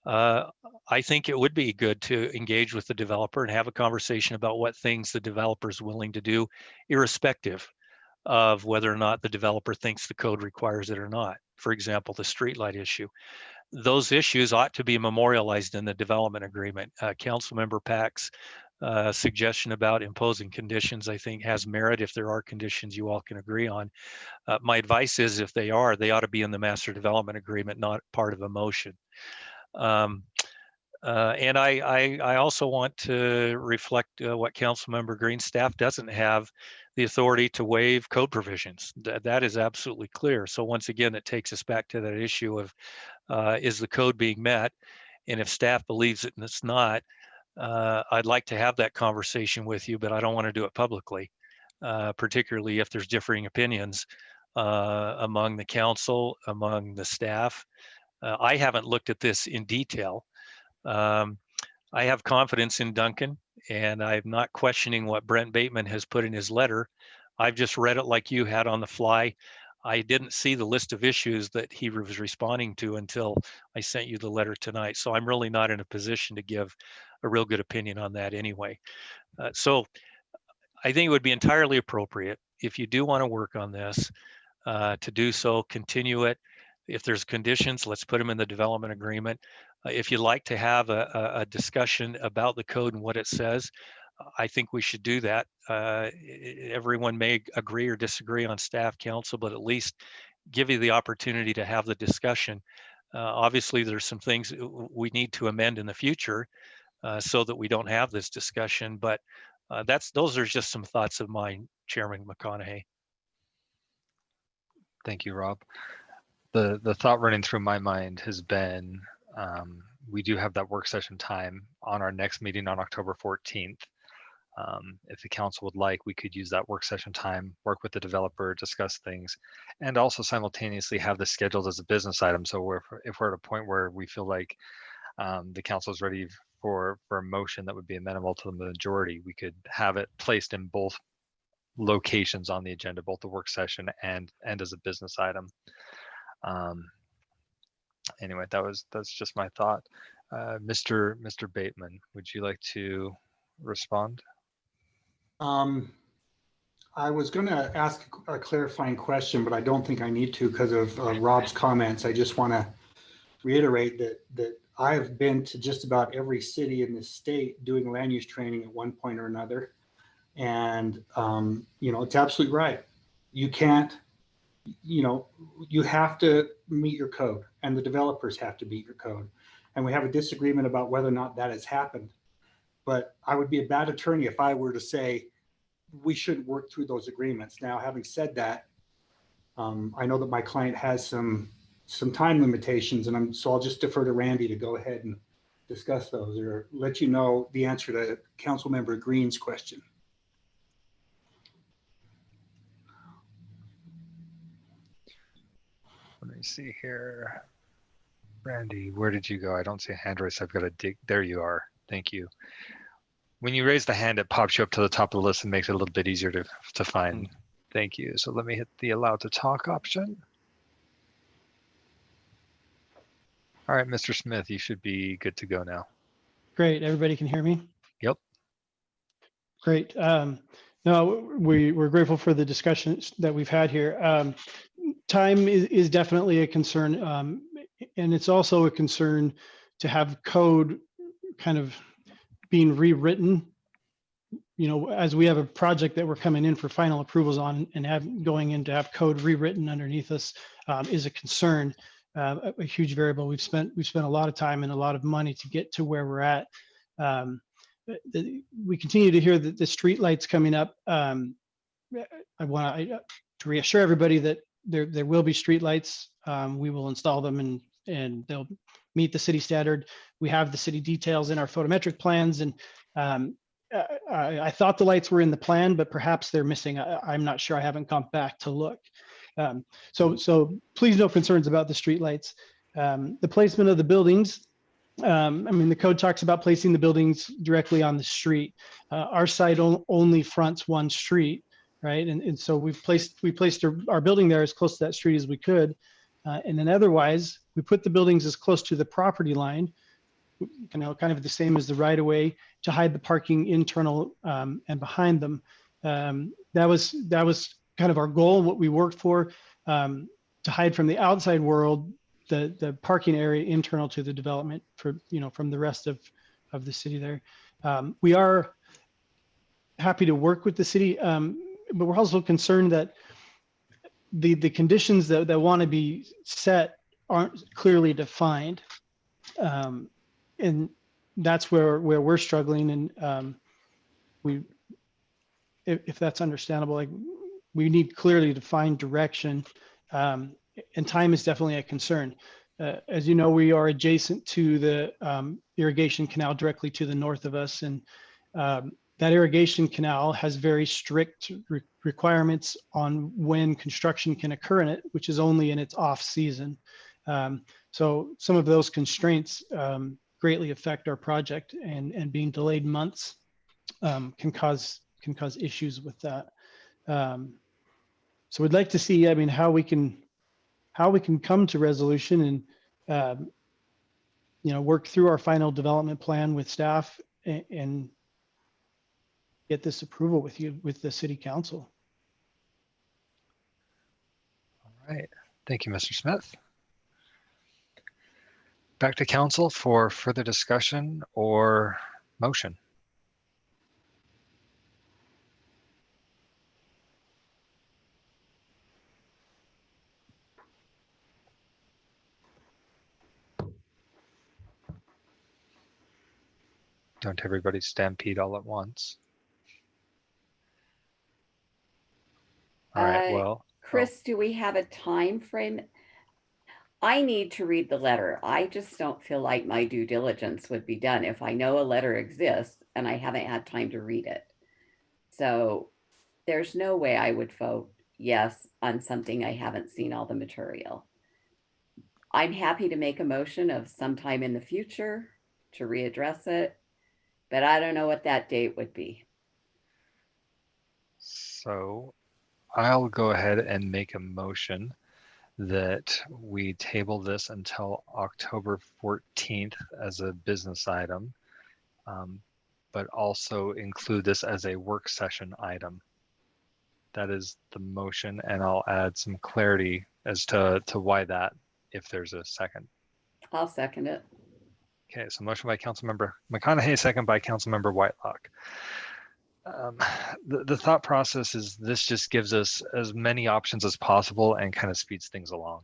I think it would be good to engage with the developer and have a conversation about what things the developer is willing to do, irrespective of whether or not the developer thinks the code requires it or not. For example, the streetlight issue. Those issues ought to be memorialized in the development agreement. Councilmember Pack's suggestion about imposing conditions, I think, has merit if there are conditions you all can agree on. My advice is, if they are, they ought to be in the master development agreement, not part of a motion. And I also want to reflect what Councilmember Green's staff doesn't have the authority to waive code provisions. That is absolutely clear. So once again, it takes us back to that issue of, is the code being met? And if staff believes it and it's not, I'd like to have that conversation with you, but I don't want to do it publicly, particularly if there's differing opinions among the council, among the staff. I haven't looked at this in detail. I have confidence in Duncan, and I'm not questioning what Brent Bateman has put in his letter. I've just read it like you had on the fly. I didn't see the list of issues that he was responding to until I sent you the letter tonight. So I'm really not in a position to give a real good opinion on that anyway. So I think it would be entirely appropriate, if you do want to work on this, to do so, continue it. If there's conditions, let's put them in the development agreement. If you'd like to have a discussion about the code and what it says, I think we should do that. Everyone may agree or disagree on staff, council, but at least give you the opportunity to have the discussion. Obviously, there's some things we need to amend in the future so that we don't have this discussion, but those are just some thoughts of mine, Chairman McConaughey. Thank you, Rob. The thought running through my mind has been, we do have that work session time on our next meeting on October 14th. If the council would like, we could use that work session time, work with the developer, discuss things, and also simultaneously have this scheduled as a business item. So if we're at a point where we feel like the council is ready for a motion that would be amenable to the majority, we could have it placed in both locations on the agenda, both the work session and as a business item. Anyway, that's just my thought. Mr. Bateman, would you like to respond? I was going to ask a clarifying question, but I don't think I need to because of Rob's comments. I just want to reiterate that I've been to just about every city in the state doing land use training at one point or another. And, it's absolutely right. You can't, you have to meet your code, and the developers have to meet your code. And we have a disagreement about whether or not that has happened. But I would be a bad attorney if I were to say we shouldn't work through those agreements. Now, having said that, I know that my client has some time limitations, and so I'll just defer to Randy to go ahead and discuss those or let you know the answer to Councilmember Green's question. Let me see here. Randy, where did you go? I don't see a hand raised. I've got to dig. There you are. Thank you. When you raise the hand, it pops you up to the top of the list and makes it a little bit easier to find. Thank you. So let me hit the allow to talk option. All right, Mr. Smith, you should be good to go now. Great. Everybody can hear me? Yep. Great. No, we're grateful for the discussions that we've had here. Time is definitely a concern. And it's also a concern to have code kind of being rewritten, as we have a project that we're coming in for final approvals on and going in to have code rewritten underneath us is a concern, a huge variable. We've spent a lot of time and a lot of money to get to where we're at. We continue to hear that the street lights coming up. I want to reassure everybody that there will be street lights. We will install them and they'll meet the city standard. We have the city details in our photometric plans, and I thought the lights were in the plan, but perhaps they're missing. I'm not sure. I haven't gone back to look. So please no concerns about the street lights. The placement of the buildings. The code talks about placing the buildings directly on the street. Our site only fronts one street, right? And so we placed our building there as close to that street as we could. And then otherwise, we put the buildings as close to the property line, kind of the same as the right of way, to hide the parking internal and behind them. That was kind of our goal, what we worked for, to hide from the outside world the parking area internal to the development from the rest of the city there. We are happy to work with the city, but we're also concerned that the conditions that want to be set aren't clearly defined. And that's where we're struggling. And if that's understandable, like we need clearly defined direction, and time is definitely a concern. As you know, we are adjacent to the irrigation canal directly to the north of us. And that irrigation canal has very strict requirements on when construction can occur in it, which is only in its off season. So some of those constraints greatly affect our project, and being delayed months can cause issues with that. So we'd like to see, how we can come to resolution and work through our final development plan with staff and get this approval with the city council. All right. Thank you, Mr. Smith. Back to council for further discussion or motion. Don't everybody stampede all at once. All right, well. Chris, do we have a time frame? I need to read the letter. I just don't feel like my due diligence would be done if I know a letter exists and I haven't had time to read it. So there's no way I would vote yes on something I haven't seen all the material. I'm happy to make a motion of sometime in the future to readdress it, but I don't know what that date would be. So I'll go ahead and make a motion that we table this until October 14th as a business item, but also include this as a work session item. That is the motion, and I'll add some clarity as to why that, if there's a second. I'll second it. Okay, so motion by Councilmember McConaughey, second by Councilmember Whitelock. The thought process is this just gives us as many options as possible and kind of speeds things along.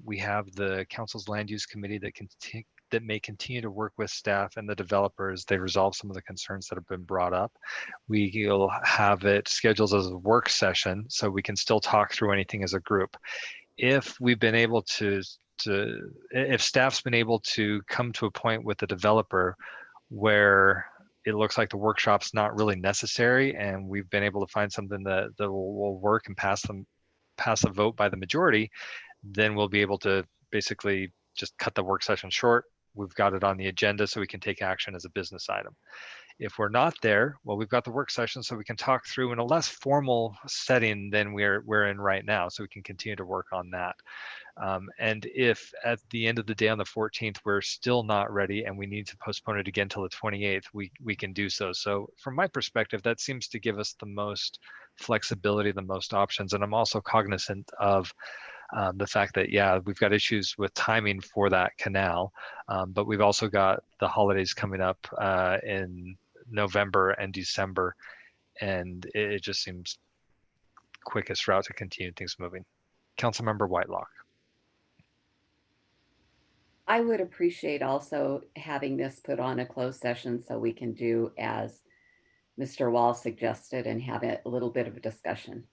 We have the council's land use committee that may continue to work with staff and the developers. They resolve some of the concerns that have been brought up. We'll have it scheduled as a work session so we can still talk through anything as a group. If we've been able if staff's been able to come to a point with the developer where it looks like the workshop's not really necessary and we've been able to find something that will work and pass a vote by the majority, then we'll be able to basically just cut the work session short. We've got it on the agenda so we can take action as a business item. If we're not there, well, we've got the work session so we can talk through in a less formal setting than we're in right now, so we can continue to work on that. And if at the end of the day on the 14th, we're still not ready and we need to postpone it again till the 28th, we can do so. So from my perspective, that seems to give us the most flexibility, the most options. And I'm also cognizant of the fact that, yeah, we've got issues with timing for that canal, but we've also got the holidays coming up in November and December, and it just seems quickest route to continue things moving. Councilmember Whitelock. I would appreciate also having this put on a closed session so we can do as Mr. Wall suggested and have a little bit of a discussion.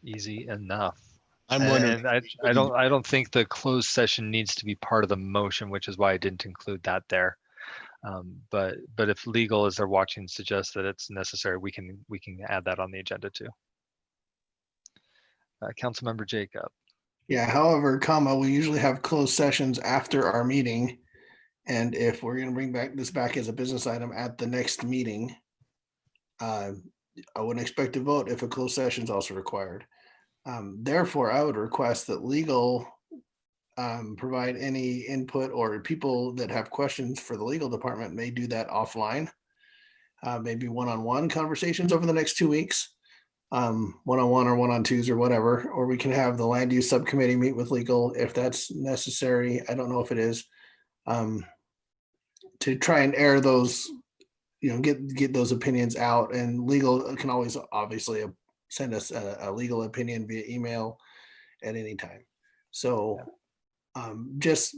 Easy enough. I'm wondering. And I don't think the closed session needs to be part of the motion, which is why I didn't include that there. But if legal, as they're watching, suggests that it's necessary, we can add that on the agenda too. Councilmember Jacob. Yeah, however, we usually have closed sessions after our meeting. And if we're going to bring this back as a business item at the next meeting, I wouldn't expect a vote if a closed session is also required. Therefore, I would request that legal provide any input, or people that have questions for the legal department may do that offline. Maybe one-on-one conversations over the next 2 weeks, one-on-one or one-on-twos or whatever, or we can have the land use subcommittee meet with legal if that's necessary. I don't know if it is, to try and air those, get those opinions out. And legal can always obviously send us a legal opinion via email at any time. So just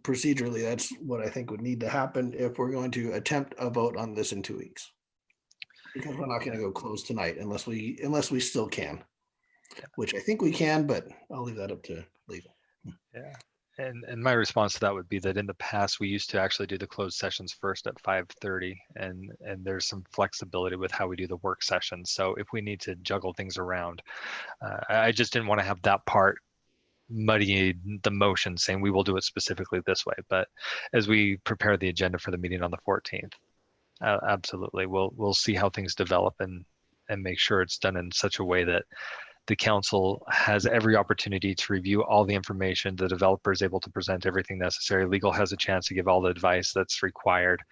procedurally, that's what I think would need to happen if we're going to attempt a vote on this in 2 weeks. Because we're not going to go close tonight unless we still can, which I think we can, but I'll leave that up to legal. Yeah. And my response to that would be that in the past, we used to actually do the closed sessions first at 5:30, and there's some flexibility with how we do the work sessions. So if we need to juggle things around, I just didn't want to have that part muddy the motion saying we will do it specifically this way. But as we prepare the agenda for the meeting on the 14th, absolutely, we'll see how things develop and make sure it's done in such a way that the council has every opportunity to review all the information. The developer is able to present everything necessary. Legal has a chance to give all the advice that's required,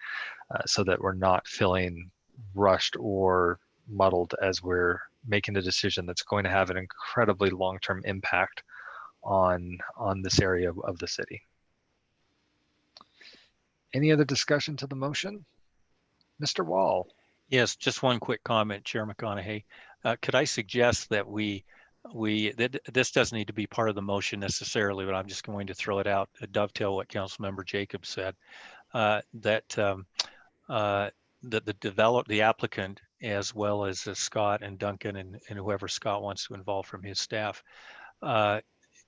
so that we're not feeling rushed or muddled as we're making a decision that's going to have an incredibly long-term impact on this area of the city. Any other discussion to the motion? Mr. Wall. Yes, just one quick comment, Chair McConaughey. Could I suggest that this doesn't need to be part of the motion necessarily, but I'm just going to throw it out to dovetail what Councilmember Jacobs said, that the applicant, as well as Scott and Duncan and whoever Scott wants to involve from his staff,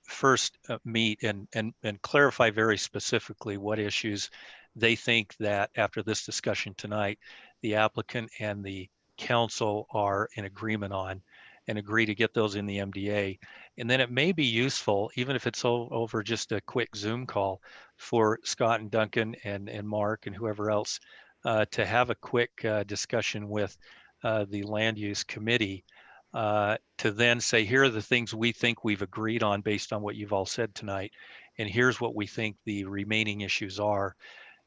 first meet and clarify very specifically what issues they think that after this discussion tonight, the applicant and the council are in agreement on, and agree to get those in the MDA. And then it may be useful, even if it's over just a quick Zoom call, for Scott and Duncan and Mark and whoever else to have a quick discussion with the land use committee to then say, here are the things we think we've agreed on based on what you've all said tonight, and here's what we think the remaining issues are.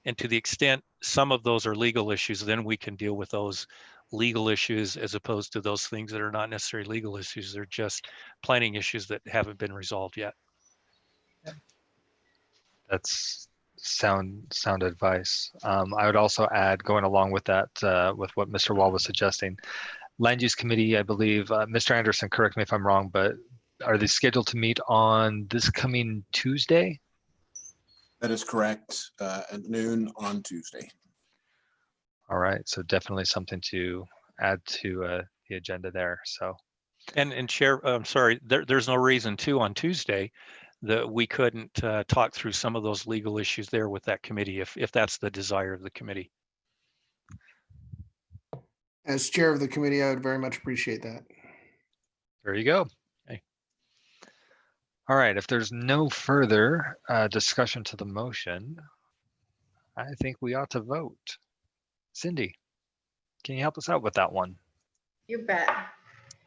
And to the extent some of those are legal issues, then we can deal with those legal issues as opposed to those things that are not necessarily legal issues. They're just planning issues that haven't been resolved yet. That's sound advice. I would also add, going along with that, with what Mr. Wall was suggesting, Land Use Committee, I believe, Mr. Anderson, correct me if I'm wrong, but are they scheduled to meet on this coming Tuesday? That is correct, at noon on Tuesday. All right, so definitely something to add to the agenda there. So, and Chair, I'm sorry, there's no reason too on Tuesday that we couldn't talk through some of those legal issues there with that committee if that's the desire of the committee. As chair of the committee, I would very much appreciate that. there you go. Okay. All right, if there's no further discussion to the motion, I think we ought to vote. Cindy, can you help us out with that one? You bet.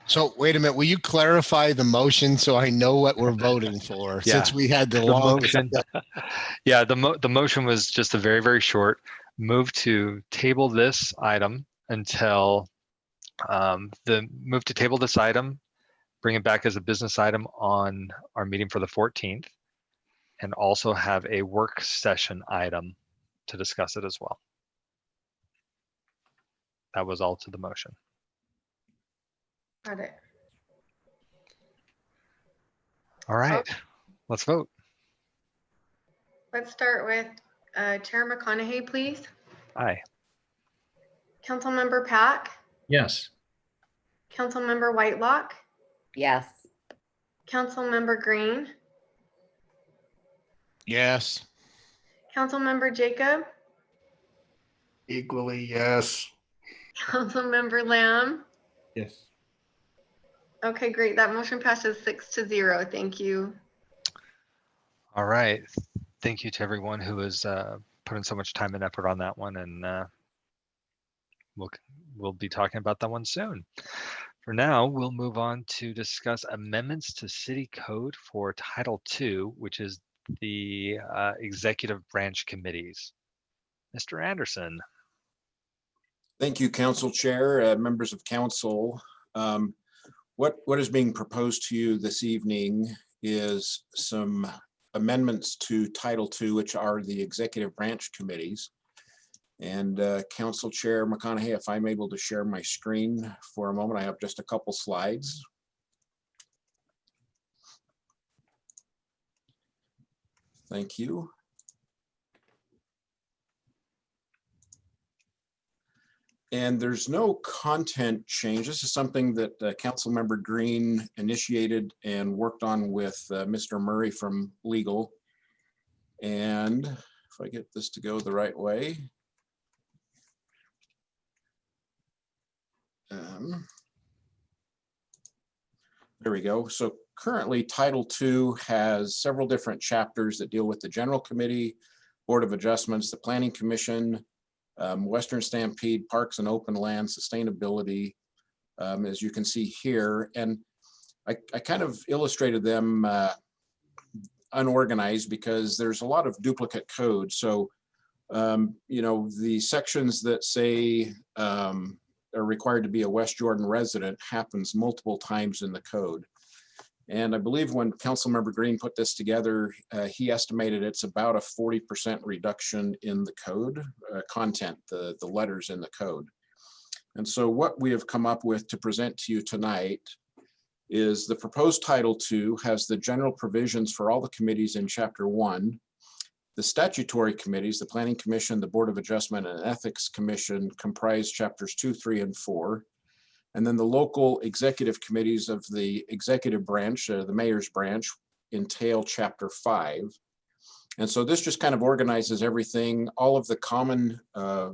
So wait a minute, will you clarify the motion so I know what we're voting for? Since we had the long motion. Yeah, the motion was just a very, very short move to table this item until bring it back as a business item on our meeting for the 14th, and also have a work session item to discuss it as well. That was all to the motion. Got it. All right, let's vote. Let's start with Chair McConaughey, please. Aye. Councilmember Pack, Yes. Councilmember Whitelock, Yes. Councilmember Green, Yes. Councilmember Jacob, Equally, yes. Councilmember Lamb. Yes. Okay, great. That motion passes 6-0. Thank you. All right. Thank you to everyone who has put in so much time and effort on that one, and we'll be talking about that one soon. For now, we'll move on to discuss amendments to City Code for Title II, which is the executive branch committees. Mr. Anderson. Thank you, Council Chair, members of Council. What is being proposed to you this evening is some amendments to Title II, which are the executive branch committees. And Council Chair McConaughey, if I'm able to share my screen for a moment, I have just a couple slides. Thank you. And there's no content change. This is something that Councilmember Green initiated and worked on with Mr. Murray from Legal. And if I get this to go the right way. There we go. So currently Title II has several different chapters that deal with the General Committee, Board of Adjustments, the Planning Commission, Western Stampede, Parks and Open Land, Sustainability, as you can see here. And I kind of illustrated them unorganized because there's a lot of duplicate code. So, you know, the sections that say are required to be a West Jordan resident happens multiple times in the code. And I believe when Councilmember Green put this together, he estimated it's about a 40% reduction in the code content, the letters in the code. And so what we have come up with to present to you tonight is the proposed Title II has the general provisions for all the committees in Chapter 1. The statutory committees, the Planning Commission, the Board of Adjustment, and Ethics Commission comprise Chapters 2, 3, and 4. And then the local executive committees of the executive branch, the mayor's branch, entail Chapter 5. And so this just kind of organizes everything. All of the common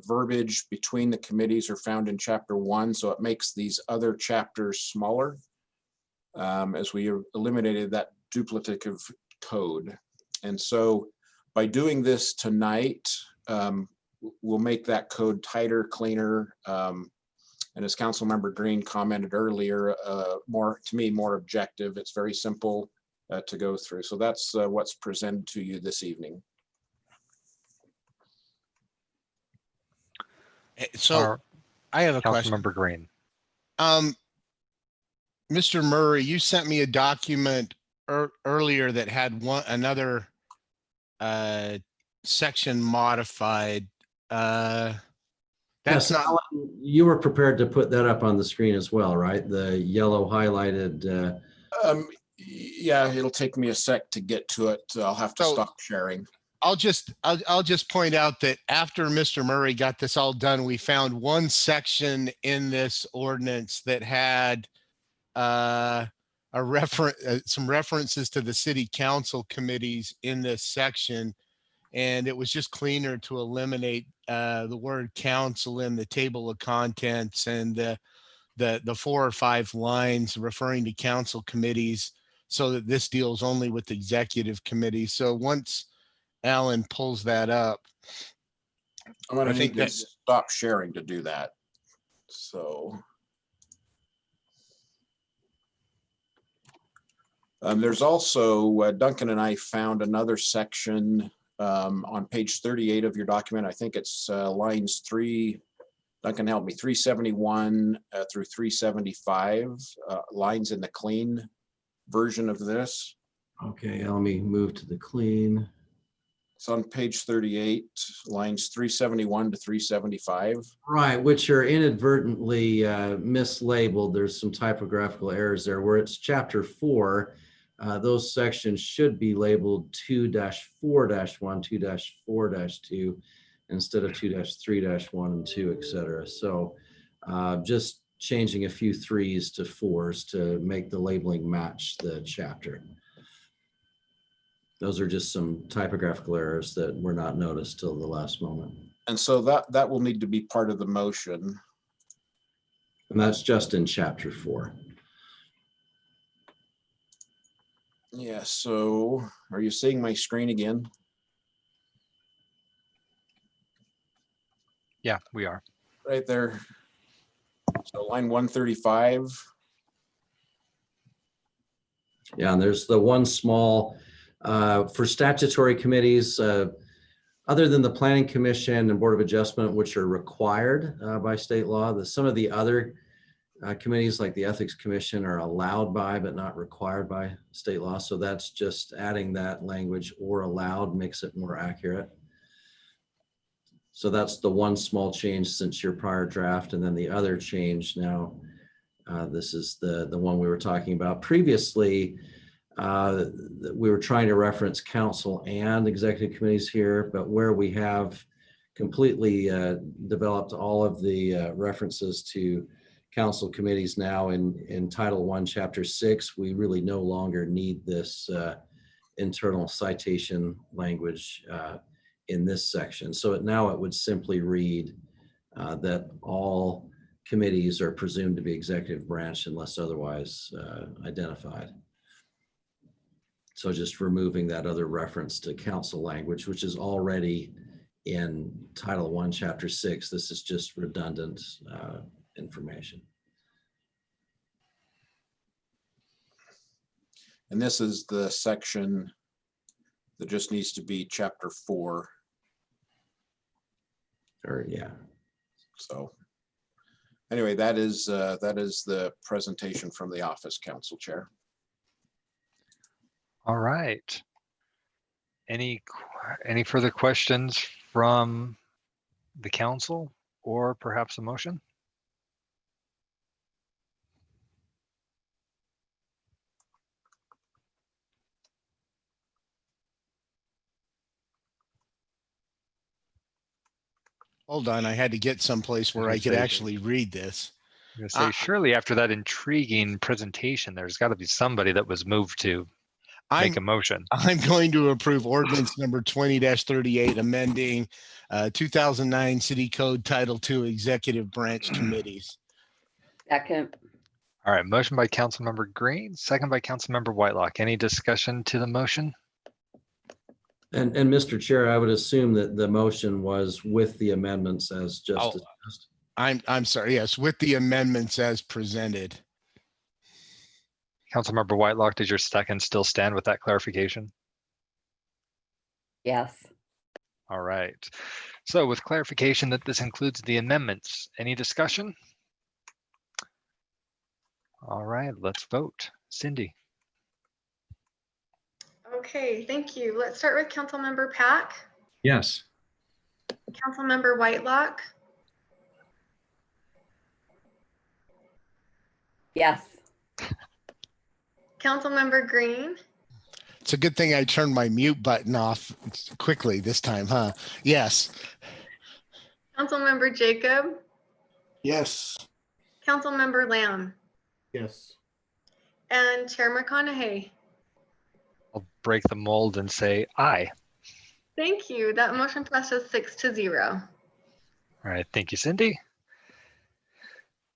verbiage between the committees are found in Chapter 1. So it makes these other chapters smaller as we eliminated that duplicative code. And so by doing this tonight, we'll make that code tighter, cleaner, And as Councilmember Green commented earlier, more objective. It's very simple to go through. So that's what's presented to you this evening. So I have a question. Councilmember Green. Mr. Murray, you sent me a document earlier that had another section modified. That's Yes, not. Alan, you were prepared to put that up on the screen as well, right? The yellow highlighted. Yeah, it'll take me a sec to get to it. I'll have to stop sharing. I'll just point out that after Mr. Murray got this all done, we found one section in this ordinance that had some references to the city council committees in this section. And it was just cleaner to eliminate the word council in the table of contents and the 4 or 5 lines referring to council committees, so that this deals only with executive committees. So once Alan pulls that up, I'm going to need to stop sharing to do that. So there's also Duncan and I found another section on page 38 of your document. I think it's lines 3, Duncan help me, 371 through 375, lines in the clean version of this. Okay, let me move to the clean. It's on page 38, lines 371 to 375. Right, which are inadvertently mislabeled. There's some typographical errors there where it's chapter 4. Those sections should be labeled 2-4-1, 2-4-2, instead of 2-3-1 and 2, etc. So just changing a few 3s to 4s to make the labeling match the chapter. Those are just some typographical errors that were not noticed till the last moment. And so that will need to be part of the motion. And that's just in chapter 4. Yeah, so are you seeing my screen again? Yeah, we are. Right there. So line 135. Yeah, and there's the one small, for statutory committees, other than the Planning Commission and Board of Adjustment, which are required by state law, some of the other committees like the Ethics Commission are allowed by but not required by state law. So that's just adding that language or allowed makes it more accurate. So that's the one small change since your prior draft. And then the other change now, this is the one we were talking about previously. We were trying to reference council and executive committees here, but where we have completely developed all of the references to council committees now in Title I, Chapter 6, we really no longer need this internal citation language in this section. So now it would simply read that all committees are presumed to be executive branch unless otherwise identified. So just removing that other reference to council language, which is already in Title I, Chapter 6. This is just redundant information. And this is the section that just needs to be Chapter 4. Or yeah. So anyway, that is the presentation from the office, Council Chair. All right. Any further questions from the council or perhaps a motion? Hold on, I had to get someplace where I could actually read this. I'm gonna say, surely after that intriguing presentation, there's got to be somebody that was moved to make a motion. I'm going to approve ordinance number 20-38, amending 2009 City Code Title II Executive Branch Committees. Second. All right, motion by Councilmember Green, second by Councilmember Whitelock. Any discussion to the motion? And Mr. Chair, I would assume that the motion was with the amendments as just discussed. I'm sorry. Yes, with the amendments as presented. Councilmember Whitelock, does your second still stand with that clarification? Yes. All right. So with clarification that this includes the amendments, any discussion? All right, let's vote. Cindy? Okay, thank you. Let's start with Councilmember Pack, Yes. Councilmember Whitelock, Yes. Councilmember Green, It's a good thing I turned my mute button off quickly this time, huh? Yes. Councilmember Jacob, Yes. Councilmember Lamb, Yes. and Chair McConaughey. I'll break the mold and say aye. Thank you. That motion passes 6-0. All right, thank you, Cindy.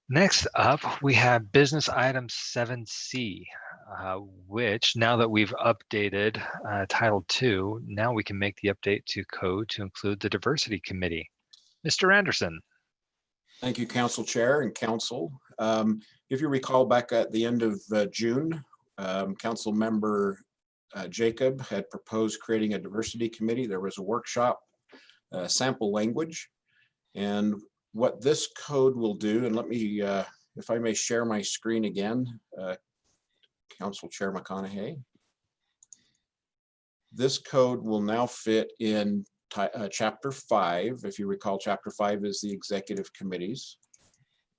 Next up, we have business item 7C, which now that we've updated Title II, now we can make the update to code to include the diversity committee. Mr. Anderson. Thank you, Council Chair and Council. If you recall back at the end of June, Council Member Jacob had proposed creating a diversity committee. There was a workshop, sample language, and what this code will do, and let me, if I may share my screen again, Council Chair McConaughey. This code will now fit in Chapter 5. If you recall, Chapter 5 is the executive committees,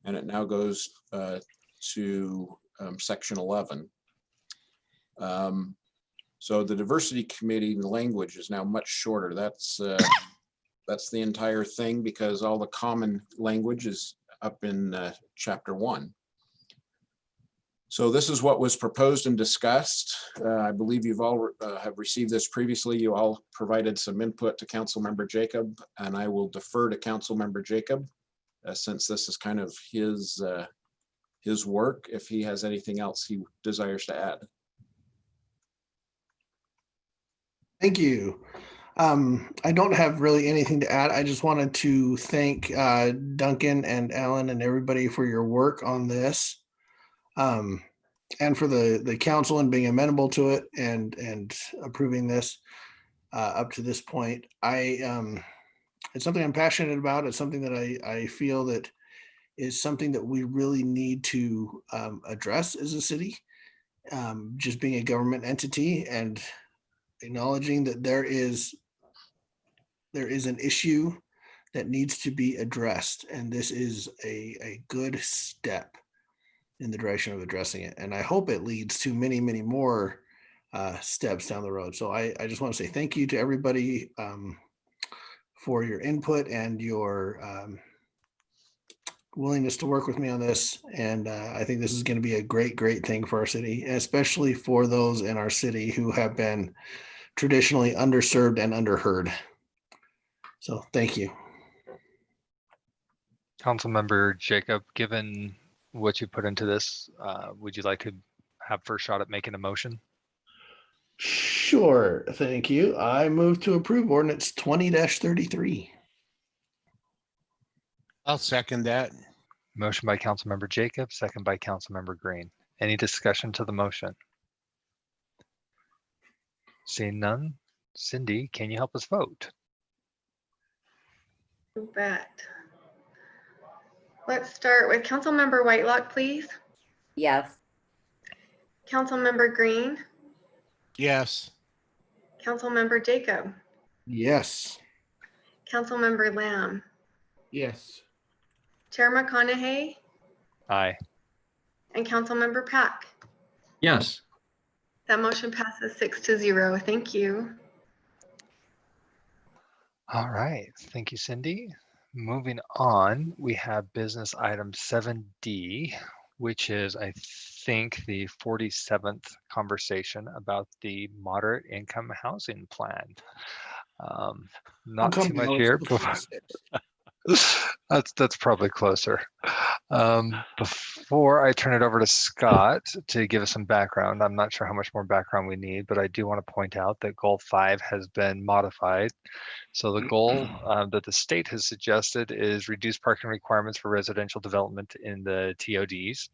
and it now goes to Section 11. So the diversity committee language is now much shorter. That's the entire thing, because all the common language is up in Chapter 1. So this is what was proposed and discussed. I believe you've all have received this previously. You all provided some input to Councilmember Jacob, and I will defer to Councilmember Jacob since this is kind of his work, if he has anything else he desires to add. Thank you. I don't have really anything to add. I just wanted to thank Duncan and Alan and everybody for your work on this. And for the council and being amenable to it and approving this up to this point. It's something I'm passionate about. It's something that I feel that is something that we really need to address as a city. Just being a government entity and acknowledging that there is an issue that needs to be addressed, and this is a good step in the direction of addressing it. And I hope it leads to many, many more steps down the road. So I just want to say thank you to everybody for your input and your willingness to work with me on this. And I think this is going to be a great, great thing for our city, especially for those in our city who have been traditionally underserved and underheard. So thank you. Councilmember Jacob, given what you put into this, would you like to have first shot at making a motion? Sure, thank you. I move to approve ordinance 20-33. I'll second that. Motion by Councilmember Jacob, second by Councilmember Green. Any discussion to the motion? Seeing none, Cindy, can you help us vote? You bet. Let's start with Councilmember Whitelock, please. Yes. Councilmember Green, Yes. Councilmember Jacob, Yes. Councilmember Lamb, Yes. Chair McConaughey, Aye. and Councilmember Pack. Yes. That motion passes 6-0. Thank you. All right, thank you, Cindy. Moving on, we have business item 7D, which is, I think, the 47th conversation about the moderate income housing plan. Not too much here. That's probably closer. Before I turn it over to Scott to give us some background, I'm not sure how much more background we need, but I do want to point out that goal 5 has been modified. So the goal that the state has suggested is reduce parking requirements for residential development in the TODs,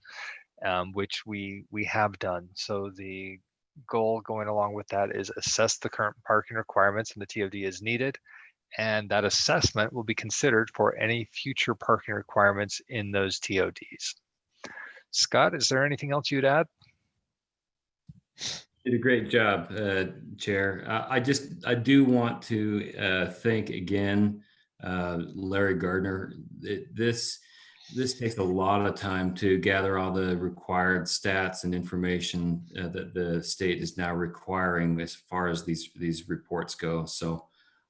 which we have done. So the goal going along with that is assess the current parking requirements in the TOD as needed, and that assessment will be considered for any future parking requirements in those TODs. Scott, is there anything else you'd add? Did a great job, Chair. I do want to thank again Larry Gardner. This takes a lot of time to gather all the required stats and information that the state is now requiring as far as these reports go. So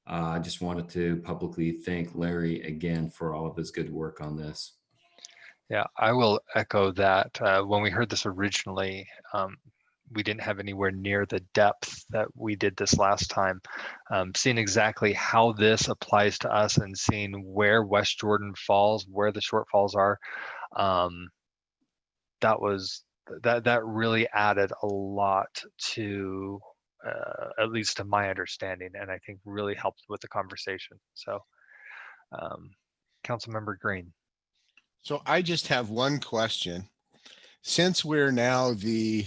I just wanted to publicly thank Larry again for all of his good work on this. Yeah, I will echo that. When we heard this originally, we didn't have anywhere near the depth that we did this last time. Seeing exactly how this applies to us and seeing where West Jordan falls, where the shortfalls are, that really added a lot to at least to my understanding, and I think really helped with the conversation. So, Councilmember Green. So I just have one question. Since we're now the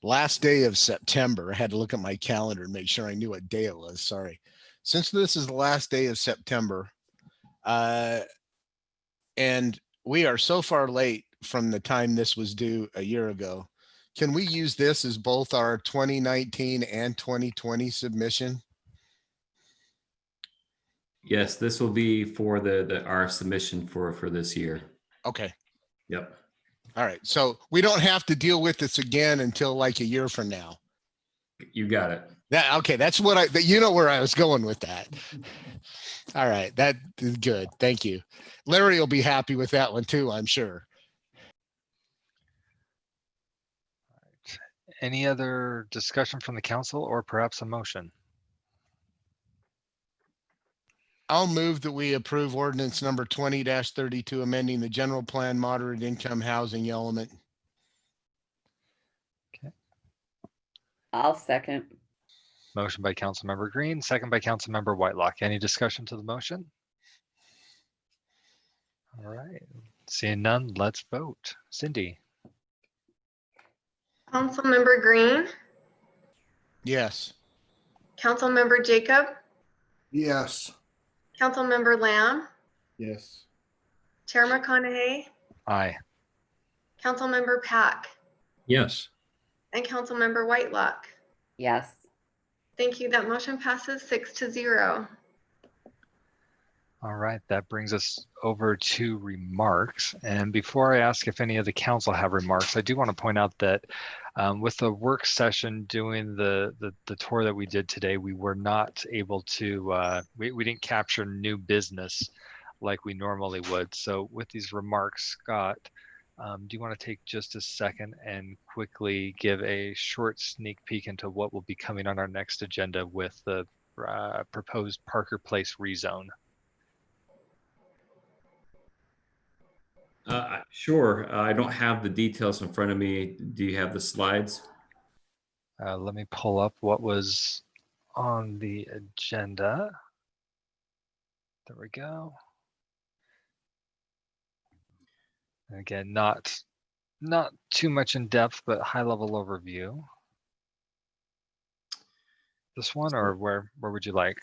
last day of September, I had to look at my calendar and make sure I knew what day it was. Sorry. Since this is the last day of September, and we are so far late from the time this was due a year ago, can we use this as both our 2019 and 2020 submission? Yes, this will be for our submission for this year. Okay. Yep. All right. So we don't have to deal with this again until like a year from now. You got it. Okay. That's what you know where I was going with that. All right. That is good. Thank you. Larry will be happy with that one too, I'm sure. Any other discussion from the council or perhaps a motion? I'll move that we approve ordinance number 20-32, amending the general plan moderate income housing element. Okay. I'll second. Motion by Councilmember Green, second by Councilmember Whitelock. Any discussion to the motion? All right. Seeing none, let's vote. Cindy. Councilmember Green, Yes. Councilmember Jacob, Yes. Councilmember Lamb, Yes. Chair McConaughey, Aye. Councilmember Pack, Yes. and Councilmember Whitelock. Yes. Thank you. That motion passes 6-0. All right, that brings us over to remarks. And before I ask if any of the council have remarks, I do want to point out that with the work session doing the tour that we did today, we were not able to, we didn't capture new business like we normally would. So with these remarks, Scott, do you want to take just a second and quickly give a short sneak peek into what will be coming on our next agenda with the proposed Parker Place rezone? Sure. I don't have the details in front of me. Do you have the slides? Let me pull up what was on the agenda. There we go. And again, not too much in depth, but high level overview. This one, or where would you like?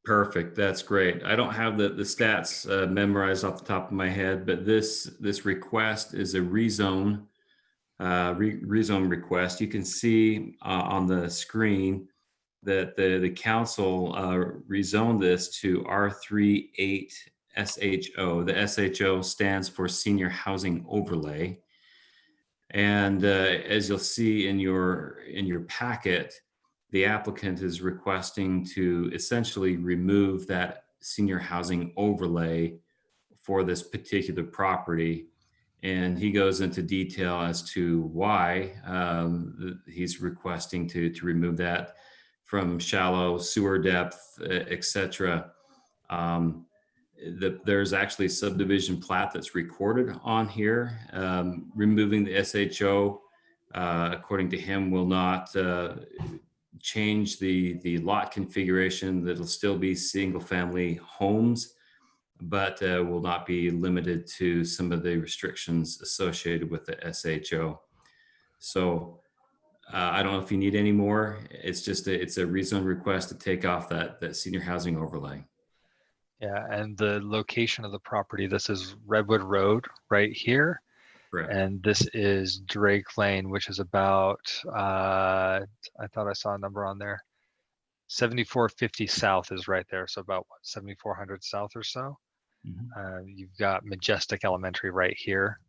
Perfect. That's great. I don't have the stats memorized off the top of my head, but this request is a rezone request. You can see on the screen that the council rezoned this to R38 SHO. The SHO stands for Senior Housing Overlay. And as you'll see in your packet, the applicant is requesting to essentially remove that senior housing overlay for this particular property. And he goes into detail as to why he's requesting to remove that from shallow sewer depth, etc. there's actually subdivision plat that's recorded on here. Removing the SHO, according to him, will not change the lot configuration. That'll still be single family homes, but will not be limited to some of the restrictions associated with the SHO. So I don't know if you need any more. It's just it's a rezone request to take off that senior housing overlay. Yeah, and the location of the property, this is Redwood Road right here. Correct. And this is Drake Lane, which is about, I thought I saw a number on there. 7450 South is right there. So about what, 7400 South or so. You've got Majestic Elementary right here,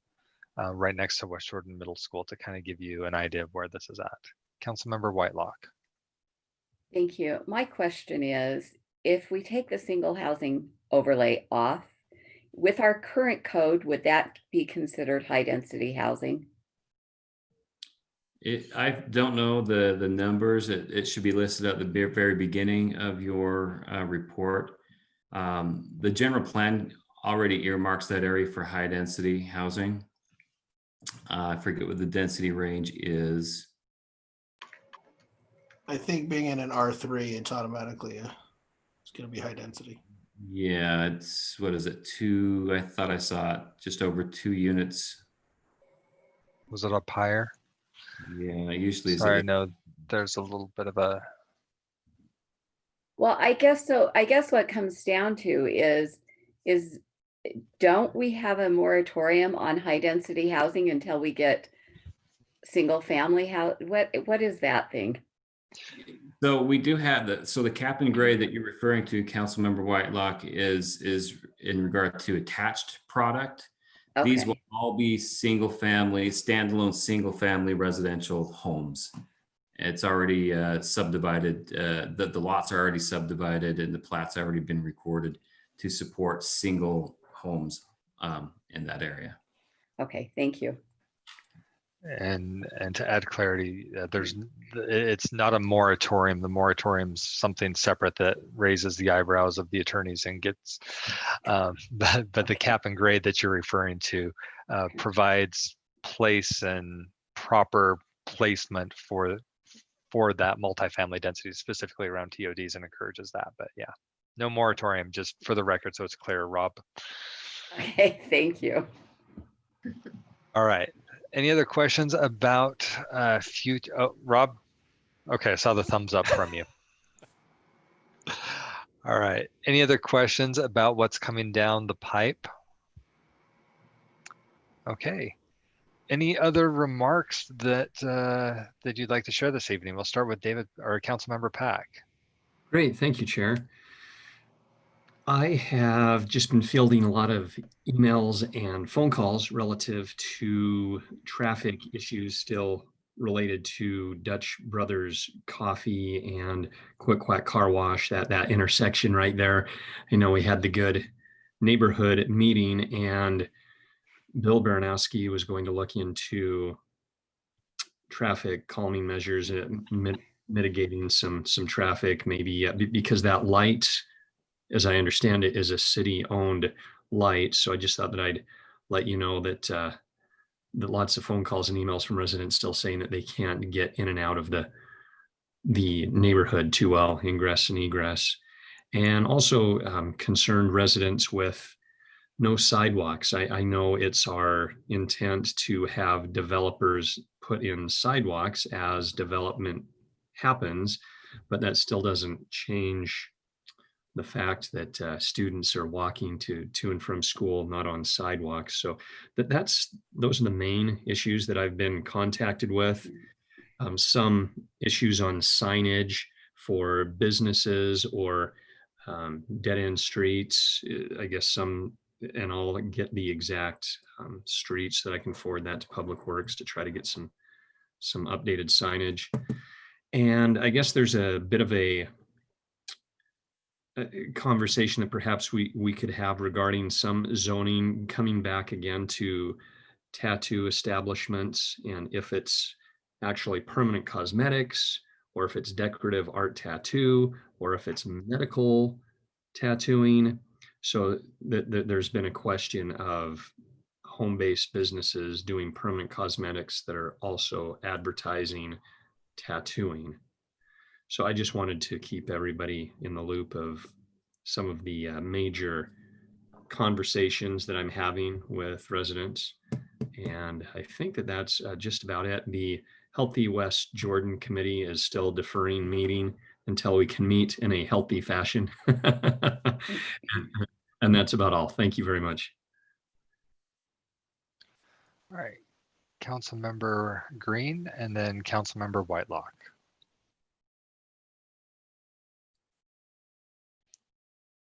right next to West Jordan Middle School, to kind of give you an idea of where this is at. Councilmember Whitelock. Thank you. My question is, if we take the single housing overlay off, with our current code, would that be considered high density housing? I don't know the numbers. It should be listed at the very beginning of your report. The general plan already earmarks that area for high density housing. I forget what the density range is. I think being in an R3, it's automatically, it's going to be high density. Yeah, it's, what is it, 2? I thought I saw it just over 2 units. Was it up higher? Yeah, usually. Sorry, no, there's a little bit of a. Well, I guess so. I guess what comes down to is don't we have a moratorium on high density housing until we get single family house? What is that thing? So we do have the cap and grade that you're referring to, Councilmember Whitelock, is in regard to attached product. Okay. These will all be standalone single family residential homes. It's already subdivided. The lots are already subdivided and the plat's already been recorded to support single homes in that area. Okay, thank you. And to add clarity, it's not a moratorium. The moratorium's something separate that raises the eyebrows of the attorneys and gets, but the cap and grade that you're referring to provides place and proper placement for that multifamily density, specifically around TODs, and encourages that. But yeah, no moratorium, just for the record, so it's clear, Rob. Okay, thank you. All right. Any other questions about future? Oh, Rob? Okay, I saw the thumbs up from you. All right. Any other questions about what's coming down the pipe? Okay. Any other remarks that that you'd like to share this evening? We'll start with David or Councilmember Pack. Great, thank you, Chair. I have just been fielding a lot of emails and phone calls relative to traffic issues still related to Dutch Brothers Coffee and Quick Quack Car Wash, that intersection right there. I know we had the good neighborhood meeting and Bill Baranowski was going to look into traffic calming measures, mitigating some traffic, maybe because that light, as I understand it, is a city-owned light. So I just thought that I'd let you know that that lots of phone calls and emails from residents still saying that they can't get in and out of the neighborhood too well, ingress and egress, and also concerned residents with no sidewalks. I know it's our intent to have developers put in sidewalks as development happens, but that still doesn't change the fact that students are walking to and from school, not on sidewalks. So those are the main issues that I've been contacted with. Some issues on signage for businesses or dead-end streets. I guess some, and I'll get the exact streets so that I can forward that to Public Works to try to get some updated signage. And I guess there's a bit of a conversation that perhaps we could have regarding some zoning coming back again to tattoo establishments, and if it's actually permanent cosmetics or if it's decorative art tattoo or if it's medical tattooing. So there's been a question of home-based businesses doing permanent cosmetics that are also advertising tattooing. So I just wanted to keep everybody in the loop of some of the major conversations that I'm having with residents. And I think that that's just about it. The Healthy West Jordan Committee is still deferring meeting until we can meet in a healthy fashion. And that's about all. Thank you very much. All right, Councilmember Green and then Councilmember Whitelock.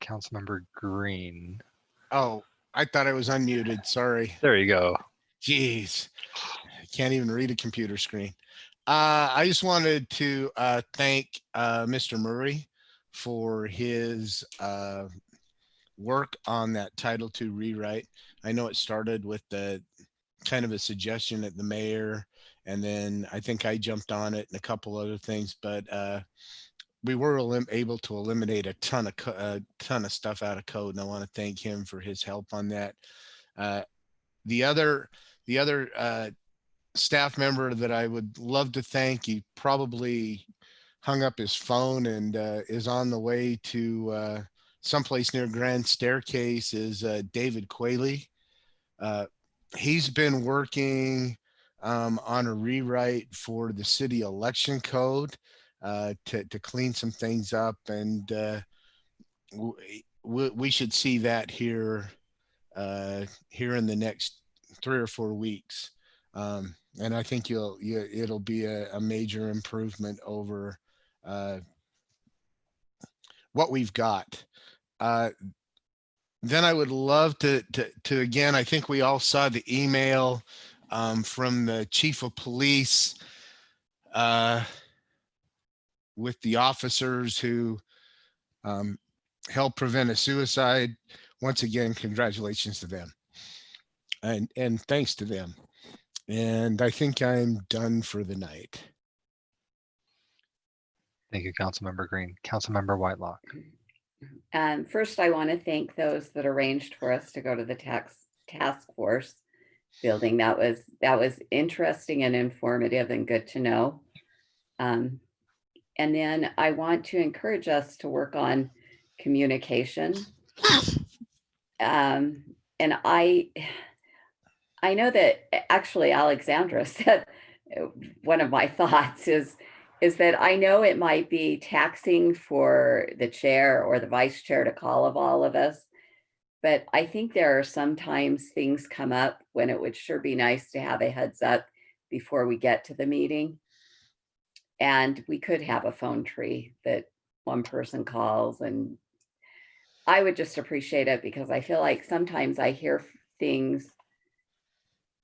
Councilmember Green. Oh, I thought I was unmuted. Sorry. There you go. Jeez, I can't even read a computer screen. I just wanted to thank Mr. Murray for his work on that Title II rewrite. I know it started with the kind of a suggestion at the mayor, and then I think I jumped on it and a couple other things, but we were able to eliminate a ton of stuff out of code, and I want to thank him for his help on that. The other staff member that I would love to thank, he probably hung up his phone and is on the way to someplace near Grand Staircase, is David Quayle. He's been working on a rewrite for the city election code to clean some things up, and we should see that here in the next 3 or 4 weeks. And I think it'll be a major improvement over what we've got. Then I would love to again, I think we all saw the email from the chief of police with the officers who helped prevent a suicide. Once again, congratulations to them, and thanks to them. And I think I'm done for the night. Thank you, Councilmember Green. Councilmember Whitelock. First, I want to thank those that arranged for us to go to the task force building. That was interesting and informative and good to know. And then I want to encourage us to work on communication. And I know that actually Alexandra said one of my thoughts is that I know it might be taxing for the chair or the vice chair to call of all of us, but I think there are sometimes things come up when it would sure be nice to have a heads up before we get to the meeting. And we could have a phone tree that one person calls, and I would just appreciate it, because I feel like sometimes I hear things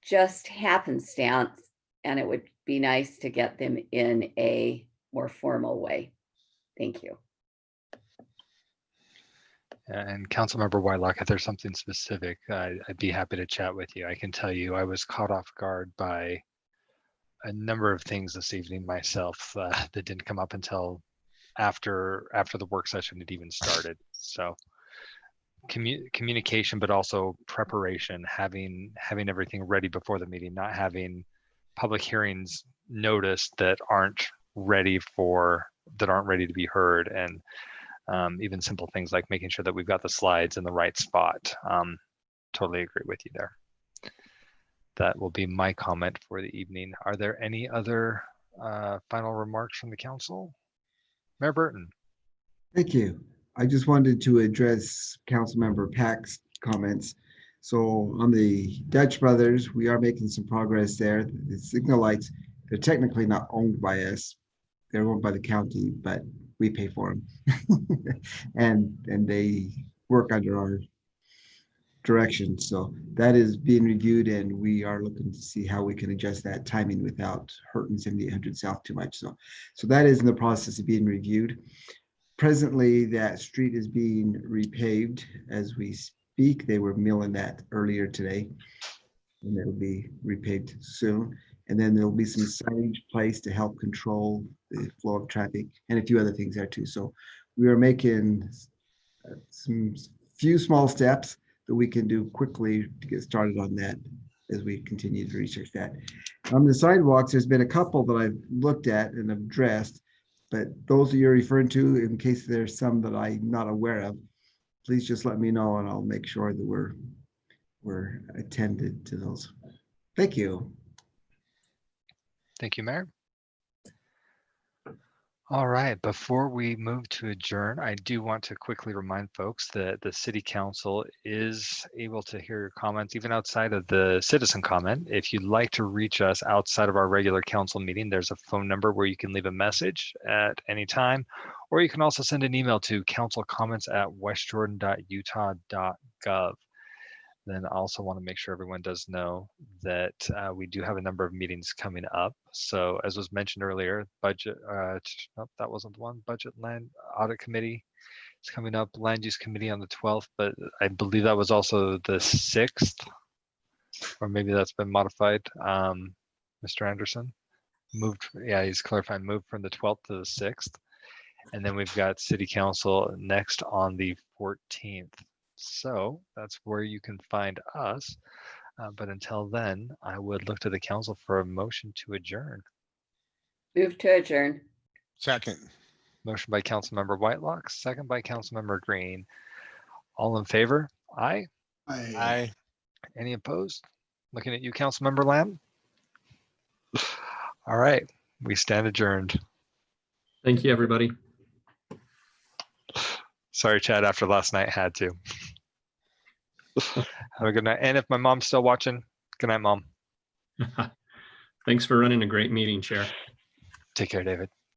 just happenstance, and it would be nice to get them in a more formal way. Thank you. And Councilmember Whitelock, if there's something specific, I'd be happy to chat with you. I can tell you I was caught off guard by a number of things this evening myself that didn't come up until after the work session had even started. So communication, but also preparation, having everything ready before the meeting, not having public hearings noticed that aren't ready to be heard, and even simple things like making sure that we've got the slides in the right spot. Totally agree with you there. That will be my comment for the evening. Are there any other final remarks from the council? Mayor Burton. Thank you. I just wanted to address Councilmember Pack's comments. So on the Dutch Brothers, we are making some progress there. The signal lights, they're technically not owned by us. They're owned by the county, but we pay for them. and they work under our direction. So that is being reviewed, and we are looking to see how we can adjust that timing without hurting 7800 South too much. So that is in the process of being reviewed. Presently, that street is being repaved as we speak. They were milling that earlier today, and it'll be repaved soon. And then there'll be some signage placed to help control the flow of traffic and a few other things there too. So we are making some few small steps that we can do quickly to get started on that as we continue to research that. On the sidewalks, there's been a couple that I've looked at and addressed, but those that you're referring to, in case there's some that I'm not aware of, please just let me know and I'll make sure that we're attended to those. Thank you. Thank you, Mayor. All right, before we move to adjourn, I do want to quickly remind folks that the City Council is able to hear your comments even outside of the citizen comment. If you'd like to reach us outside of our regular council meeting, there's a phone number where you can leave a message at any time, or you can also send an email to councilcomments@westjordan.utah.gov. Then I also want to make sure everyone does know that we do have a number of meetings coming up. So as was mentioned earlier, budget, nope, that wasn't the one, budget land audit committee is coming up, land use committee on the 12th, but I believe that was also the 6th, or maybe that's been modified. Mr. Anderson moved, yeah, he's clarifying, moved from the 12th to the 6th. And then we've got city council next on the 14th. So that's where you can find us. But until then, I would look to the council for a motion to adjourn. Move to adjourn. Second. Motion by Councilmember Whitelock, second by Councilmember Green. All in favor? Aye. Aye. Any opposed? Looking at you, Councilmember Lamb. All right, we stand adjourned. Thank you, everybody. Sorry, Chad, after last night, had to. Have a good night. And if my mom's still watching, good night, Mom. Thanks for running a great meeting, Chair. Take care, David.